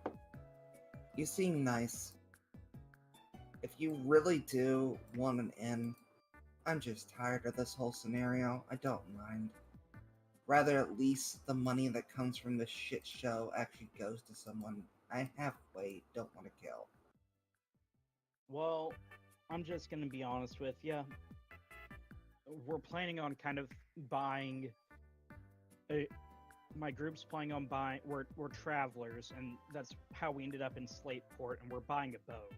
B: you seem nice. If you really do want an in, I'm just tired of this whole scenario. I don't mind. Rather, at least the money that comes from this shit show actually goes to someone I halfway don't want to kill.
C: Well, I'm just gonna be honest with you. We're planning on kind of buying. My group's planning on buying. We're travelers, and that's how we ended up in Slateport, and we're buying a boat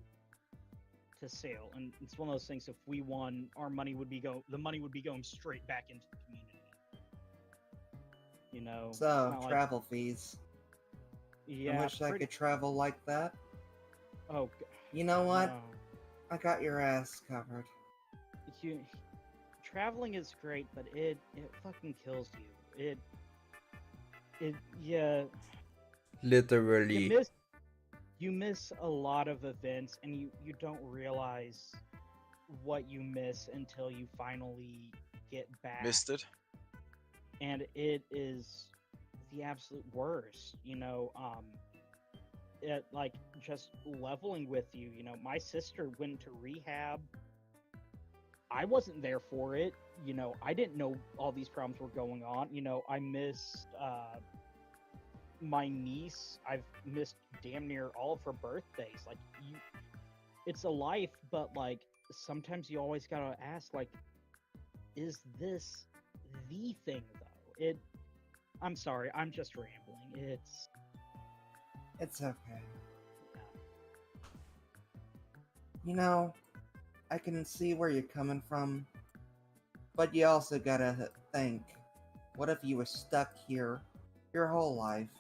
C: to sail. And it's one of those things. If we won, our money would be the money would be going straight back into the community. It's
B: So,
C: not like-
B: travel fees.
C: yeah.
B: I wish I could travel like that.
C: Oh,
B: You know what?
C: no.
B: I got your ass covered.
C: Traveling is great, but it fucking kills you.
A: Literally.
C: You miss a lot of events, and you don't realize what you miss until you finally get back.
D: Missed it.
C: And it is the absolute worst. It like just leveling with you. My sister went to rehab. I wasn't there for it. I didn't know all these problems were going on. I missed my niece. I've missed damn near all of her birthdays. Like, it's a life, but like sometimes you always gotta ask, like, is this the thing though? I'm sorry, I'm just rambling.
B: It's okay. You know, I can see where you're coming from, but you also gotta think, what if you were stuck here your whole life?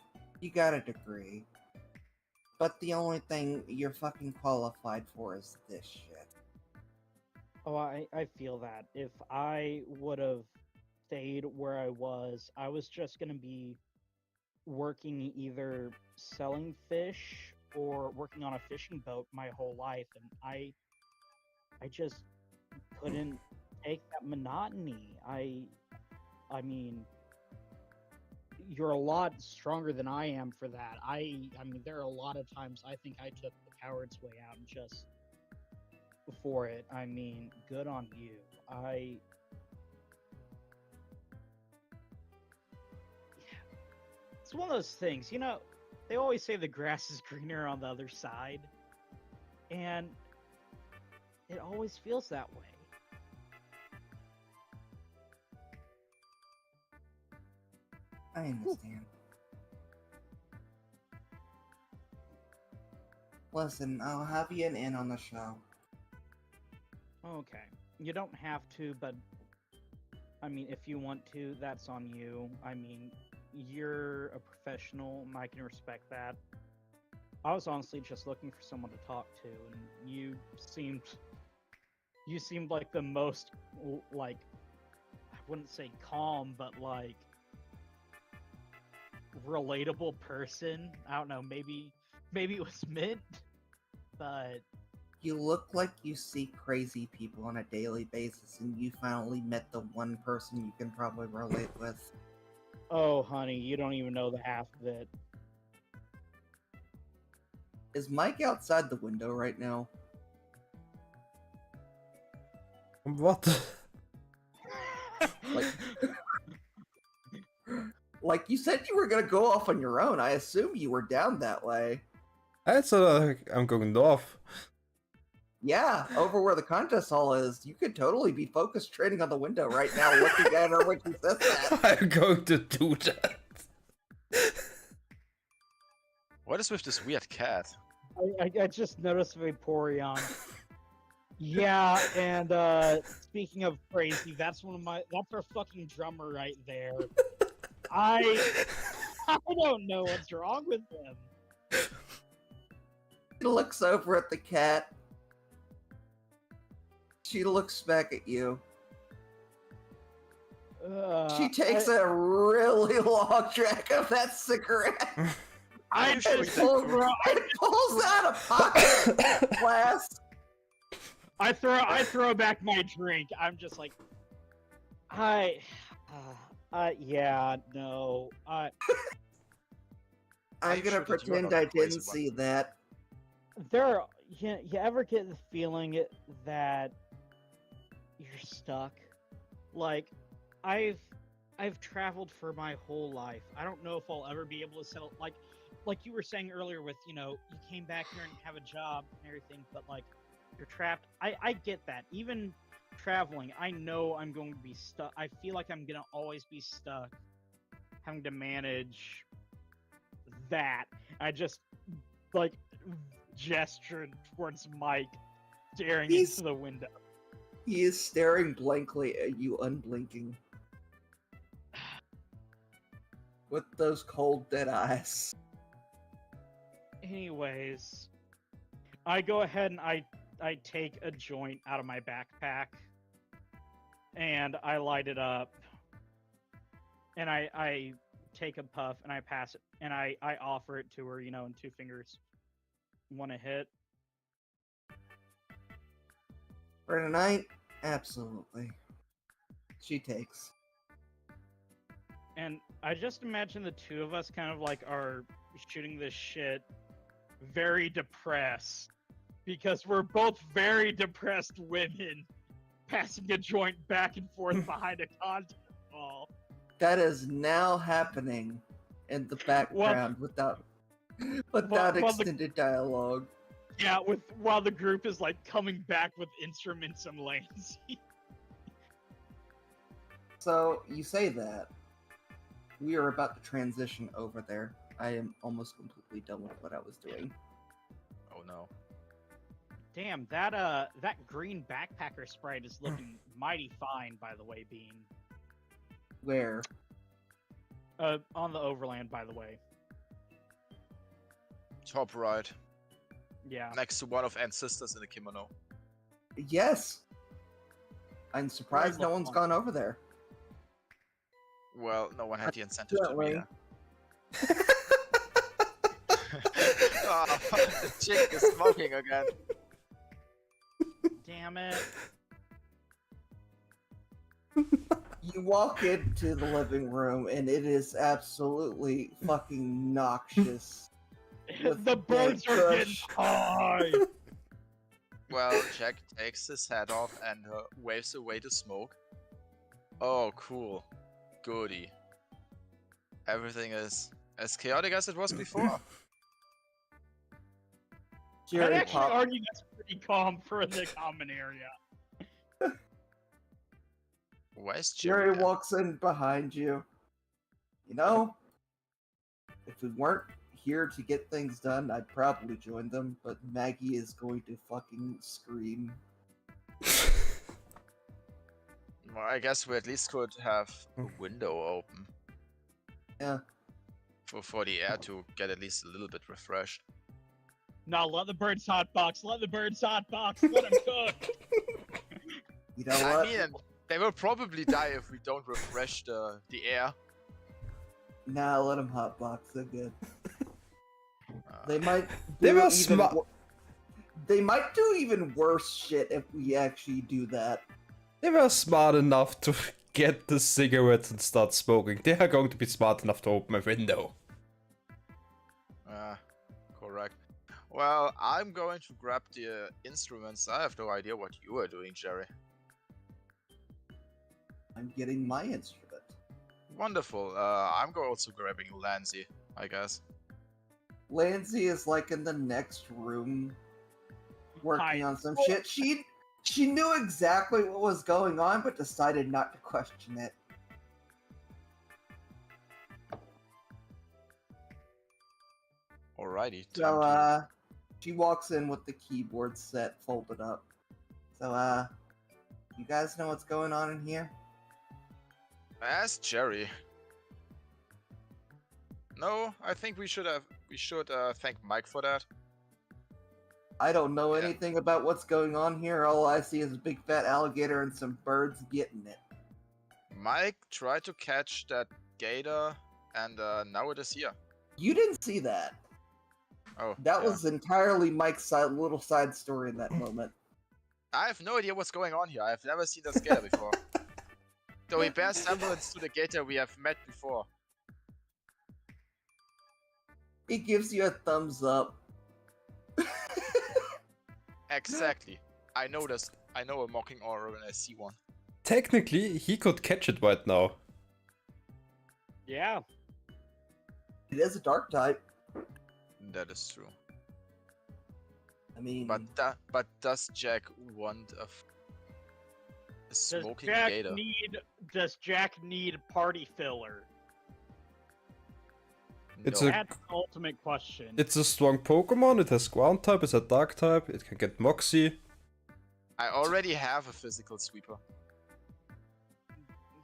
B: You got a degree, but the only thing you're fucking qualified for is this shit.
C: Oh, I feel that. If I would have stayed where I was just gonna be working either selling fish or working on a fishing boat my whole life, and I just couldn't take that monotony. I mean, you're a lot stronger than I am for that. I mean, there are a lot of times I think I took the coward's way out just for it. I mean, good on you. It's one of those things, they always say the grass is greener on the other side, and it always feels that way.
B: I understand. Listen, I'll have you an in on the show.
C: Okay. You don't have to, but I mean, if you want to, that's on you. I mean, you're a professional, and I can respect that. I was honestly just looking for someone to talk to, and you seemed like the most, like, I wouldn't say calm, but like relatable person. I don't know, maybe it was meant, but
B: You look like you see crazy people on a daily basis, and you finally met the one person you can probably relate with.
C: oh honey, you don't even know the half of it.
B: Is Mike outside the window right now?
A: What?
B: Like, you said you were gonna go off on your own. I assume you were down that way.
A: That's I'm going off.
B: Yeah, over where the contest hall is. You could totally be focused trading on the window right now, looking at her when she says that.
A: I'm going to do that.
D: What is with this weird cat?
C: I just noticed Vaporeon. Yeah, and speaking of crazy, that's our fucking drummer right there. I don't know what's wrong with him.
B: She looks over at the cat. She looks back at you. She takes a really long drag of that cigarette
C: I
D: I'm
C: just
D: sure you
C: pull,
D: could.
C: bro.
B: and pulls out a pocket glass.
C: I throw back my drink. I'm just like, yeah, no.
B: I'm
D: Are you
B: gonna
D: sure that you are
B: pretend
D: not
B: I
D: the crazy
B: didn't
D: one?
B: see that.
C: You ever get the feeling that you're stuck? Like, I've traveled for my whole life. I don't know if I'll ever be able to settle. Like you were saying earlier, with you came back here and have a job and everything, but like you're trapped. I get that. Even traveling, I know I'm going to be stuck. I feel like I'm gonna always be stuck, having to manage that. I just like gestured towards Mike, staring
B: He's-
C: into the window.
B: He is staring blankly at you, unblinking. With those cold, dead eyes.
C: Anyways, I go ahead and I take a joint out of my backpack and I light it up and I take a puff and I pass it and I offer it to her, in 2 fingers. Want to hit?
B: For tonight, absolutely. She takes.
C: And I just imagine the two of us kind of like are shooting this shit very depressed because we're both very depressed women passing a joint back and forth behind a contact wall.
B: That is now happening in the background without
C: well, the-
B: extended dialogue.
C: Yeah, while the group is like coming back with instruments and lanes.
B: So, you say that. We are about to transition over there. I am almost completely done with what I was doing.
D: Oh no.
C: Damn, that green backpacker sprite is looking mighty fine, by the way, Bean.
B: Where?
C: On the overland, by the way.
D: Top right.
C: Yeah.
D: Next to one of Anne's sisters in a kimono.
B: Yes! I'm surprised no
C: look
B: one's
C: fun.
B: gone over there.
D: Well, no one had the incentive to be
B: Unfortunately.
D: there. Oh, the chick is smoking again.
C: Damn it.
B: You walk into the living room and it is absolutely fucking noxious. With
C: The birds
B: dead
C: are getting
B: kush.
C: high.
D: Well, Jack takes his hat off and waves away the smoke. Oh, cool. Goody. Everything is as chaotic as it was before.
C: I'd
B: Jerry
C: actually
B: pop-
C: argue that's pretty calm for the common area.
D: Where's
B: Jerry
D: Jerry? at?
B: walks in behind you. You know, if we weren't here to get things done, I'd probably join them, but Maggie is going to fucking scream.
D: Well, I guess we at least could have a window open.
B: Yeah.
D: For the air to get at least a little bit refreshed.
C: No, let the birds hotbox. Let the birds hotbox. Let them cook.
B: You know
D: I
B: what?
D: mean, they will probably die if we don't refresh the air.
B: Nah, let them hotbox. They're good.
D: Uh,
B: They might.
A: They
B: do
A: were
B: even
A: smart.
B: They might do even worse shit if we actually do that.
A: They were smart enough to get the cigarettes and start smoking. They are going to be smart enough to open a window.
D: correct. Well, I'm going to grab the instruments. I have no idea what you are doing, Jerry.
B: I'm getting my instrument.
D: Wonderful. I'm also grabbing Lancy, I guess.
B: Lansy is like in the next room working
C: Hi.
B: on some shit. She knew exactly what was going on, but decided not to question it.
D: Alrighty.
B: So,
D: time to-
B: she walks in with the keyboard set folded up. So, you guys know what's going on in here?
D: Ask Jerry. No, I think we should thank Mike for that.
B: I don't know
D: Yeah.
B: anything about what's going on here. All I see is a big fat alligator and some birds getting it.
D: Mike tried to catch that gator, and now it is here.
B: You didn't see that.
D: Oh,
B: That
D: yeah.
B: was entirely Mike's little side story in that moment.
D: I have no idea what's going on here. I have never seen this gator before. Though he bears semblance to the gator we have met before.
B: He gives you a thumbs up.
D: Exactly. I know this. I know a mocking aura when I see one.
A: Technically, he could catch it right now.
C: Yeah.
B: It is a dark type.
D: That is true.
B: I mean,
D: But does Jack want a smoking gator?
C: Does Jack need party filler?
A: It's
D: No.
A: a-
C: That's the ultimate question.
A: It's a strong Pokemon, it has ground type, it's a dark type, it can get Moxie.
D: I already have a physical sweeper.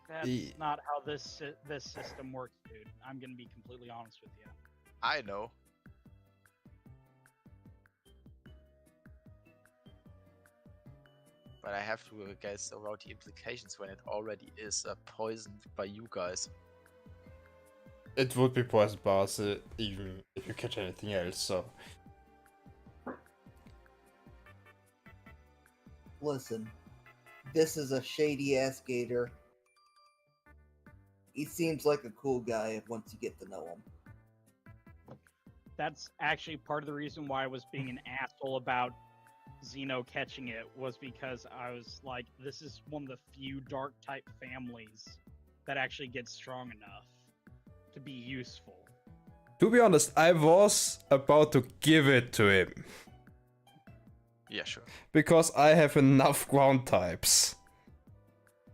C: That's
A: Ye-
C: not how this system works, dude. I'm gonna be completely honest with you.
D: I know. But I have to guess about the implications when it already is poisoned by you guys.
A: It would be poison bars even if you catch anything else, so.
B: listen. This is a shady ass gator. He seems like a cool guy once you get to know him.
C: That's actually part of the reason why I was being an asshole about Xeno catching it, was because I was like, this is one of the few dark type families that actually gets strong enough to be useful.
A: To be honest, I was about to give it to him.
D: Yeah, sure.
A: Because I have enough ground types.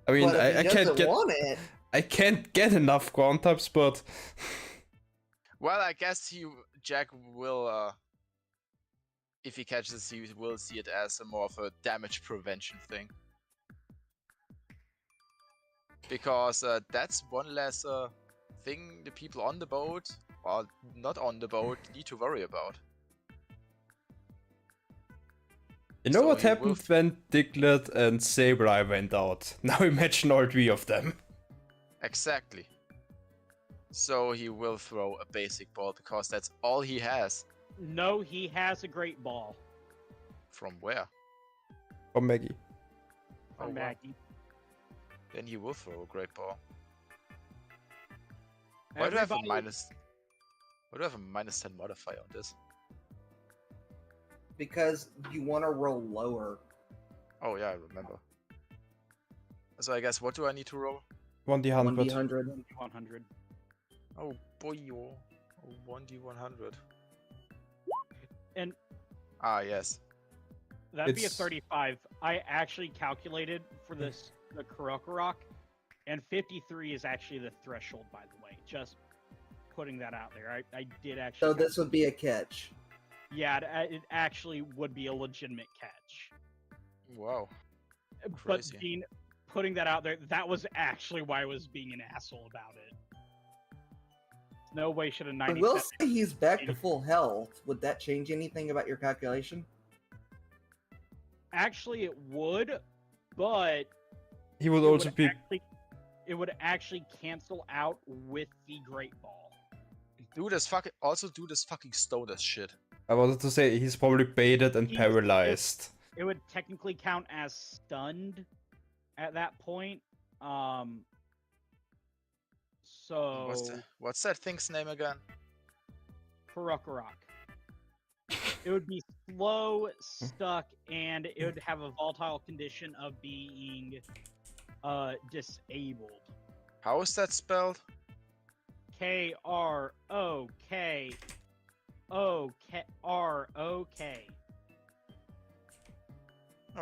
A: I mean,
B: But if
A: I
B: he
A: can't
B: doesn't
A: get
B: want it,
A: I can't get enough ground types, but
D: Well, I guess Jack will, if he catches, he will see it as more of a damage prevention thing. Because that's one less thing the people on the boat, or not on the boat, need to worry about.
A: you know
D: So
A: what
D: he will
A: happened when Diglett and Sableye went out? Now imagine all three of them.
D: Exactly. So he will throw a basic ball because that's all he has.
C: No, he has a great ball
D: From where?
A: Or Maggie.
C: from
D: Oh, wow.
C: Maggie.
D: Then he will throw a great ball. Why do I have a
C: Everybody-
D: minus? Why do I have a minus 10 modifier on this?
B: because you want to roll lower.
D: Oh yeah, I remember. So I guess what do I need to roll?
A: 1d100.
B: 1d100.
C: 100.
D: Oh boy, 1d100.
C: And
D: Ah yes.
C: that'd be a
A: It's-
C: 35. I actually calculated for this the Kurokorok, and 53 is actually the threshold, by the way. Just putting that out there. I did actually.
B: So this would be a catch.
C: Yeah, it actually would be a legitimate catch.
D: Wow.
C: But
D: Crazy.
C: putting that out there, that was actually why I was being an asshole about it. No way should a
B: I
C: 97.
B: will say he's back to full health. Would that change anything about your calculation?
C: Actually, it would, but
A: He would
C: it
A: also
C: would
A: be.
C: it would actually cancel out with the Great Ball.
D: Do this fucking stoner shit.
A: I wanted to say he's probably baited and
C: He's-
A: paralyzed.
C: It would technically count as stunned at that point. So
D: What's that thing's name again?
C: Kurokorok. It would be slow, stuck, and it would have a volatile condition of being disabled.
D: How is that spelled?
C: Krokok.
D: Oh,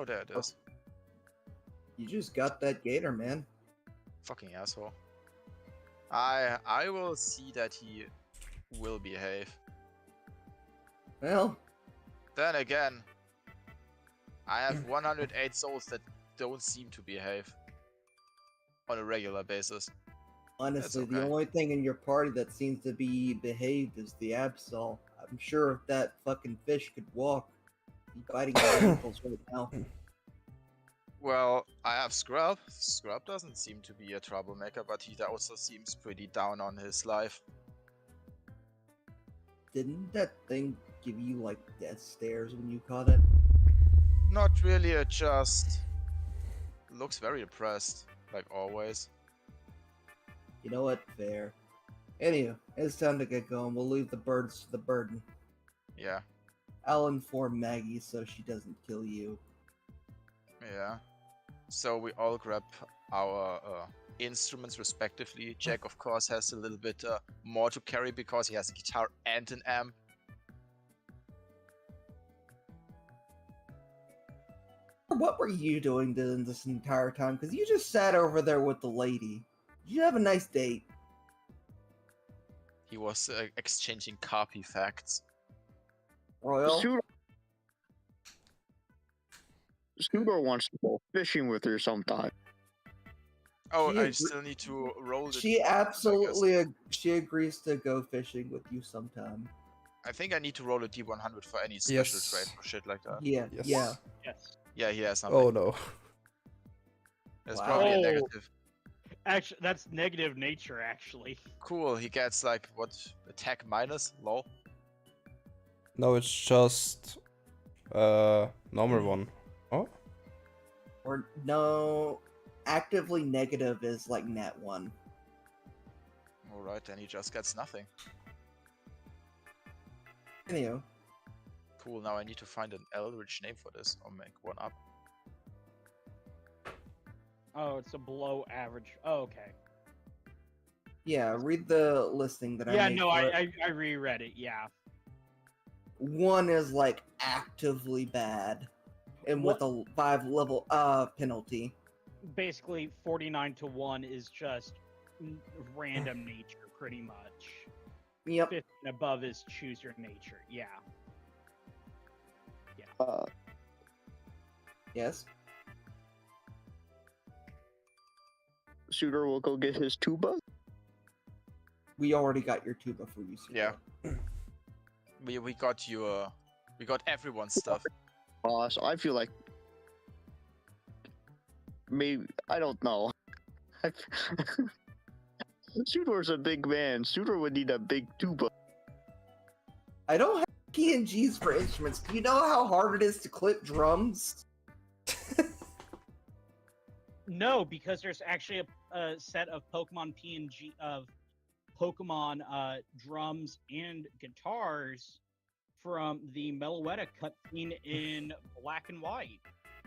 D: there it is.
B: You just got that gator, man.
D: Fucking asshole. I will see that he will behave.
B: Well,
D: Then again, I have 108 souls that don't seem to behave on a regular basis.
B: honestly, the
D: okay.
B: only thing in your party that seems to be behaved is the Absol. I'm sure if that fucking fish could walk, he'd be biting your ankles right now.
D: Well, I have Scrub. Scrub doesn't seem to be a troublemaker, but he also seems pretty down on his life.
B: Didn't that thing give you like death stares when you caught it?
D: Not really, it just looks very depressed, like always.
B: You know what? Fair. Anyway, it's time to get going. We'll leave the birds to the burden.
D: Yeah,
B: I'll inform Maggie so she doesn't kill you.
D: yeah. So we all grab our instruments respectively. Jack, of course, has a little bit more to carry because he has a guitar and an amp.
B: What were you doing this entire time? Because you just sat over there with the lady. Did you have a nice date?
D: He was exchanging copy facts.
B: Royal?
E: Sudor wants to go fishing with her sometime.
D: Oh,
B: She
D: I
B: agree-
D: still need to roll the
B: She
D: D100, I guess.
B: absolutely she agrees to go fishing with you sometime.
D: I think I need to roll a D100 for any special
A: Yes.
D: trait or shit like that.
B: Yeah,
A: Yes.
B: yeah.
C: Yes.
D: Yeah, he has nothing.
A: Oh no.
D: That's
B: Wow.
D: probably a
C: Oh.
D: negative.
C: Actually, that's negative nature. Actually.
D: Cool, he gets like, what, attack minus? Lol.
A: No, it's just normal one. Oh?
B: Or no, actively negative is like nat 1.
D: Alright, then he just gets nothing.
B: Anyway,
D: Cool, now I need to find an Eldritch name for this, or make one up.
C: Oh, it's a below average. Oh, okay.
B: yeah, read the listing that I
C: Yeah,
B: made
C: no,
B: for it.
C: I reread it. Yeah.
B: 1 is like actively bad, and with a 5 level penalty.
C: Basically, 49 to 1 is just random nature, pretty much.
B: Yep.
C: 50 and above is choose your nature. Yeah.
B: Yes.
E: Sudor will go get his tuba.
B: We already got your tuba for you. Sue.
D: Yeah. We got you, we got everyone's stuff.
E: So I feel like maybe I don't know. Sudor's a big man. Sudor would need a big tuba.
B: I don't have PNGs for instruments. Do you know how hard it is to clip drums?
C: No, because there's actually a set of Pokemon PNG of Pokemon drums and guitars from the Meloetta cutscene in Black and White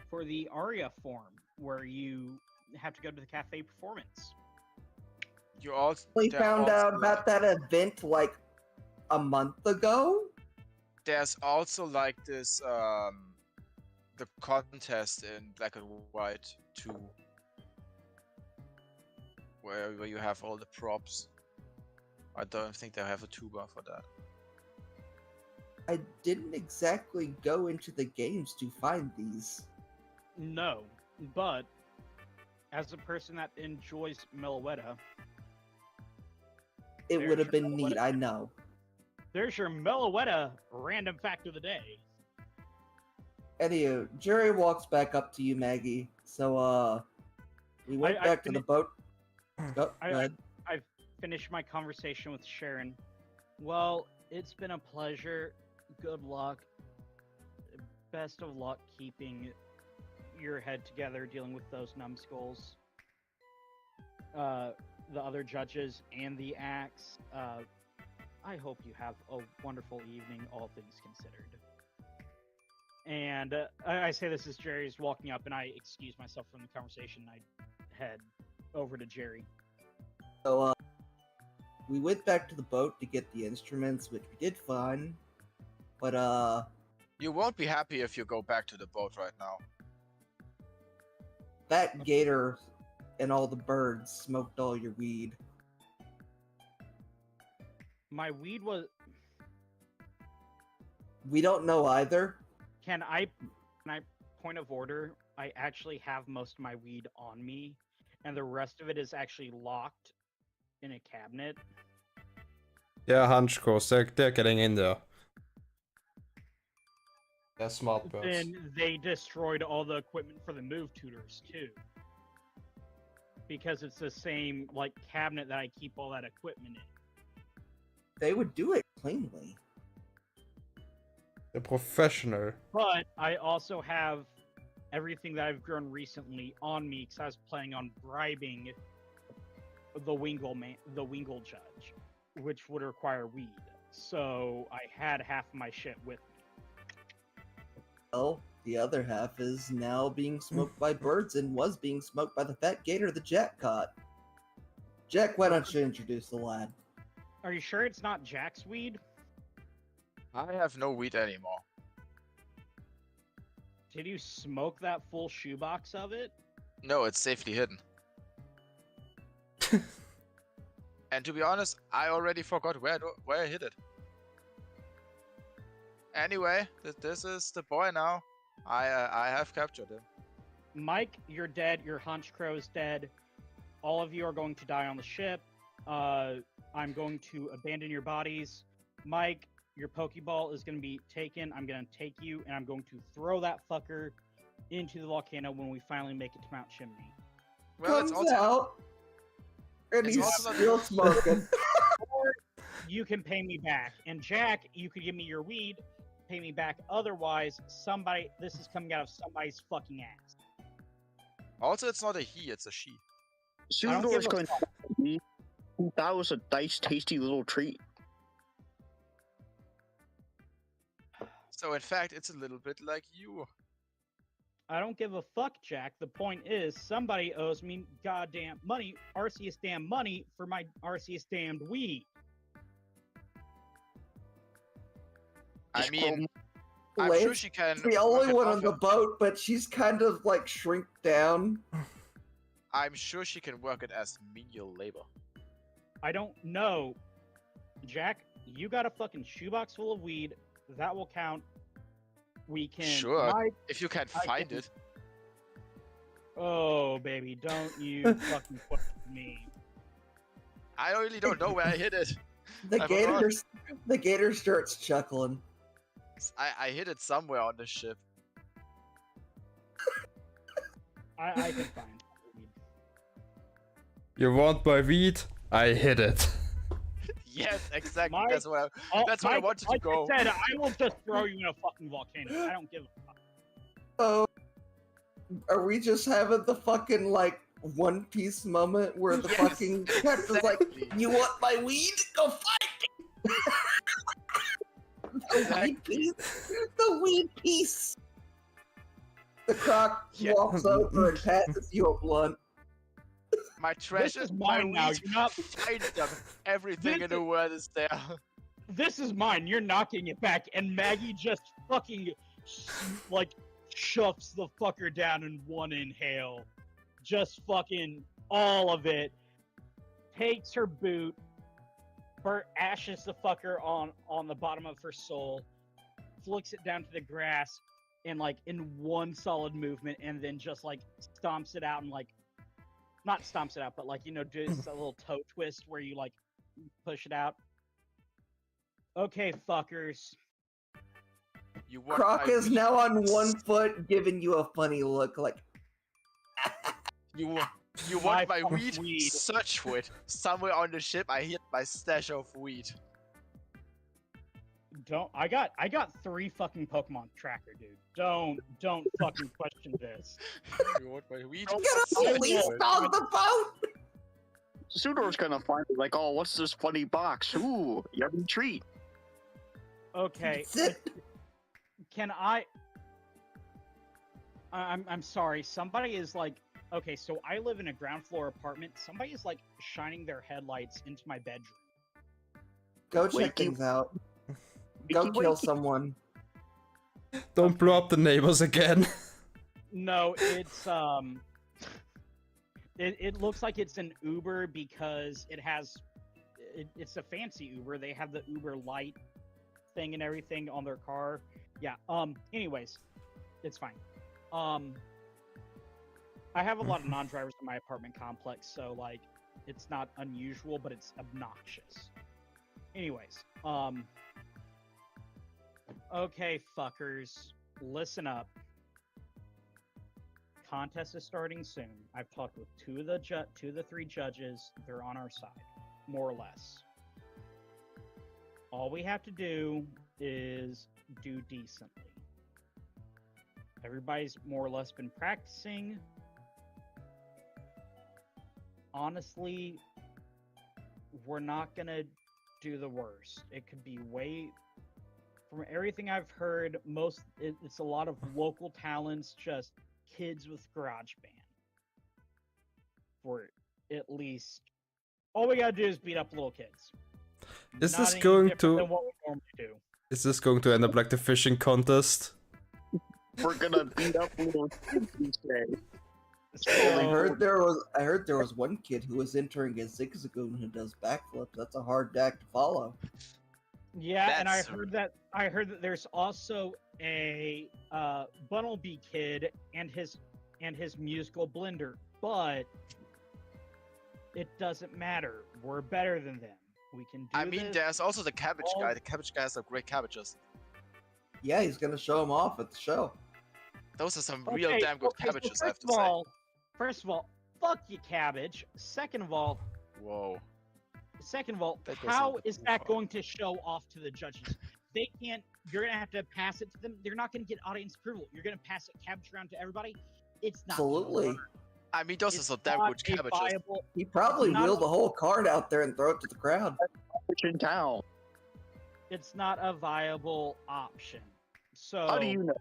C: for the Aria form, where you have to go to the cafe performance.
D: You all
B: We
D: there
B: found
D: also,
B: out about that event like a month ago.
D: There's also like this, the contest in Black and White 2. Where you have all the props. I don't think they have a tuba for that.
B: I didn't exactly go into the games to find these.
C: No, but as a person that enjoys Meloetta,
B: It
C: There's
B: would have
C: your
B: been neat, I know.
C: there's your Meloetta random fact of the day.
B: Anywho, Jerry walks back up to you, Maggie. So, we went
C: I
B: back to the boat. Oh, go
C: I-
B: ahead.
C: I've finished my conversation with Sharon. Well, it's been a pleasure. Good luck. Best of luck keeping your head together dealing with those numbskulls. The other judges and the axe. I hope you have a wonderful evening, all things considered. And I say this as Jerry's walking up, and I excuse myself from the conversation. I head over to Jerry.
B: So, we went back to the boat to get the instruments, which we did find. But,
D: You won't be happy if you go back to the boat right now.
B: that gator and all the birds smoked all your weed.
C: My weed was.
B: We don't know either.
C: Can I point of order? I actually have most of my weed on me, and the rest of it is actually locked in a cabinet.
A: Yeah, Hunchkos, they're getting in there. Yeah, smart birds.
C: then they destroyed all the equipment for the move tutors too. Because it's the same like cabinet that I keep all that equipment in.
B: They would do it cleanly.
A: They're professional.
C: But I also have everything that I've grown recently on me because I was planning on bribing the Wingle judge, which would require weed. So I had half of my shit with me.
B: Well, the other half is now being smoked by birds and was being smoked by the fat gator that Jack caught. Jack, why don't you introduce the lad?
C: Are you sure it's not Jack's weed?
D: I have no weed anymore.
C: Did you smoke that full shoebox of it?
D: No, it's safely hidden. And to be honest, I already forgot where I hid it. Anyway, this is the boy now. I have captured him.
C: Mike, you're dead. Your hunch crow's dead. All of you are going to die on the ship. I'm going to abandon your bodies. Mike, your Pokeball is going to be taken. I'm going to take you, and I'm going to throw that fucker into the volcano when we finally make it to Mount Chimney.
D: Well, it's
B: Comes
D: also
B: out, and
D: it's
B: he's
D: also not-
B: still smoking.
C: Or you can pay me back. And Jack, you could give me your weed, pay me back. Otherwise, this is coming out of somebody's fucking ass.
D: also it's not a he, it's a she.
C: don't give
E: Sudor's
C: a
E: going to that was a nice, tasty little treat.
D: So in fact, it's a little bit like you.
C: I don't give a fuck, Jack. The point is, somebody owes me goddamn money, Arceus damn money, for my Arceus damned weed.
D: I
E: Just
D: mean,
E: grow-
D: I'm sure
B: Lance
D: she can.
B: the only
D: work it
B: one
D: off
B: on the
D: him.
B: boat, but she's kind of like shrink down.
D: I'm sure she can work it as menial labor.
C: I don't know. Jack, you got a fucking shoebox full of weed. That will count. We can.
D: Sure.
C: Mike,
D: If you can
C: I
D: find
C: can-
D: it.
C: oh, baby, don't you fucking question me.
D: I really don't know where I hid it.
B: The
D: I forgot.
B: the gator starts chuckling.
D: I hid it somewhere on the ship.
C: I can find weed.
A: You want my weed? I hid it.
D: Yes, exactly.
C: Mike-
D: That's where
C: Oh,
D: That's where I
C: Mike,
D: wanted to
C: like
D: go.
C: I said, I will just throw you in a fucking volcano. I don't give a fuck.
B: Oh, are we just having the fucking like One Piece moment where the
D: Yes,
B: fucking captain's like,
D: exactly.
B: "You want my weed? Go find it." The weed piece. The weed piece. The croc
D: Yeah.
B: walks over and passes you a blunt.
D: My treasure,
C: is
D: my
C: mine now,
D: weed,
C: you're not-
D: find them. Everything
C: This
D: in the world is there.
C: This is mine. You're knocking it back, and Maggie just fucking like shoves the fucker down in one inhale. Just fucking all of it. Takes her boot, ashes the fucker on the bottom of her soul, flicks it down to the grass, and like in one solid movement, and then just like stomps it out and like not stomps it out, but like just a little toe twist where you like push it out. Okay, fuckers.
D: You want
B: Croc
D: my
B: is
D: weed?
B: now on one foot, giving you a funny look, like,
D: You want
C: My
D: my
C: fucking
D: weed?
C: weed.
D: Search for it. Somewhere on the ship, I hid my stash of weed.
C: I got 3 fucking Pokemon tracker, dude. Don't fucking question this.
D: You want my weed?
B: "You gotta at least on the boat."
E: Sudor's gonna find it like, oh, what's this funny box? Ooh, yummy treat.
C: Okay,
B: That's it.
C: can I'm sorry. Somebody is like, okay, so I live in a ground floor apartment. Somebody is like shining their headlights into my bedroom.
B: Go
E: Wait,
B: check things out. Go
E: Wait,
B: kill someone.
A: Don't blow up the neighbors again.
C: No, it's it looks like it's an Uber because it's a fancy Uber. They have the Uber Light thing and everything on their car. Yeah. Anyways, it's fine. I have a lot of non-drivers in my apartment complex, so like it's not unusual, but it's obnoxious. Anyways, okay, fuckers. listen up. Contest is starting soon. I've talked with two of the three judges. They're on our side, more or less. All we have to do is do decently. Everybody's more or less been practicing. Honestly, we're not gonna do the worst. It could be from everything I've heard, it's a lot of local talents, just kids with GarageBand. For at least, all we gotta do is beat up little kids.
A: Is
C: Not
A: this
C: any
A: going
C: different than
A: to?
C: what we normally do.
A: Is this going to end up like the fishing contest?
E: We're gonna beat up little kids, you say.
B: I
C: So,
B: heard there was one kid who was entering a zigzagoon who does backflips. That's a hard act to follow.
C: yeah, and I
D: That's-
C: heard that there's also a Bunnelby kid and his musical blender, but it doesn't matter. We're better than them. We can do
D: I mean,
C: this.
D: there's also the cabbage
C: all-
D: guy. The cabbage guy has some great cabbages.
B: Yeah, he's gonna show him off at the show.
D: Those are some real
C: Okay,
D: damn good
C: okay, so
D: cabbages, I have to say.
C: First of all, fuck you, cabbage. Second of all,
D: Whoa. That goes a
C: how
D: bit
C: is
D: too
C: that
D: far.
C: going to show off to the judges? They can't. You're gonna have to pass it to them. They're not gonna get audience approval. You're gonna pass it cabbage around to everybody. It's not. gonna
B: Absolutely.
C: work.
D: I mean, those are
C: It's
D: some damn
C: not
D: good
C: a
D: cabbages.
C: viable-
B: He probably
C: Not
B: wheeled
C: a-
B: the whole card out there and throw it to the crowd.
E: Which in town.
C: It's not a viable option. So
E: How do you know?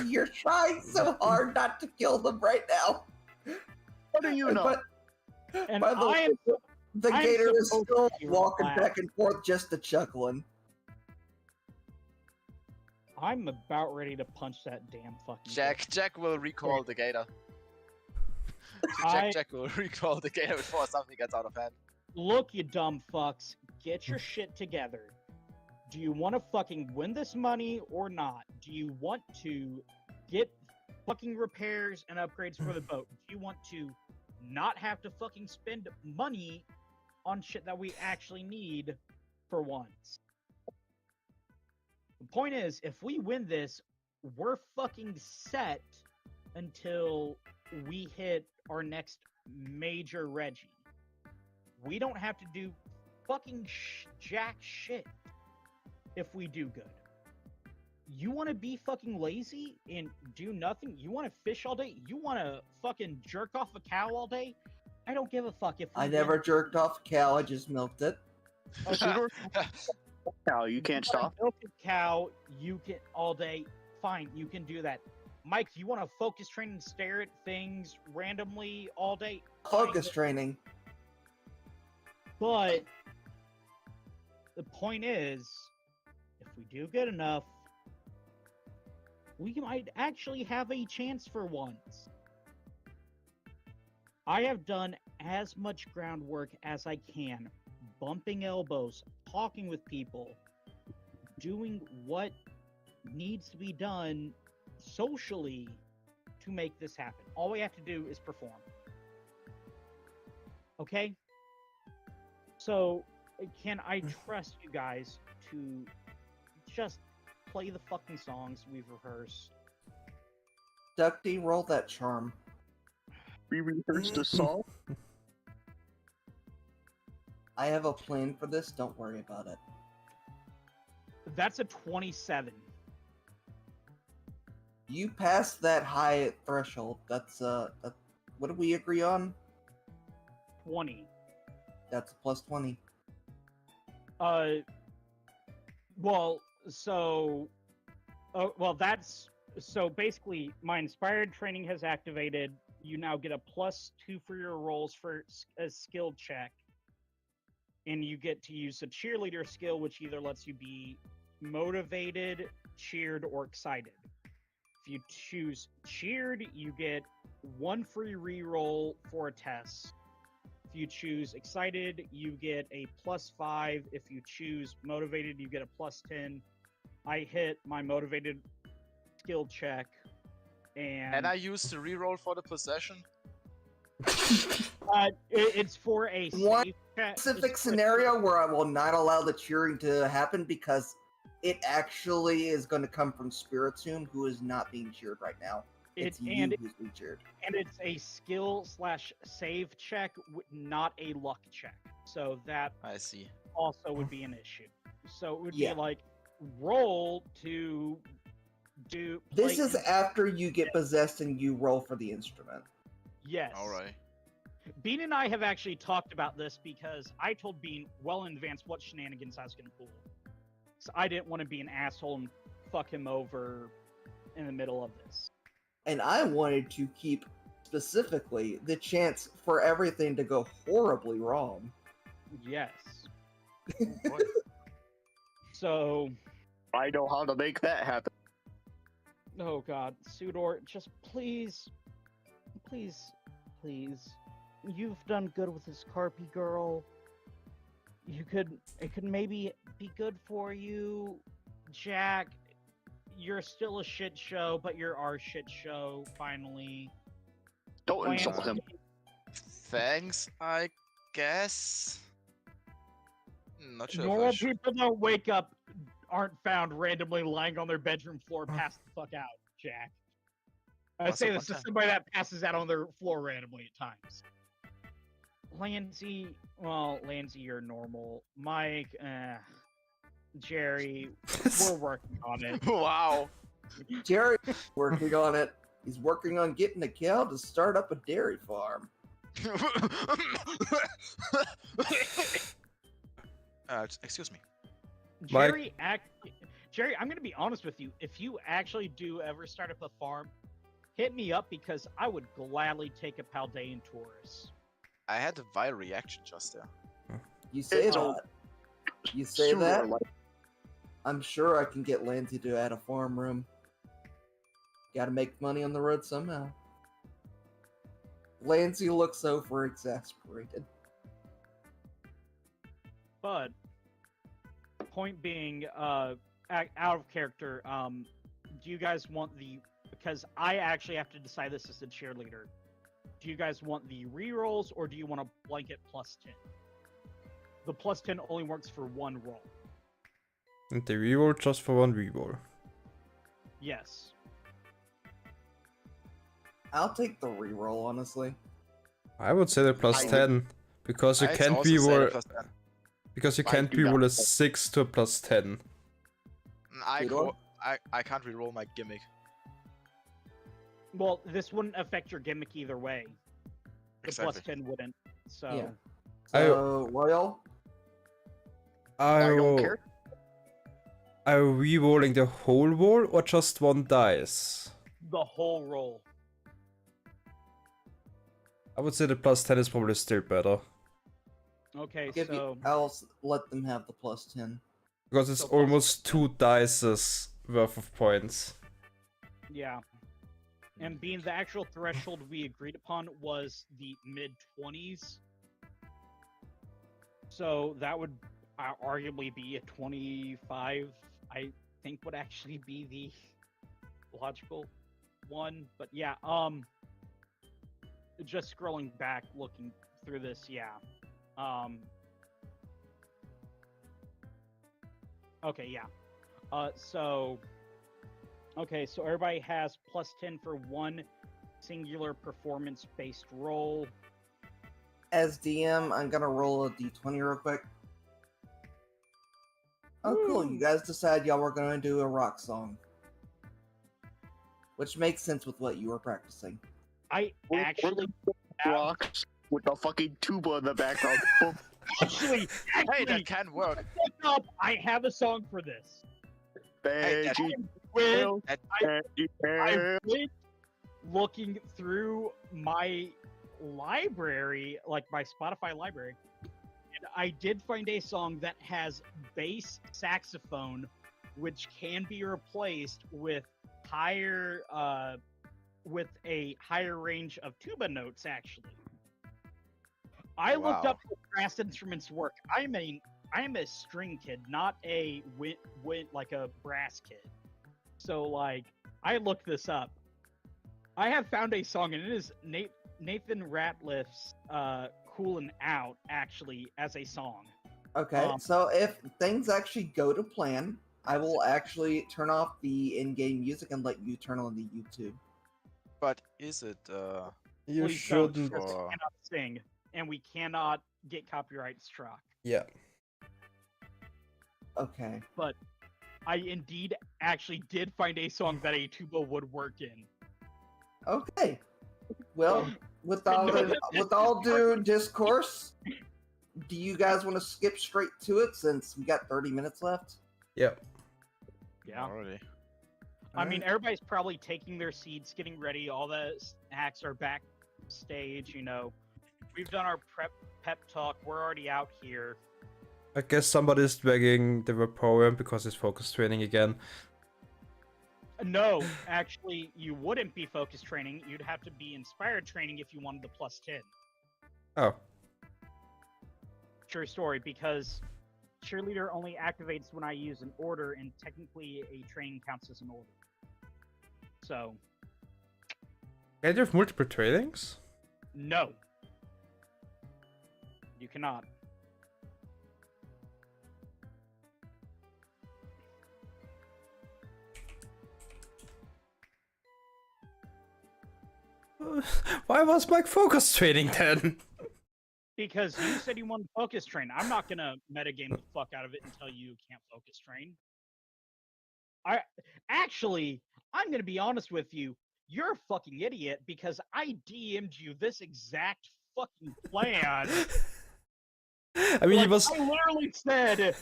B: You're trying so hard not to kill them right now.
E: How do you know?
B: But
C: And
B: by the
C: I
B: way,
C: am.
B: the
C: I'm
B: gator is
C: supposed
B: still
C: to be
B: walking
C: relaxed.
B: back and forth, just a chuckling.
C: I'm about ready to punch that damn fucking.
D: Jack will recall the gator.
C: I-
D: Jack will recall the gator before something gets out of hand.
C: Look, you dumb fucks, get your shit together. Do you want to fucking win this money or not? Do you want to get fucking repairs and upgrades for the boat? Do you want to not have to fucking spend money on shit that we actually need for once? The point is, if we win this, we're fucking set until we hit our next major Reggie. We don't have to do fucking jack shit if we do good. You want to be fucking lazy and do nothing? You want to fish all day? You want to fucking jerk off a cow all day? I don't give a fuck if we
B: I
C: win.
B: never jerked off a cow, I just milked it.
C: Okay,
E: Cow, you can't
C: wanna
E: stop.
C: milk a cow, you can all day. Fine, you can do that. Mike, you want to focus train and stare at things randomly all day?
B: Focus training.
C: But the point is, if we do good enough, we might actually have a chance for once. I have done as much groundwork as I can, bumping elbows, talking with people, doing what needs to be done socially to make this happen. All we have to do is perform. Okay? So, can I trust you guys to just play the fucking songs we've rehearsed?
B: Ducty, roll that charm.
E: We rehearsed a song.
B: I have a plan for this, don't worry about it.
C: That's a 27.
B: You passed that high threshold. That's what did we agree on?
C: 20.
B: That's a plus 20.
C: Well, so, that's so basically my inspired training has activated. You now get a +2 for your rolls for a skill check, and you get to use a cheerleader skill, which either lets you be motivated, cheered, or excited. If you choose cheered, you get 1 free reroll for a test. If you choose excited, you get a +5. If you choose motivated, you get a +10. I hit my motivated skill check,
D: And I used the reroll for the possession.
C: it's for a
B: One
C: safe check.
B: Specific
C: it's for-
B: scenario where I will not allow the cheering to happen because it actually is going to come from Spiritomb, who is not being cheered right now. It's you who's being cheered.
C: And it's a skill/save check, not a luck check. So that
D: I see.
C: also would be an issue. So it would
B: Yeah.
C: be like roll to do.
B: This
C: play
B: is after you get possessed and you roll for the instrument.
C: Yes.
D: All right.
C: Bean and I have actually talked about this because I told Bean well in advance what shenanigans I was going to pull. So I didn't want to be an asshole and fuck him over in the middle of this.
B: And I wanted to keep specifically the chance for everything to go horribly wrong.
C: Yes.
D: What?
C: So,
E: I know how to make that happen.
C: oh god, Sudor, just please, please, please. You've done good with this Carpy girl. It could maybe be good for you. Jack, you're still a shit show, but you're our shit show, finally.
E: Don't insult
C: Lance,
E: him.
D: Thanks, I guess. Not sure.
C: Normal people don't wake up, aren't found randomly lying on their bedroom floor, pass the fuck out, Jack. I
D: Once
C: say
D: upon
C: this
D: a
C: to
D: time.
C: somebody that passes out on their floor randomly at times. Lansy, you're normal. Mike, Jerry, we're working on it.
D: Wow.
B: Jerry's working on it. He's working on getting a cow to start up a dairy farm.
D: Excuse me.
C: Jerry, Jerry, I'm gonna be honest with you. If you actually do ever start up a farm, hit me up because I would gladly take a Paldean tourist.
D: I had a viral reaction just there.
B: You say
E: It's
B: that.
E: all-
B: You say
E: Sure,
B: that.
E: like-
B: I'm sure I can get Lansy to add a farm room. Gotta make money on the road somehow. Lansy looks over exasperated.
C: But point being, out of character. Do you guys want the? Because I actually have to decide this as the cheerleader. Do you guys want the rerolls or do you want a blanket +10? The +10 only works for one roll.
A: And the reroll just for one reroll.
C: Yes.
B: I'll take the reroll, honestly.
A: I would say the plus
E: I-
A: 10 because you
D: I'd
A: can't
D: also say the
A: reroll
D: +10.
A: because you
E: I
A: can't
E: do not.
A: reroll a 6 to a plus 10.
B: Theodore?
D: I can't reroll my gimmick.
C: Well, this wouldn't affect your gimmick either way. The
D: Exactly.
C: +10 wouldn't. So.
B: Yeah.
A: I-
B: So, Royal,
E: I don't care.
A: Are we rolling the whole roll or just one dice?
C: The whole roll.
A: I would say the plus 10 is probably still better.
C: Okay,
B: I'll let them have the +10.
A: Because it's
C: So plus
A: almost 2 dices worth of points.
C: yeah. And being the actual threshold we agreed upon was the mid-20s. So that would arguably be a 25, I think would actually be the logical one. But yeah, just scrolling back, looking through this, yeah. Okay, yeah. Okay, so everybody has +10 for one singular performance-based roll.
B: As DM, I'm gonna roll a d20 real quick. Oh, cool. You guys decide y'all were gonna do a rock song. Which makes sense with what you were practicing.
C: I
E: We're
C: actually,
E: the rocks with a fucking tuba in the background. Boom.
C: actually,
D: Hey, that can work.
C: look up, I have a song for this.
D: Hey, that-
E: Veggie
C: Wait,
E: tail,
D: That-
E: veggie tail.
C: I went looking through my library, like my Spotify library, and I did find a song that has bass saxophone, which can be replaced with with a higher range of tuba notes. Actually, I looked
D: Wow.
C: up how brass instruments work. I am a string kid, not a like a brass kid. So like, I looked this up. I have found a song, and it is Nathan Ratliff's "Coolin' Out" actually as a song.
B: Okay, so if things actually go to plan, I will actually turn off the in-game music and let you turn on the YouTube.
D: But is it
A: You
C: Please don't,
A: shouldn't.
C: because we
D: for
C: cannot sing, and we cannot get copyright struck.
A: Yeah.
B: Okay.
C: But I indeed actually did find a song that a tuba would work in.
B: Okay. Well, with all
C: No,
B: with all due discourse, do you guys want to skip straight to it since we got 30 minutes left?
A: Yeah.
C: Yeah.
D: already?
C: I mean, everybody's probably taking their seats, getting ready. All the acts are backstage, you know. We've done our pep talk. We're already out here.
A: I guess somebody's dragging the Vaporeon because it's focus training again.
C: No, actually, you wouldn't be focus training. You'd have to be inspired training if you wanted the +10.
A: Oh.
C: True story, because cheerleader only activates when I use an order, and technically a training counts as an order. So,
A: Can you have multiple trainings?
C: no. You cannot.
A: Why was Mike focus training then?
C: Because you said you wanted to focus train. I'm not gonna metagame the fuck out of it and tell you you can't focus train. I'm gonna be honest with you. You're a fucking idiot because I DM'd you this exact fucking plan.
A: I mean, he
C: Like,
A: was.
C: I literally said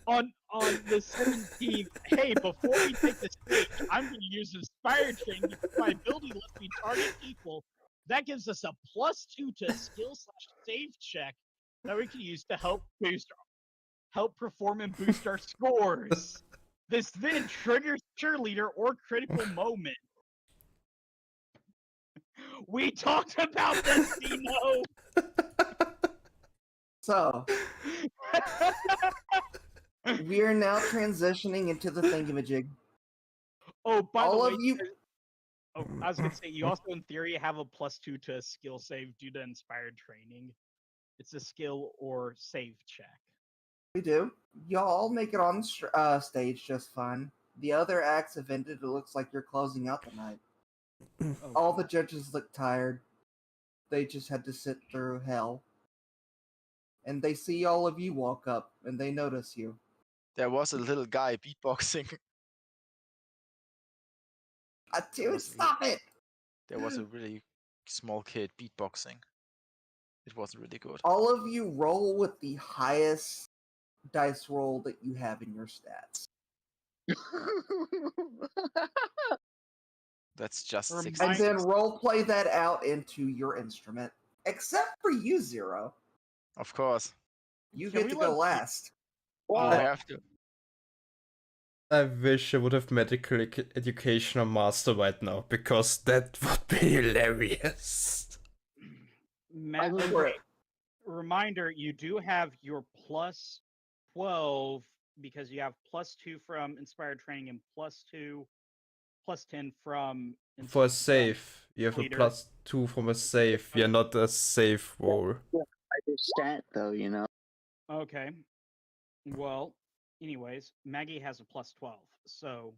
C: on the 17th, hey, before we take the stage, I'm going to use Inspired Training because my ability lets me target people. That gives us a +2 to skill/save check that we can use to help perform and boost our scores. This then triggers cheerleader or critical moment. We talked about this, Dino.
B: So, we are now transitioning into the thingamajig.
C: Oh, by the
B: All
C: way,
B: of you.
C: oh, I was gonna say you also, in theory, have a +2 to skill save due to inspired training. It's a skill or save check.
B: We do. Y'all make it on stage just fine. The other acts have ended. It looks like you're closing out the night.
C: Oh,
B: All the judges look tired. They just had to sit through hell. And they see all of you walk up, and they notice you.
D: There was a little guy beatboxing.
B: Dude, stop it!
D: There was a really small kid beatboxing. It wasn't really good.
B: All of you roll with the highest dice roll that you have in your stats.
D: That's just
C: Remind-
D: 6.
B: And then role play that out into your instrument. Except for you, Zero.
D: Of course.
B: You
C: Can
B: get
C: we
B: to go
C: let-
B: last.
D: You
C: Uh,
D: have to.
A: I wish I would have medical education or master right now because that would be hilarious.
C: Ma-
B: Go for it.
C: Reminder: you do have your +12 because you have +2 from inspired training and +10 from
A: For a save, you have a
C: leader.
A: +2 from a save. You're not a save roll.
E: I do stat though, you know.
C: Okay. Well, anyways, Maggie has a +12, so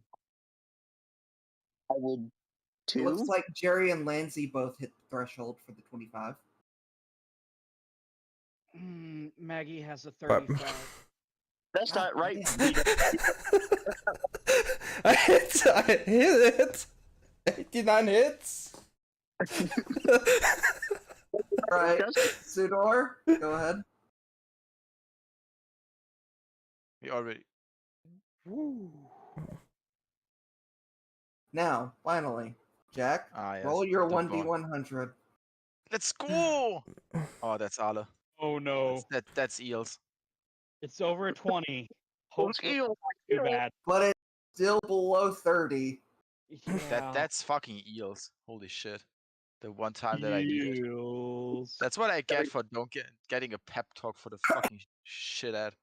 E: I would
B: It looks
E: too.
B: like Jerry and Lancy both hit the threshold for the 25.
C: Maggie has a
A: But-
C: 35.
E: That's
B: God
E: not right.
B: damn.
A: I hit it! 89 hits!
B: Alright,
E: Just-
B: Sudor, go ahead.
D: We already.
C: Woo.
B: Now, finally, Jack,
D: Yes,
B: roll your
D: the boy.
B: 1d100.
D: Let's go! Oh, that's Ale.
C: Oh no,
D: That's eels.
C: it's over 20.
E: Those
C: Hopefully,
E: eels.
C: too bad.
B: But it's still below 30.
C: Yeah.
D: That's fucking eels. Holy shit. The one time that I needed.
C: Eels.
D: That's what I get for getting a pep talk for the fucking shit ad.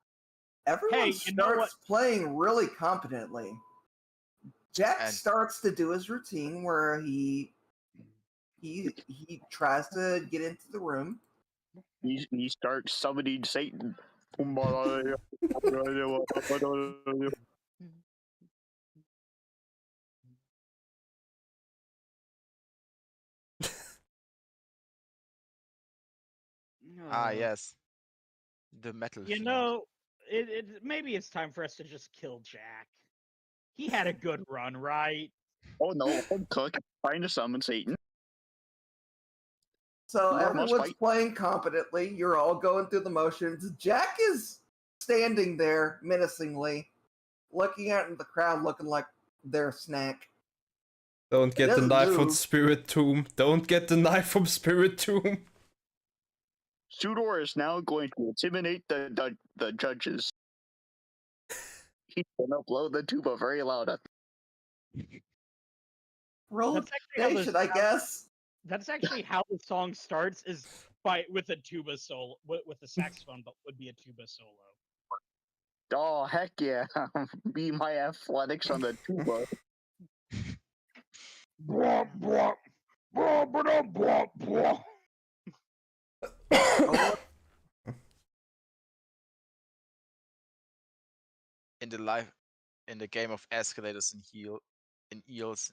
B: Everyone
C: Hey, you know
B: starts playing really competently. Jack
D: And-
B: starts to do his routine where he tries to get into the room.
E: He starts summoning Satan.
D: Ah, yes. The metal
C: You
D: fiend.
C: know, maybe it's time for us to just kill Jack. He had a good run, right?
E: Oh no, Cook trying to summon Satan.
B: So
E: You must
B: everyone's
E: fight.
B: playing competently. You're all going through the motions. Jack is standing there menacingly, looking out in the crowd, looking like they're a snack.
A: Don't get the
B: doesn't
A: knife from
B: move.
A: Spirit Tomb. Don't get the knife from Spirit Tomb.
E: Sudor is now going to intimidate the judges. He's gonna blow the tuba very loud at
B: Roll
C: That's actually how
B: nation, I guess.
C: That's actually how the song starts, is with a tuba solo, with a saxophone, but would be a tuba solo.
E: Oh heck yeah! Be my athletics on the tuba.
C: Bwah, bwah, bwah, bwah, bwah, bwah.
B: Roll
D: In the game of escalators and eels,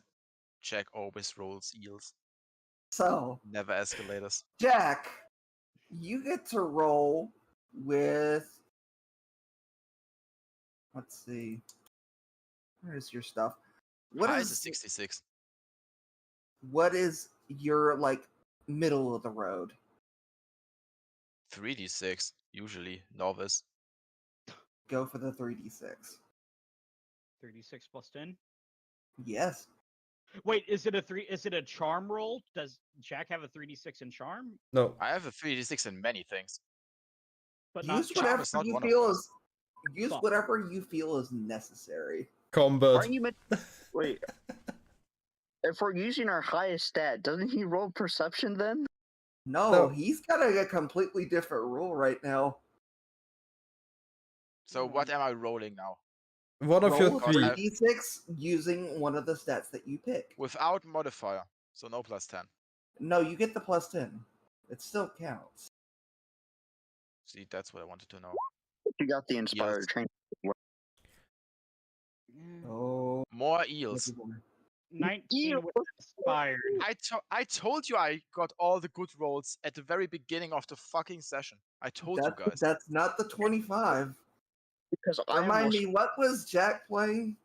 D: Jack always rolls eels,
B: So,
D: never escalators.
B: Jack, you get to roll with. Let's see. Where's your stuff? What
D: High is a
B: is
D: 66.
B: what is your like middle of the road?
D: 3d6, usually novice.
B: Go for the 3d6.
C: 36 plus 10.
B: Yes.
C: Wait, is it a charm roll? Does Jack have a 3d6 in charm?
A: No.
D: I have a 3d6 in many things.
C: But not
B: Use
C: charm.
B: whatever
D: is not
B: you
D: one of
B: feel
D: those.
B: is use
C: Fuck.
B: whatever you feel is necessary.
A: Combat.
E: Aren't you meant? Wait. If we're using our highest stat, doesn't he roll perception then?
B: No,
A: No.
B: he's got a completely different rule right now.
D: So what am I rolling now?
A: One of
B: Roll
A: your
D: Because
A: three.
D: I-
B: 3d6 using one of the stats that you pick.
D: Without modifier, so no plus 10.
B: No, you get the plus 10. It still counts.
D: See, that's what I wanted to know.
E: You got the inspired
D: Yes.
E: train.
B: Oh,
D: More eels.
C: 19 with inspired.
D: I told you I got all the good rolls at the very beginning of the fucking session. I told you guys.
B: That's not the 25.
E: Because I
B: Remind
E: almost
B: me, what was Jack playing?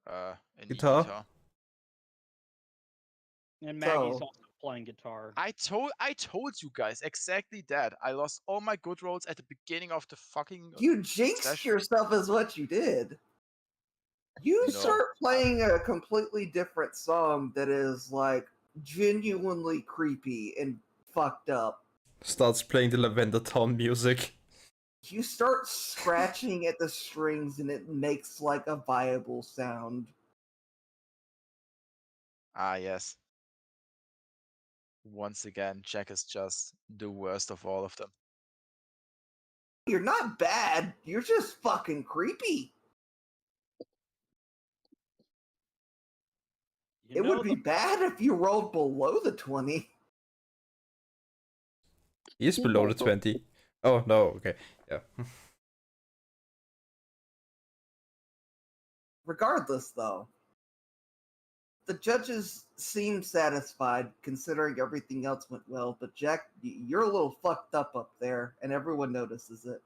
D: In
A: Guitar?
D: guitar.
C: And Maggie's
B: So-
C: also playing guitar.
D: I told you guys exactly that. I lost all my good rolls at the beginning of the fucking
B: You jinxed
D: session.
B: yourself is what you did. You
D: No.
B: start playing a completely different song that is like genuinely creepy and fucked up.
A: Starts playing the Lavender Town music.
B: You start scratching at the strings and it makes like a viable sound.
D: Ah, yes. Once again, Jack is just the worst of all of them.
B: You're not bad, you're just fucking creepy.
C: You
B: It
C: know
B: would be bad if you rolled below the 20.
A: He's below the 20. Oh, no, okay. Yeah.
B: Regardless, though, the judges seem satisfied considering everything else went well, but Jack, you're a little fucked up there, and everyone notices it.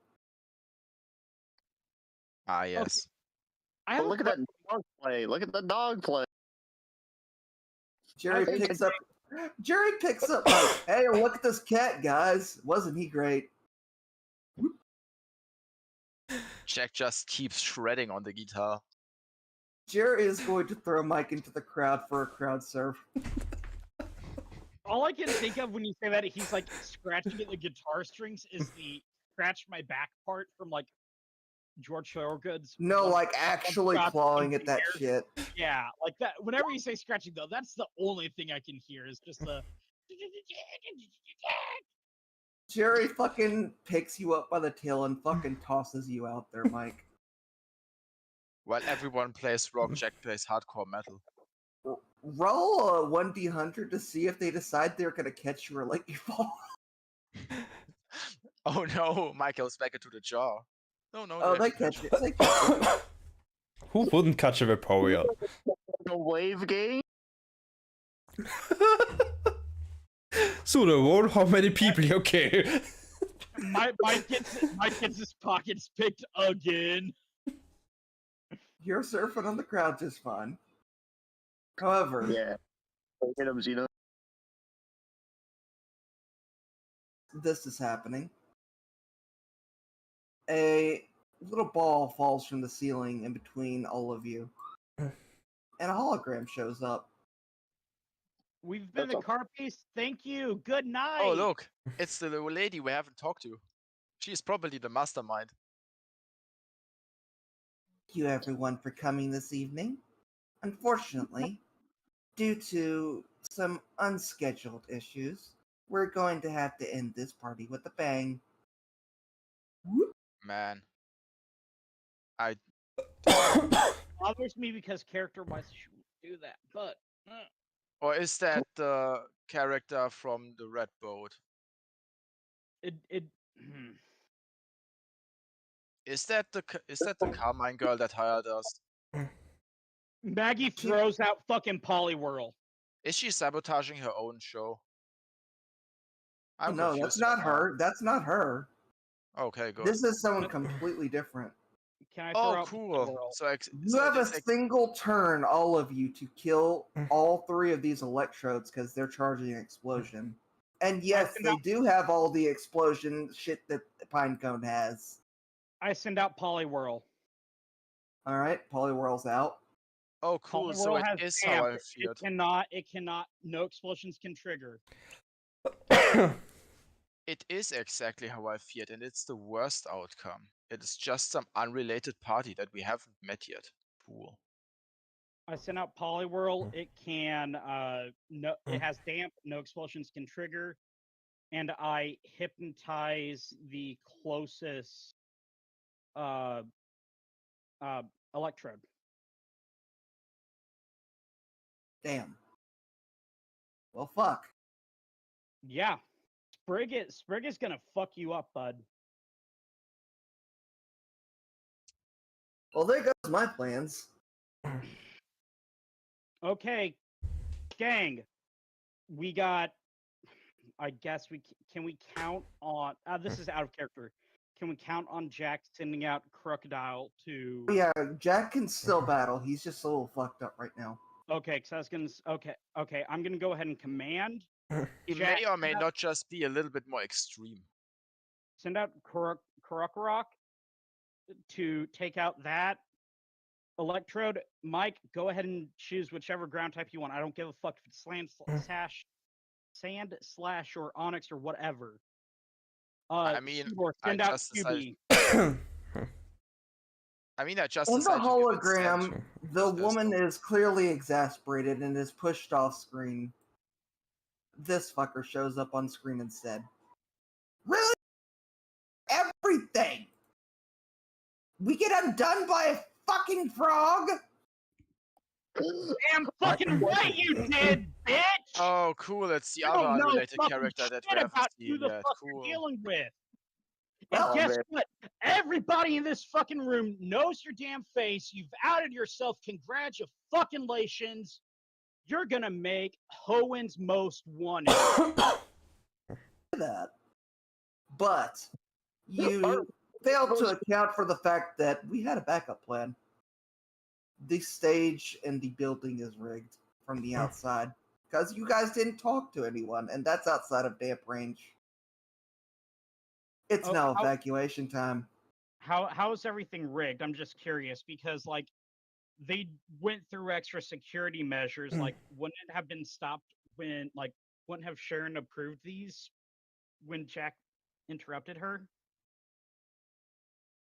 D: Ah, yes.
C: I
E: But
C: have a
E: look at that dog play. Look at the dog play.
B: Jerry
C: I-
B: picks up like, hey, look at this cat, guys. Wasn't he great?
D: Jack just keeps shredding on the guitar.
B: Jerry is going to throw Mike into the crowd for a crowd surf.
C: all I can think of when you say that he's like scratching at the guitar strings is the scratch my back part from like George Thorogood's.
B: No,
C: one-
B: like actually
C: Scott
B: clawing
C: Speaking
B: at that
C: here.
B: shit.
C: Yeah, like that. Whenever you say scratching though, that's the only thing I can hear is just the.
B: Jerry fucking picks you up by the tail and fucking tosses you out there, Mike.
D: While everyone plays rock, Jack plays hardcore metal.
B: Roll a 1d100 to see if they decide they're gonna catch you or let you fall.
D: Oh no, Michael's back into the jaw. No,
B: Oh, they
D: actually
B: catch it. They catch it.
A: Who wouldn't catch a Vaporeon?
E: The wave game?
A: So the roll, how many people? Okay.
C: Mike gets his pockets picked again.
B: You're surfing on the crowd just fine. However,
E: Yeah. Hit him, Xeno.
B: this is happening. A little ball falls from the ceiling in between all of you, and a hologram shows up.
C: We've been
E: That's
C: the Carpies. Thank you. Good night.
D: Oh, look. It's the little lady we haven't talked to. She's probably the mastermind.
B: Thank you, everyone, for coming this evening. Unfortunately, due to some unscheduled issues, we're going to have to end this party with a bang.
D: Man. I
C: Bothers me because character-wise, she would do that, but
D: Or is that the character from the Red Boat?
C: it. Hmm.
D: Is that the Carmine girl that hired us?
C: Maggie throws out fucking Poliwhirl.
D: Is she sabotaging her own show?
B: Oh,
D: I'm
B: no,
D: confused
B: that's not
D: right
B: her. That's not her.
D: now. Okay, good.
B: This is someone completely different.
C: Can I throw
D: Oh,
C: out
D: cool.
C: Poliwhirl?
D: So
B: You have a single turn, all of you, to kill all three of these electrodes because they're charging an explosion. And yes,
C: send
B: they
C: out-
B: do have all the explosion shit that Pinecone has.
C: I send out Poliwhirl.
B: All right, Poliwhirl's out.
D: Oh, cool. So
C: Poliwhirl
D: it
C: has
D: is how I
C: damp.
D: feared.
C: It cannot. No explosions can trigger.
D: It is exactly how I feared, and it's the worst outcome. It is just some unrelated party that we haven't met yet. Cool.
C: I send out Poliwhirl. It can. No. It has damp. No explosions can trigger. And I hypnotize the closest electrode.
B: Damn. Well, fuck.
C: Yeah. Sprig is gonna fuck you up, bud.
B: Well, there goes my plans.
C: Okay, gang. We got. I guess can we count on. This is out of character. Can we count on Jack sending out Crocodile to?
B: Yeah, Jack can still battle. He's just a little fucked up right now.
C: Okay, because I was gonna. Okay. I'm gonna go ahead and command.
D: He
C: Jack,
D: may or may not just be a little bit more extreme.
C: Send out Korokorok to take out that electrode. Mike, go ahead and choose whichever ground type you want. I don't give a fuck if it's sand, slash, or onyx or whatever.
D: I mean,
C: Seymour,
D: I
C: send out
D: just decided-
C: QB.
D: I just
B: In the
D: decided to give it
B: hologram,
D: sand.
B: the
D: It's
B: woman is clearly exasperated and is pushed off screen. This fucker shows up on screen instead. Really? Everything! We get undone by a fucking frog?
C: Damn fucking right you did, bitch!
D: Oh, cool. It's the
C: You
D: other
C: don't know
D: unrelated
C: fucking
D: character that
C: shit
D: we haven't
C: about
D: seen
C: who the
D: yet.
C: fuck
D: Cool.
C: you're dealing with.
B: Well,
C: And guess
E: man.
C: what? Everybody in this fucking room knows your damn face. You've outed yourself. Congratulations. You're gonna make Hoen's most wanted.
B: that. But you failed to account for the fact that we had a backup plan. The stage and the building is rigged from the outside because you guys didn't talk to anyone, and that's outside of damp range. It's
C: Oh,
B: now
C: how-
B: evacuation time.
C: How is everything rigged? I'm just curious because like they went through extra security measures. Like wouldn't it have been stopped when wouldn't have Sharon approved these when Jack interrupted her?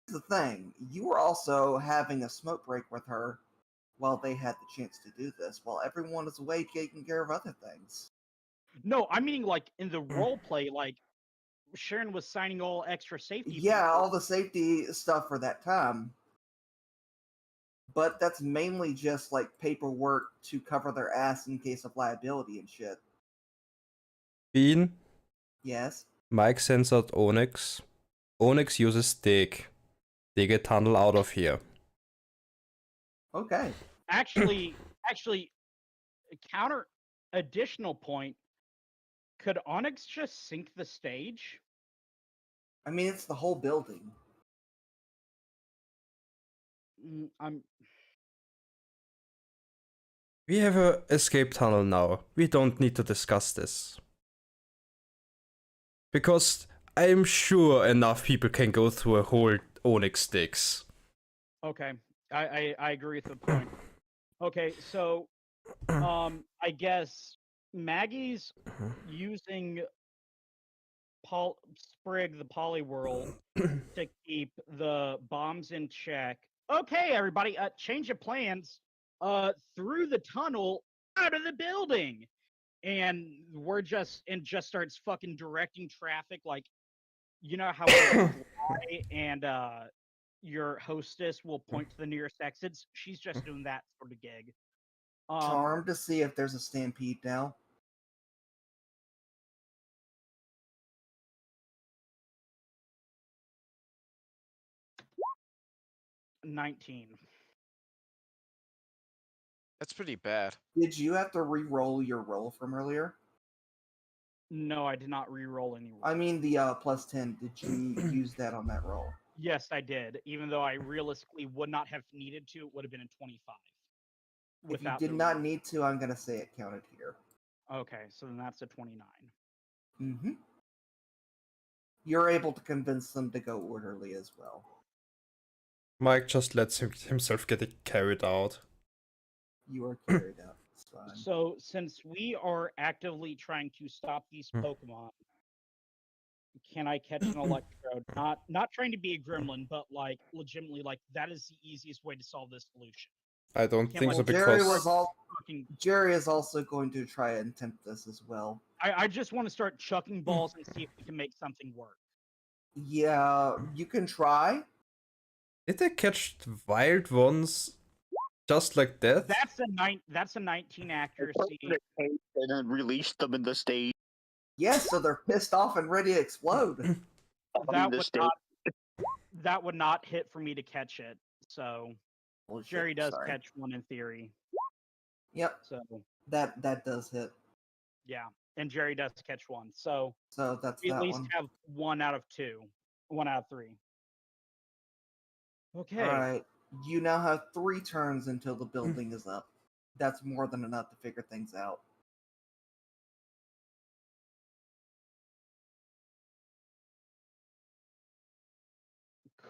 B: Here's the thing, you were also having a smoke break with her while they had the chance to do this, while everyone is away taking care of other things.
C: No, I mean like in the role play, like Sharon was signing all extra safety.
B: Yeah,
C: papers.
B: all the safety stuff for that time. But that's mainly just like paperwork to cover their ass in case of liability and shit.
A: Bean,
B: Yes.
A: Mike sends out Onyx. Onyx uses Dig. Dig a tunnel out of here.
B: Okay.
C: Actually, counter additional point. Could Onyx just sink the stage?
B: I mean, it's the whole building.
C: I'm
A: We have a escape tunnel now. We don't need to discuss this. Because I'm sure enough people can go through a whole Onyx Styx.
C: okay. I agree with the point. Okay, so I guess Maggie's using Sprig the Poliwhirl to keep the bombs in check. Okay, everybody, change of plans. Through the tunnel, out of the building, and just starts fucking directing traffic. Like, you know how when you fly and your hostess will point to the nearest exits. She's just doing that sort of gig.
B: Charm to see if there's a stampede now.
C: $19.
D: That's pretty bad.
B: Did you have to re-roll your roll from earlier?
C: No, I did not re-roll any.
B: I mean the +10. Did you use that on that roll?
C: Yes, I did. Even though I realistically would not have needed to, it would have been a 25.
B: If you did not need to, I'm gonna say it counted here.
C: Okay, so then that's a 29.
B: Mm-hmm. You're able to convince them to go orderly as well.
A: Mike just lets himself get carried out.
B: You are carried out. It's fine.
C: So since we are actively trying to stop these Pokemon, can I catch an Electrode? Not trying to be a gremlin, but like legitimately, like that is the easiest way to solve this solution.
A: I don't
C: Can't
A: think
C: let
A: so
C: Jerry
A: because
B: Jerry is also going to try and attempt this as well.
C: I just want to start chucking balls and see if we can make something work.
B: Yeah, you can try.
A: did they catch wild ones just like that?
C: That's a 19 accuracy.
E: And then release them in the stage.
B: Yes, so they're pissed off and ready to explode.
C: That would not hit for me to catch it. So
B: Bullshit,
C: Jerry does
B: sorry.
C: catch one in theory.
B: Yep.
C: So
B: that does hit.
C: yeah, and Jerry does catch one. So
B: that's
C: we at
B: that
C: least
B: one.
C: have 1 out of 2, 1 out of 3. Okay.
B: All right. You now have 3 turns until the building is up. That's more than enough to figure things out.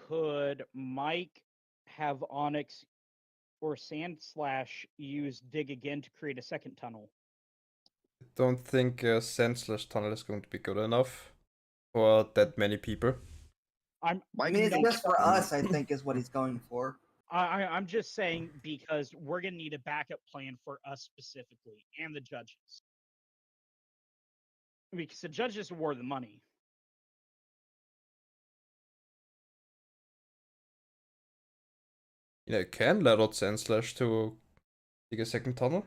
C: Could Mike have Onyx or Sandslash use Dig again to create a second tunnel?
A: I don't think Sandslash tunnel is going to be good enough for that many people.
B: I mean, it's just for us, I think, is what he's going for.
C: I'm just saying because we're gonna need a backup plan for us specifically and the judges. Because the judges award the money.
A: You can let out Sandslash to dig a second tunnel.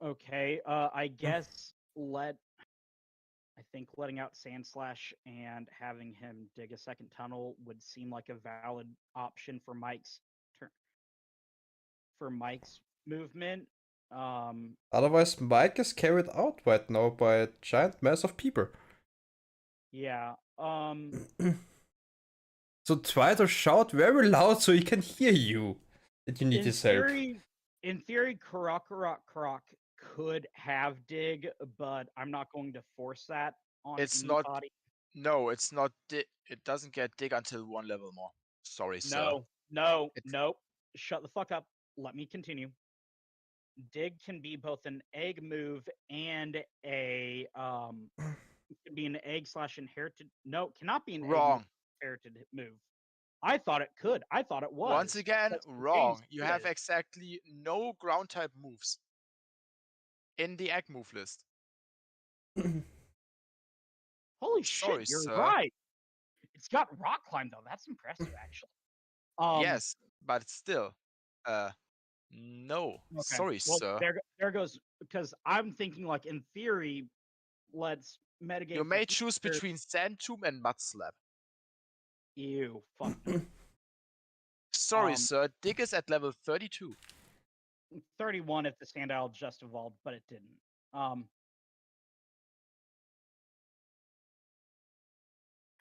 C: Okay, I guess I think letting out Sandslash and having him dig a second tunnel would seem like a valid option for Mike's movement.
A: Otherwise, Mike is carried out right now by a giant mass of people.
C: Yeah.
A: So try to shout very loud so he can hear you. That you need his help.
C: In theory, Croc could have dig, but I'm not going to force that on anybody.
D: No, it's not. It doesn't get dig until 1 level more. Sorry, sir.
C: No. Shut the fuck up. Let me continue. Dig can be both an egg move and a it can be an egg/inherited. No, it cannot be an
D: Wrong.
C: inherited move. I thought it could. I thought it was.
D: Once again, wrong. You have exactly no ground type moves in the egg move list.
C: Holy shit, you're right. It's got rock climb though. That's impressive, actually.
D: Yes, but still, no.
C: Okay.
D: Sorry,
C: well,
D: sir.
C: There goes because I'm thinking like in theory, let's mitigate.
D: You may choose between Sand Tomb and Mud Slap.
C: Ew, fuck no.
D: Sorry, sir. Dig is at level 32.
C: 31 if the Sandile just evolved, but it didn't.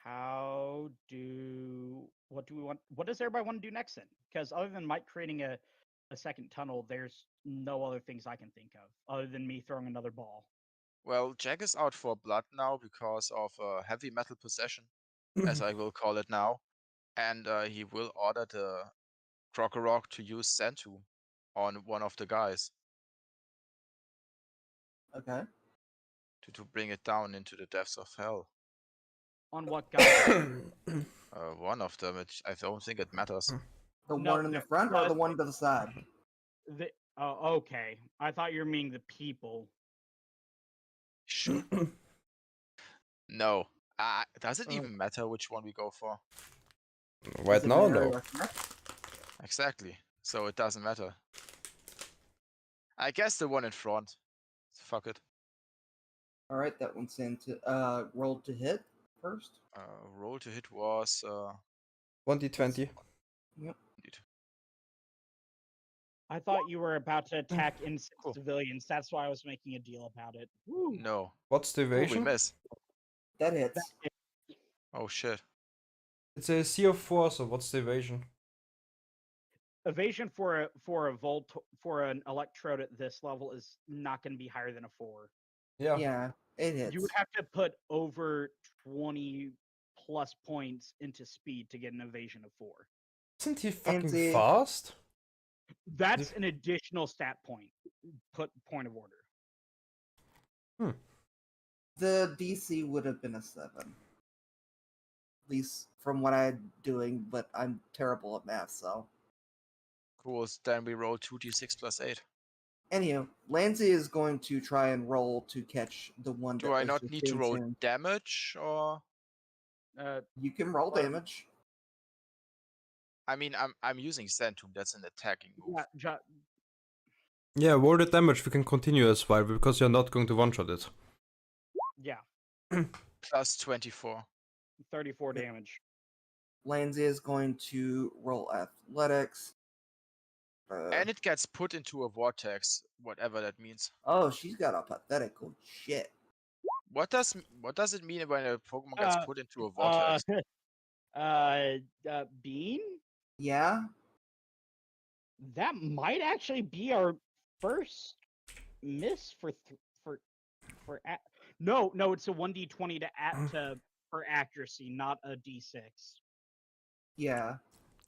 C: What do we want? What does everybody want to do next then? Because other than Mike creating a second tunnel, there's no other things I can think of other than me throwing another ball.
D: Well, Jack is out for blood now because of heavy metal possession, as I will call it now, and he will order the Krokorok to use Sentu on one of the guys
B: Okay.
D: to bring it down into the depths of hell.
C: On what guy?
D: One of them. I don't think it matters.
B: The
C: No,
B: one in the
C: there
B: front or the
C: was-
B: one to the side?
C: Oh, okay. I thought you were meaning the people.
D: Sure. No. Does it even matter which one we go for?
A: Right
B: Does it
A: now,
B: matter
A: no.
B: your effect?
D: Exactly. So it doesn't matter. I guess the one in front. Fuck it.
B: All right, that one's into roll to hit first.
D: Roll to hit was
A: 1d20.
B: Yep.
D: indeed.
C: I thought you were about to attack innocent
D: Cool.
C: civilians. That's why I was making a deal about it. Woo.
D: No.
A: What's the
D: Ooh, we
A: evasion?
D: miss.
B: That hits.
D: Oh shit.
A: It's a C of 4, so what's the evasion?
C: Evasion for an electrode at this level is not going to be higher than a 4.
A: Yeah.
B: Yeah, it hits.
C: You would have to put over 20 plus points into speed to get an evasion of 4.
A: Isn't he fucking
B: Fancy.
A: fast?
C: That's an additional stat point. Point of order.
B: The DC would have been a 7. At least from what I'm doing, but I'm terrible at math, so.
D: Cool. Then we roll 2d6 plus 8.
B: Anyhow, Lancey is going to try and roll to catch the one
D: Do
B: that
D: I
B: was
D: not
B: just
D: need to roll
B: being-
D: damage or?
B: You can roll
C: Well,
B: damage.
D: I mean, I'm using Sentum. That's an attacking move.
A: Yeah, roll the damage. We can continue as well because you're not going to one-shot it.
C: Yeah,
D: Plus 24.
C: 34 damage.
B: Lancey is going to roll athletics.
D: And it gets put into a vortex, whatever that means.
B: Oh, she's got a pathetical shit.
D: What does it mean when a Pokemon gets put into a vortex?
C: Bean?
B: Yeah?
C: That might actually be our first miss no, it's a 1d20 for accuracy, not a d6.
B: Yeah.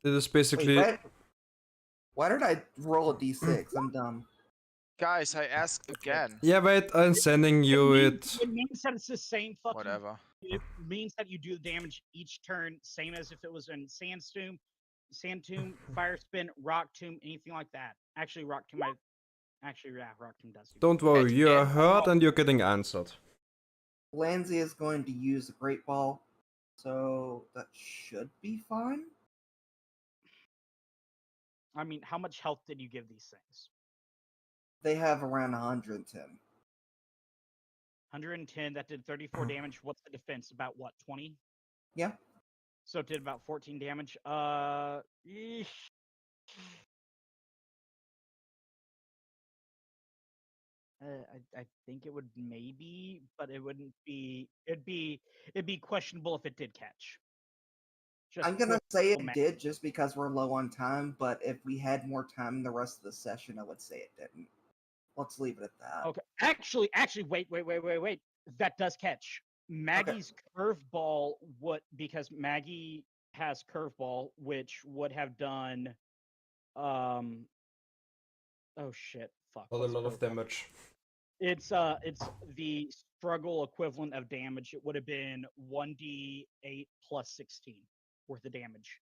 A: It is
B: Wait,
A: basically...
B: why did I roll a d6? I'm dumb.
D: Guys, I ask again.
A: Yeah, wait, I'm sending you it.
C: It means that it's the same fucking.
D: Whatever.
C: It means that you do the damage each turn, same as if it was in Sand Tomb, Fire Spin, Rock Tomb, anything like that. Actually, Rock Tomb, Rock Tomb does.
A: Don't worry, you are
D: And-
A: hurt and you're getting answered.
B: Lancey is going to use the Great Ball, so that should be fine.
C: I mean, how much health did you give these things?
B: They have around 110.
C: 110. That did 34 damage. What's the defense? About what? 20?
B: Yeah.
C: So it did about 14 damage. Eesh. I think it would maybe, but it wouldn't be. It'd be questionable if it did catch.
B: I'm gonna say it
C: questionable
B: did just because we're low on time, but if we had more time the rest of the session, I would say it didn't. Let's leave it at that.
C: Okay. Actually, wait. That does catch. Maggie's curveball because Maggie has curveball, which would have done oh shit. Fuck.
A: Not a
C: what's
A: lot of
C: curveball?
A: damage.
C: It's the struggle equivalent of damage. It would have been 1d8 plus 16 worth of damage.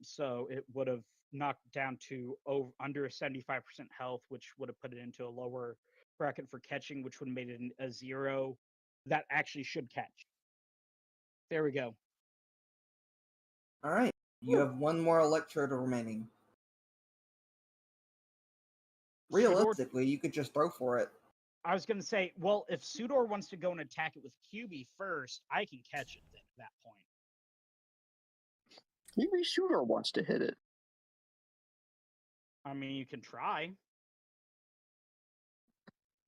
C: So it would have knocked down to under 75% health, which would have put it into a lower bracket for catching, which would have made it a 0. That actually should catch. There we go.
B: All right. You have one more Electrode remaining. Realistically, you could just throw for it.
C: I was going to say, well, if Sudor wants to go and attack it with QB first, I can catch it then at that point.
E: Maybe Shooter wants to hit it.
C: I mean, you can try.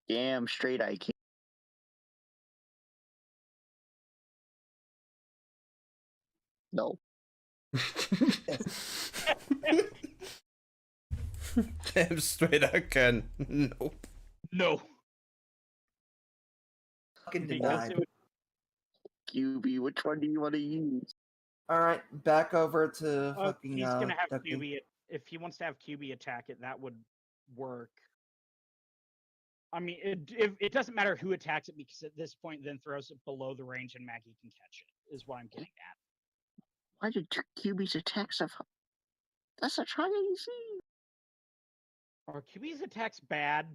E: Damn straight I can't. No.
A: Damn straight I can. Nope.
C: No.
B: Fucking
C: Because
B: denied.
C: it would,
E: QB, which one do you want to use?
B: Alright, back over to fucking
C: he's gonna have
B: Ducky.
C: QB. If he wants to have QB attack it, that would work. I mean, it doesn't matter who attacks it because at this point, then throws it below the range and Maggie can catch it. Is what I'm getting at.
E: Why did QB's attack so high? That's such high AC.
C: Are QB's attacks bad?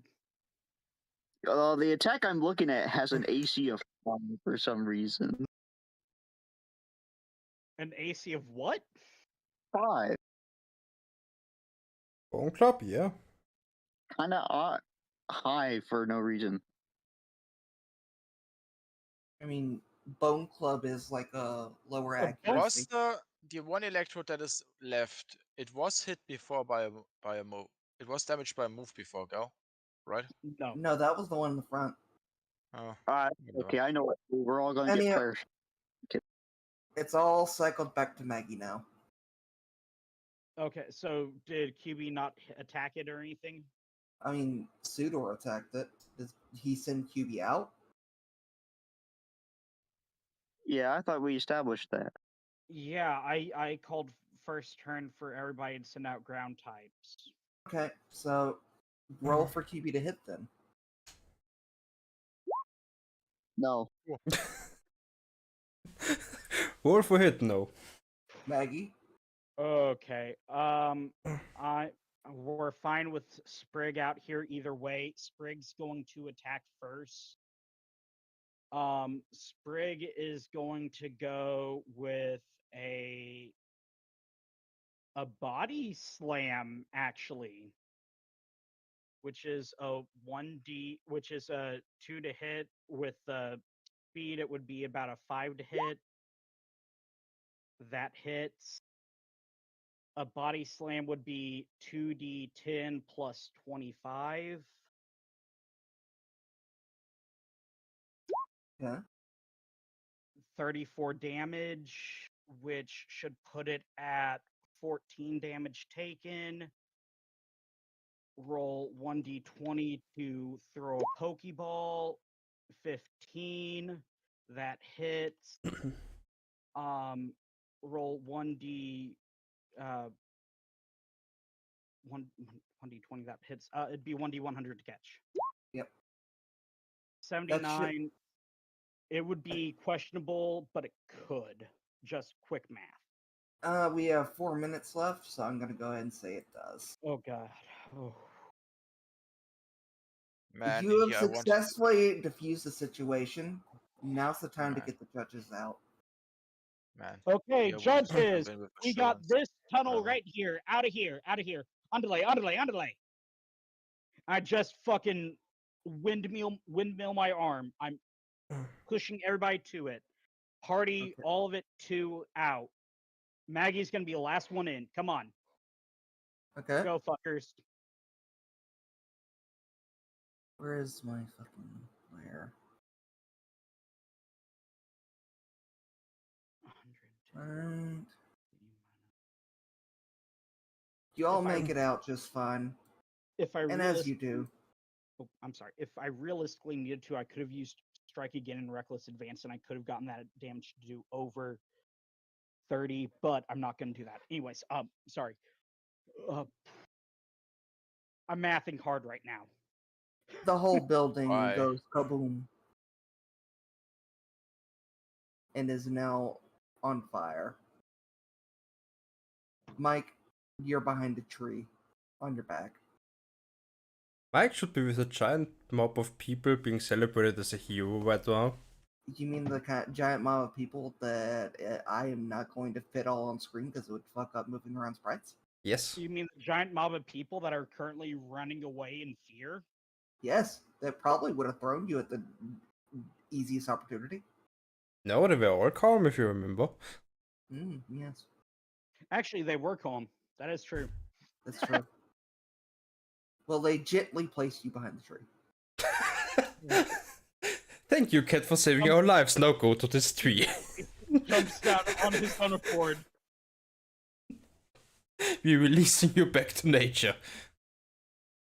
E: The attack I'm looking at has an AC of 5 for some reason.
C: An AC of what?
E: 5.
A: Bone Club, yeah.
E: Kind of high for no reason.
B: I mean, Bone Club is like a lower
C: Oh,
B: accuracy.
D: Was the one electrode that is left? It was hit before by a move. It was damaged by a move before, go, right?
C: No.
B: No, that was the one in the front.
D: Oh,
E: Okay, I know what. We're all going to
B: Any-
E: get first.
B: It's all cycled back to Maggie now.
C: Okay, so did QB not attack it or anything?
B: I mean, Sudor attacked it. Does he send QB out?
E: Yeah, I thought we established that.
C: Yeah, I called first turn for everybody to send out ground types.
B: Okay, so roll for QB to hit then.
E: No.
A: Roll for hit, no.
B: Maggie?
C: Okay. We're fine with Sprig out here either way. Sprig's going to attack first. Sprig is going to go with a body slam actually, which is a 1d, which is a 2 to hit with the speed. It would be about a 5 to hit. That hits. A body slam would be 2d10 plus 25.
B: Yeah.
C: 34 damage, which should put it at 14 damage taken. Roll 1d20 to throw a Pokeball. 15. That hits. Roll 1d 1d20 that hits. It'd be 1d100 to catch.
B: Yep.
C: 79. It would be questionable, but it could. Just quick math.
B: We have 4 minutes left, so I'm gonna go ahead and say it does.
C: Oh god. Oh.
D: man,
B: you have
D: here I want-
B: successfully diffused the situation. Now's the time to
D: Right.
B: get the judges out.
D: Man.
C: Okay,
D: here we
C: judges.
D: win with
C: We got
D: assurance.
C: this tunnel
D: Whatever.
C: right here. Out of here. Out of here. Underlay. I just fucking windmill my arm. I'm pushing everybody to it. Party,
B: Okay.
C: all of it to out. Maggie's gonna be the last one in. Come on.
B: Okay.
C: Go fuckers.
B: Where is my fucking where?
C: 110.
B: You all
C: If I-
B: make it out just fine,
C: If I
B: and as you do.
C: Oh, I'm sorry. If I realistically needed to, I could have used Strike Again in Reckless Advance, and I could have gotten that damage to do over 30, but I'm not going to do that. Anyways, sorry. I'm mathing hard right now.
B: The whole building
D: Why?
B: goes kaboom, and is now on fire. Mike, you're behind a tree, on your back.
A: Mike should be with a giant mob of people being celebrated as a hero right now.
B: You mean the giant mob of people that I am not going to fit all on screen because it would fuck up moving around sprites?
A: Yes.
C: You mean the giant mob of people that are currently running away in fear?
B: Yes, that probably would have thrown you at the easiest opportunity.
A: No, they were all calm if you remember.
B: Yes,
C: Actually, they were calm. That is true.
B: that's true. Well, they gently placed you behind the tree.
A: Thank you, cat, for saving our lives. Now go to this tree.
C: jumps down on his own accord.
A: We're releasing you back to nature.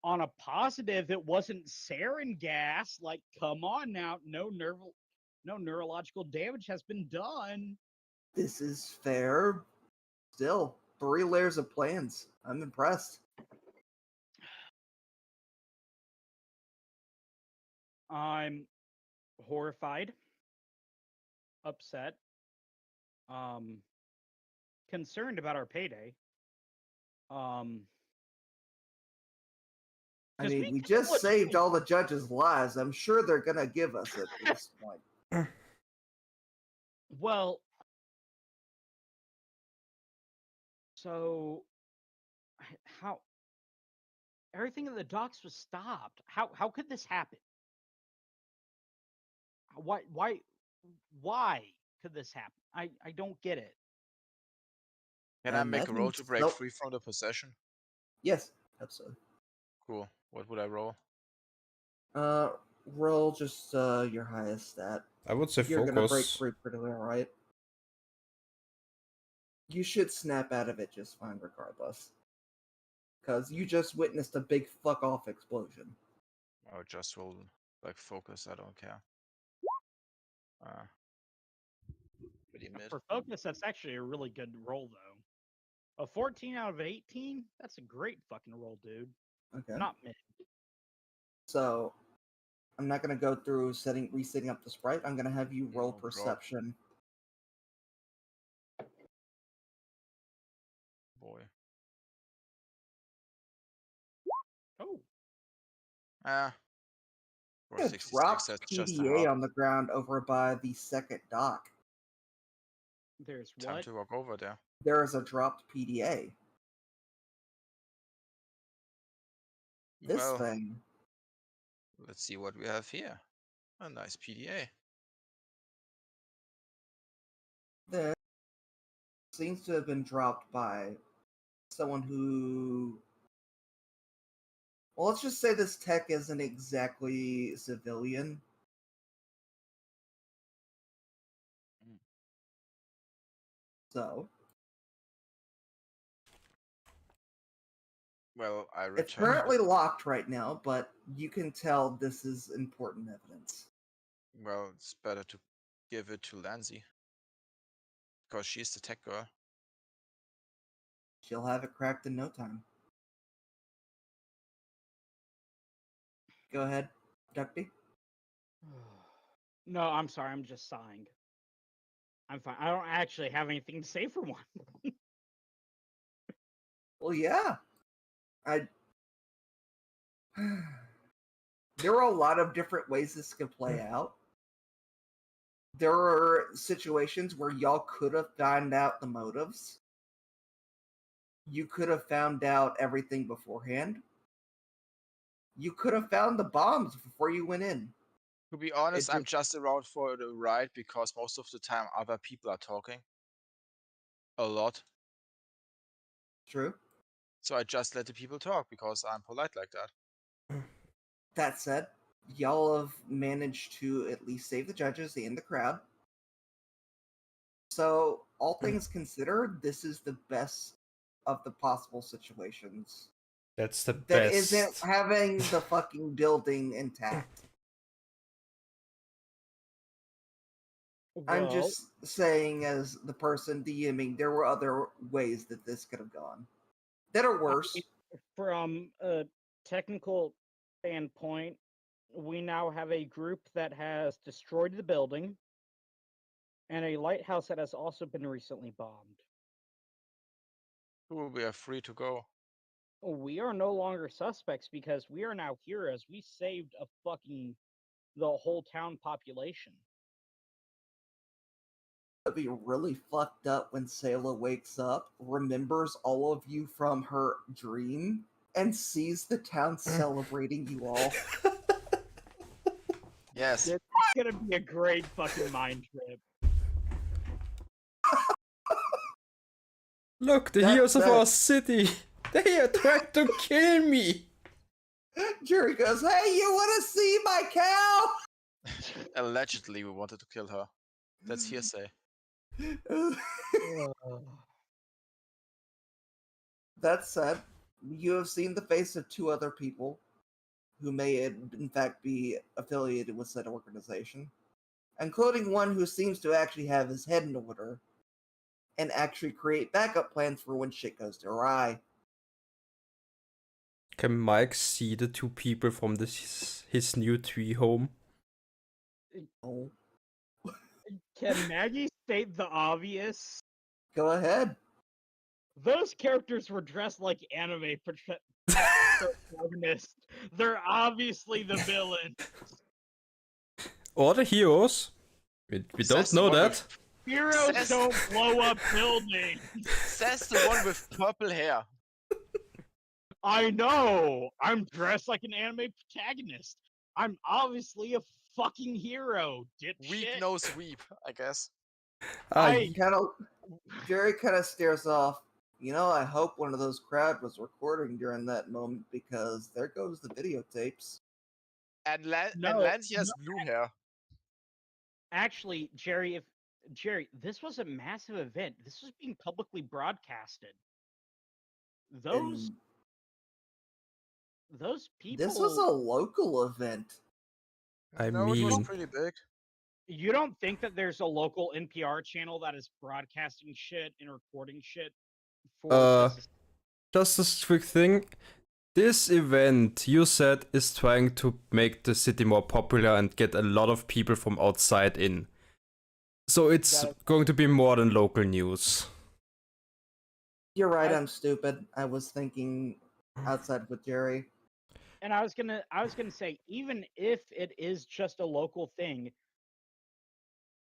C: On a positive, it wasn't sarin gas. Like, come on now, no neurological damage has been done.
B: This is fair. Still, 3 layers of plans. I'm impressed.
C: I'm horrified, upset, concerned about our payday.
B: I
C: 'Cause
B: mean,
C: we
B: we
C: could
B: just saved
C: legit-
B: all the judges' lives. I'm sure they're gonna give us it at this point.
C: Well, so how everything at the docks was stopped. How could this happen? Why could this happen? I don't get it.
D: Can I
B: And
D: make
B: that
D: a roll
B: means
D: to break
B: nope.
D: free from the possession?
B: Yes, absolutely.
D: Cool. What would I roll?
B: Roll just your highest stat.
A: I would say
B: You're gonna break
A: focus.
B: free pretty well, right? You should snap out of it just fine regardless. Because you just witnessed a big fuck off explosion.
D: I would just roll like focus. I don't care. Pretty mid.
C: For focus, that's actually a really good roll, though. A 14 out of 18? That's a great fucking roll, dude.
B: Okay.
C: Not mid.
B: So I'm not gonna go through resetting up the sprite. I'm gonna have you roll
D: No drop.
B: perception.
D: Boy.
C: Oh,
D: Ah. For
B: Yeah,
D: 66,
B: drop
D: that's just a
B: PDA
D: half.
B: on the ground over by the second dock.
C: there's
D: Time
C: what?
D: to walk over there.
B: There is a dropped PDA. This
D: Well,
B: thing.
D: let's see what we have here. A nice PDA.
B: This seems to have been dropped by someone who. Well, let's just say this tech isn't exactly civilian.
D: Mm.
B: So,
D: Well, I
B: it's
D: returned.
B: currently locked right now, but you can tell this is important evidence.
D: Well, it's better to give it to Lancy. Because she's the tech girl.
B: She'll have it cracked in no time. Go ahead, Ducty.
C: No, I'm sorry. I'm just sighing. I'm fine. I don't actually have anything to say for one.
B: Well, yeah. There are a lot of different ways this could play out. There are situations where y'all could have found out the motives. You could have found out everything beforehand. You could have found the bombs before you went in.
D: To be honest, I'm
B: just-
D: just around for the ride because most of the time other people are talking. A lot.
B: True.
D: So I just let the people talk because I'm polite like that.
B: That said, y'all have managed to at least save the judges and the crowd. So, all things considered, this is the best of the possible situations.
A: That's the
B: That
A: best.
B: isn't having the fucking building intact. I'm
C: Well,
B: just saying, as the person DMing, there were other ways that this could have gone that are worse.
C: from a technical standpoint, we now have a group that has destroyed the building and a lighthouse that has also been recently bombed.
D: Cool, we are free to go.
C: We are no longer suspects because we are now heroes. We saved the whole town population.
B: It'd be really fucked up when Sayla wakes up, remembers all of you from her dream, and sees the town celebrating you all.
D: Yes.
C: It's gonna be a great fucking mind trip.
A: Look, the
B: That-
A: heroes of
B: that-
A: our city. They are trying to kill me.
B: Jerry goes, "Hey, you want to see my cow?"
D: Allegedly, we wanted to kill her. That's hearsay.
B: That said, you have seen the face of two other people who may in fact be affiliated with said organization, including one who seems to actually have his head in order and actually create backup plans for when shit goes awry.
A: Can Mike see the two people from his new tree home?
B: Oh,
C: Can Maggie state the obvious?
B: go ahead.
C: Those characters were dressed like anime protagonists. They're obviously the villain.
A: Or the heroes? We don't
D: Says the
A: know
D: one
A: that.
D: with-
C: Heroes
D: Says-
C: don't blow up buildings.
D: Says the one with purple hair.
C: I know. I'm dressed like an anime protagonist. I'm obviously a fucking hero, dipshit.
D: Weak no sweep, I guess.
C: I-
B: Jerry kind of stares off. You know, I hope one of those crowd was recording during that moment because there goes the videotapes.
D: And,
C: No,
D: Lancy has blue hair.
C: Actually, Jerry, this was a massive event. This was being publicly broadcasted. Those people.
B: This was a local event.
A: I
D: No, it was
A: mean-
D: pretty big.
C: You don't think that there's a local NPR channel that is broadcasting shit and recording shit for this?
A: Just a quick thing. This event, you said, is trying to make the city more popular and get a lot of people from outside in. So it's going to be more than local news.
B: You're right, I'm stupid. I was thinking outside with Jerry.
C: And I was gonna say, even if it is just a local thing,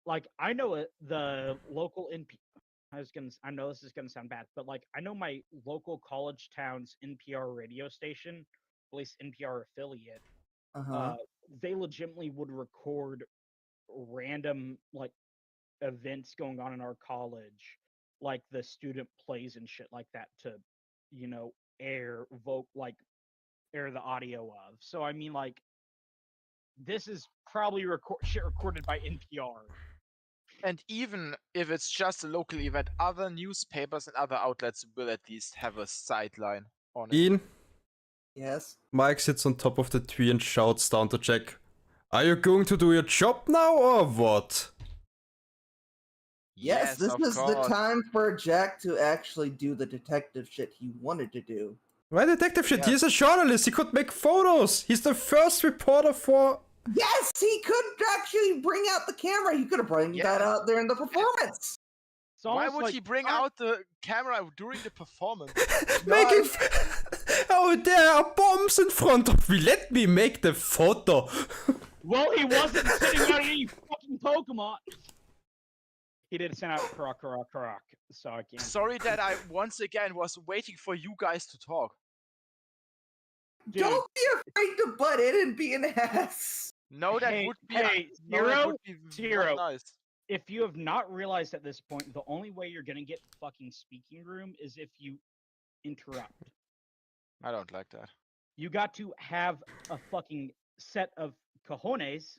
C: like I know the local I know this is gonna sound bad, but like I know my local college town's NPR radio station, at least NPR affiliate. They legitimately would record random like events going on in our college, like the student plays and shit like that, to air the audio of. So I mean, like, this is probably shit recorded by NPR.
D: And even if it's just a local event, other newspapers and other outlets will at least have a sideline on it.
A: Ian,
B: Yes?
A: Mike sits on top of the tree and shouts down to Jack, "Are you going to do your job now or what?"
B: Yes, this
D: of
B: is the
D: course.
B: time for Jack to actually do the detective shit he wanted to do.
A: Why detective shit?
D: Yeah.
A: He's a journalist. He could make photos. He's the first reporter for...
B: Yes, he could actually bring out the camera. He could have brought that out there in the performance.
C: It's
D: Why
C: almost
D: would
C: like,
D: he bring out the camera during the performance?
A: Making... Oh, there are bombs in front of me. Let me make the photo.
C: Well, he wasn't sending out any fucking Pokemon. He did send out Croc, so I can't.
D: Sorry that I once again was waiting for you guys to talk.
C: Dude,
B: Don't be afraid to butt in and be an ass.
D: No, that
C: Hey,
D: would be
C: hey,
D: no, that
C: Zero,
D: would be not
C: Zero.
D: nice.
C: if you have not realized at this point, the only way you're gonna get fucking speaking room is if you interrupt.
D: I don't like that.
C: You got to have a fucking set of cojones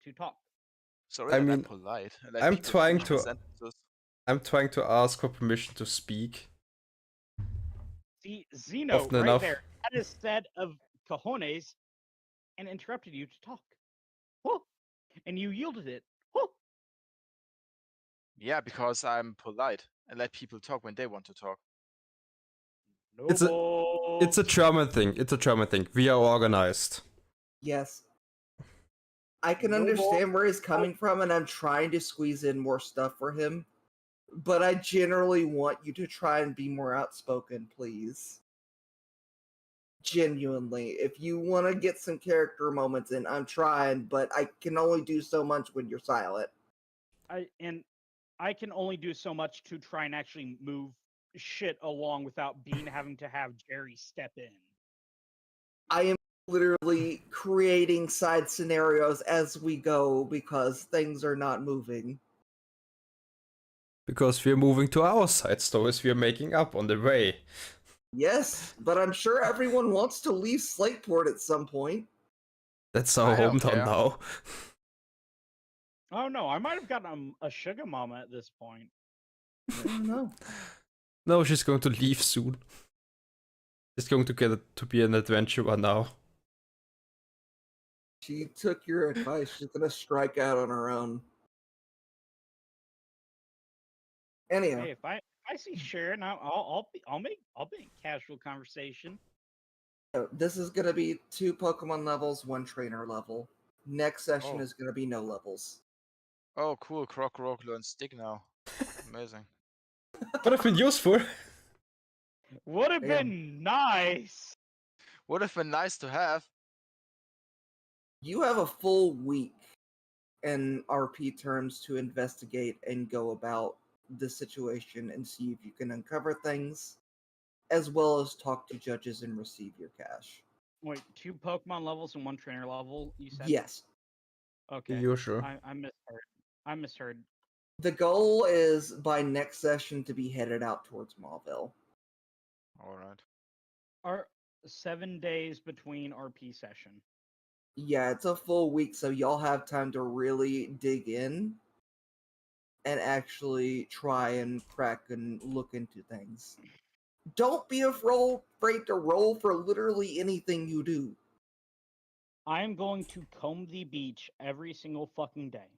C: to talk.
D: Sorry
A: I
D: that
A: mean,
D: I'm polite. And I
A: I'm
D: think the
A: trying
D: future
A: to-
D: sentences-
A: I'm trying to ask for permission to speak.
C: See, Zeno,
A: Often
C: right
A: enough.
C: there, had a set of cojones and interrupted you to talk. Whoa. And you yielded it. Whoa.
D: Yeah, because I'm polite and let people talk when they want to talk.
A: It's a German thing. It's a German thing. We are organized.
B: Yes. I can
C: No
B: understand where he's coming from, and I'm trying to squeeze in more stuff for him. But I generally want you to try and be more outspoken, please. Genuinely. If you want to get some character moments in, I'm trying, but I can only do so much when you're silent.
C: I can only do so much to try and actually move shit along without having to have Jerry step in.
B: I am literally creating side scenarios as we go because things are not moving.
A: Because we're moving to our side stories we're making up on the way.
B: Yes, but I'm sure everyone wants to leave Slateport at some point.
A: That's our
D: I don't
A: hometown
D: care.
A: now.
C: Oh no, I might have gotten a sugar mama at this point.
B: I don't know.
A: No, she's going to leave soon. She's going to get to be an adventurer now.
B: She took your advice. She's gonna strike out on her own. Anyhow,
C: Hey, if I see Sharon, I'll make casual conversation.
B: so this is gonna be 2 Pokemon levels, 1 trainer level. Next session
D: Oh.
B: is gonna be no levels.
D: Oh, cool. Croc Rock learns Stick now. Amazing.
A: Would have been useful.
C: Would have
B: Damn.
C: been nice.
D: Would have been nice to have.
B: You have a full week in RP terms to investigate and go about the situation and see if you can uncover things, as well as talk to judges and receive your cash.
C: Wait, 2 Pokemon levels and 1 trainer level. You said.
B: Yes.
C: Okay.
A: Usual.
C: I misheard. I misheard.
B: The goal is by next session to be headed out towards Mauville.
D: Alright.
C: Are 7 days between RP session.
B: Yeah, it's a full week, so y'all have time to really dig in and actually try and crack and look into things. Don't be afraid to roll for literally anything you do.
C: I am going to comb the beach every single fucking day.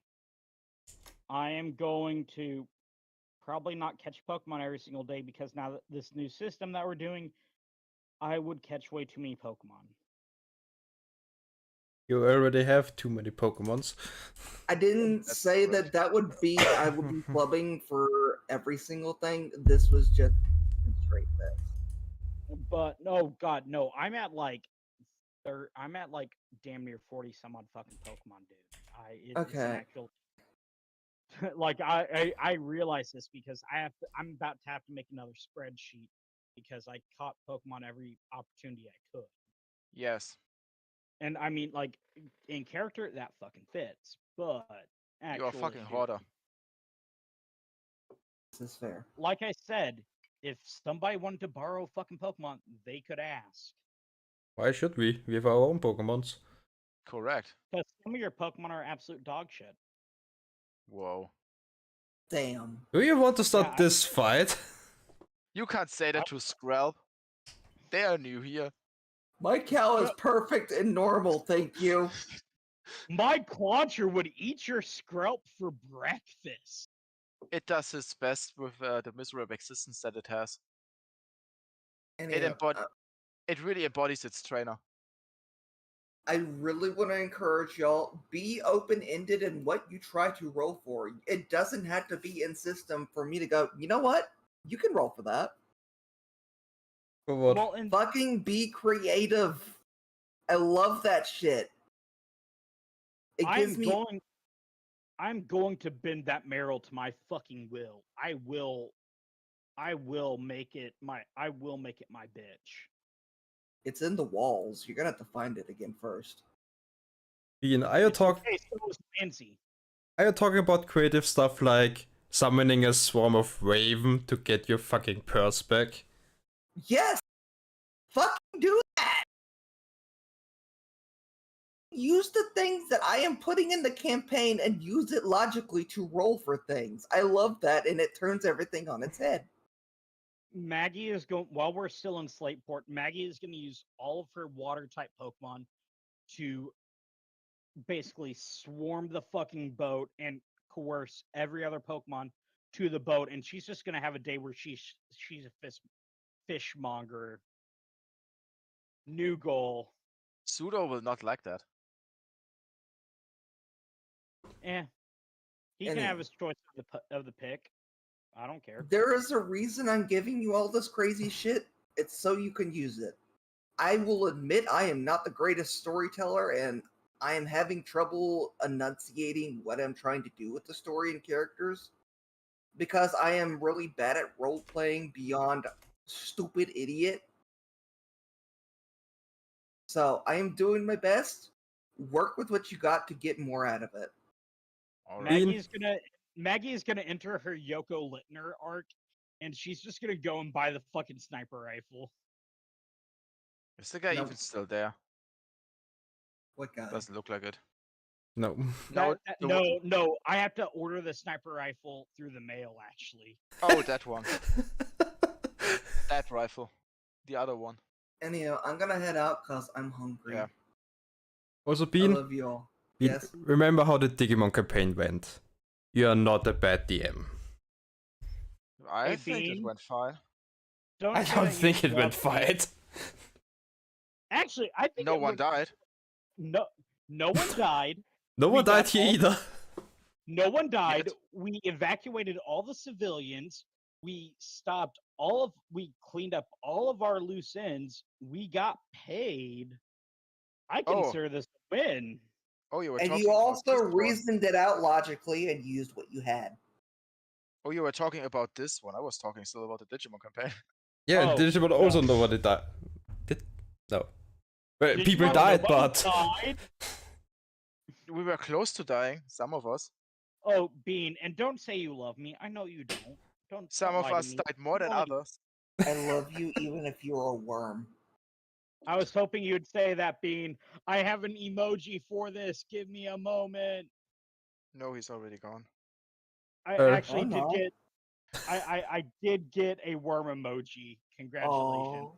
C: I am going to probably not catch Pokemon every single day because now that this new system that we're doing, I would catch way too many Pokemon.
A: You already have too many Pokemons.
B: I didn't
D: That's
B: say
D: correct.
B: that would be I would be clubbing for every single thing. This was just straight this.
C: But no, God, no. I'm at like damn near 40 some odd fucking Pokemon, dude. It's an
B: Okay.
C: actual like I realize this because I'm about to have to make another spreadsheet because I caught Pokemon every opportunity I could.
D: Yes.
C: And I mean, like in character, that fucking fits, but
D: You are a
C: actually,
D: fucking hoarder.
B: This is fair.
C: like I said, if somebody wanted to borrow fucking Pokemon, they could ask.
A: Why should we? We have our own Pokemons.
D: Correct.
C: Because some of your Pokemon are absolute dog shit.
D: Whoa.
B: Damn.
A: Do you want to start
C: Yeah,
A: this fight?
D: You can't say that to Skrelp. They are new here.
B: My cow is perfect and normal, thank you.
C: My Clauncher would eat your Skrelp for breakfast.
D: It does its best with the miserable existence that it has.
B: Anyhow,
D: It really embodies its trainer.
B: I really want to encourage y'all, be open-ended in what you try to roll for. It doesn't have to be in system for me to go, you know what? You can roll for that.
A: For what?
C: Well, and
B: Fucking be creative. I love that shit. It gives me
C: I'm going to bend that marrow to my fucking will. I will make it my bitch.
B: it's in the walls. You're gonna have to find it again first.
A: Ian,
C: Okay, so is Nancy.
A: are you talking about creative stuff like summoning a swarm of Raven to get your fucking purse back?
B: Yes! Fucking do that! Use the things that I am putting in the campaign and use it logically to roll for things. I love that, and it turns everything on its head.
C: Maggie is going while we're still in Slateport. Maggie is going to use all of her water type Pokemon to basically swarm the fucking boat and coerce every other Pokemon to the boat, and she's just going to have a day where she's a fishmonger. New goal.
D: Pseudo will not like that.
C: He can have his choice of the pick. I don't care.
B: There is a reason I'm giving you all this crazy shit. It's so you can use it. I will admit I am not the greatest storyteller, and I am having trouble enunciating what I'm trying to do with the story and characters because I am really bad at role playing beyond stupid idiot. So I am doing my best. Work with what you got to get more out of it.
D: Alright.
C: Maggie is gonna enter her Yoko Littner arc, and she's just gonna go and buy the fucking sniper rifle.
D: Is the guy
B: No.
D: even still there?
B: What guy?
D: Doesn't look like it.
A: No.
D: No, the one-
C: No. I have to order the sniper rifle through the mail. Actually,
D: Oh, that one. That rifle. The other one.
B: Anyhow, I'm gonna head out because I'm hungry.
D: Yeah.
A: Also,
B: I
A: Bean,
B: love you all.
A: Bean,
B: Yes.
A: remember how the Digimon campaign went. You are not a bad DM.
D: I
C: Hey,
D: think it
C: Bean.
D: went fine.
C: don't.
A: I
C: say
A: don't
C: that you
A: think it
C: love
A: went
C: me.
A: fine.
C: Actually, I think
D: No
C: it
D: one
C: went-
D: died.
C: No one died.
A: No
C: We
A: one died
C: got
A: here
C: all-
A: either.
C: No one died.
D: Yet.
C: We evacuated all the civilians. We cleaned up all of our loose ends. We got paid. I
D: Oh.
C: consider this a win.
D: Oh, you were
B: And
D: talking
B: you
D: about
B: also
D: this one.
B: reasoned it out logically and used what you had.
D: Oh, you were talking about this one. I was talking still about the Digimon campaign.
A: Yeah,
C: Oh,
A: Digimon
C: no.
A: also nobody died. No. Well, people
C: Digimon,
A: died,
C: nobody
A: but
C: died.
D: We were close to dying, some of us.
C: Oh, Bean, and don't say you love me. I know you don't.
D: Some
C: don't
D: of
C: lie to
D: us
C: me.
D: died more than
C: Lie.
D: others.
B: I love you even if you're a worm.
C: I was hoping you'd say that, Bean. I have an emoji for this. Give me a moment.
D: No, he's already gone.
C: I
A: Oh,
C: actually did
B: no.
C: get. I did get a worm emoji. Congratulations.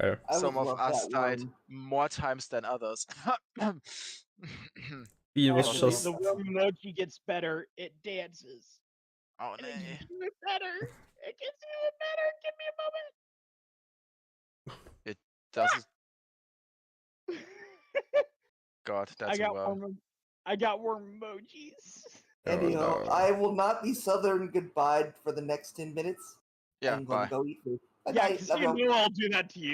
B: Oh, I
D: Some
B: would
D: of
B: love
D: us
B: that
D: died
B: worm.
D: more times than others.
A: Bean was
C: Actually,
A: just.
C: the worm emoji gets better. It dances.
D: Oh,
C: And
D: no.
C: it's even better. It gets even better. Give me
D: Does it?
C: a moment.
D: God, that's
C: I got
D: well.
C: I got worm emojis.
A: Oh,
B: Anyhow,
A: no.
B: I will not be southern goodbye for the next 10 minutes.
D: Yeah,
B: I'm gonna
D: bye.
B: go eat food. Bye
C: Yeah,
B: bye.
C: because
B: Love
C: you
B: y'all.
C: know I'll do that to you.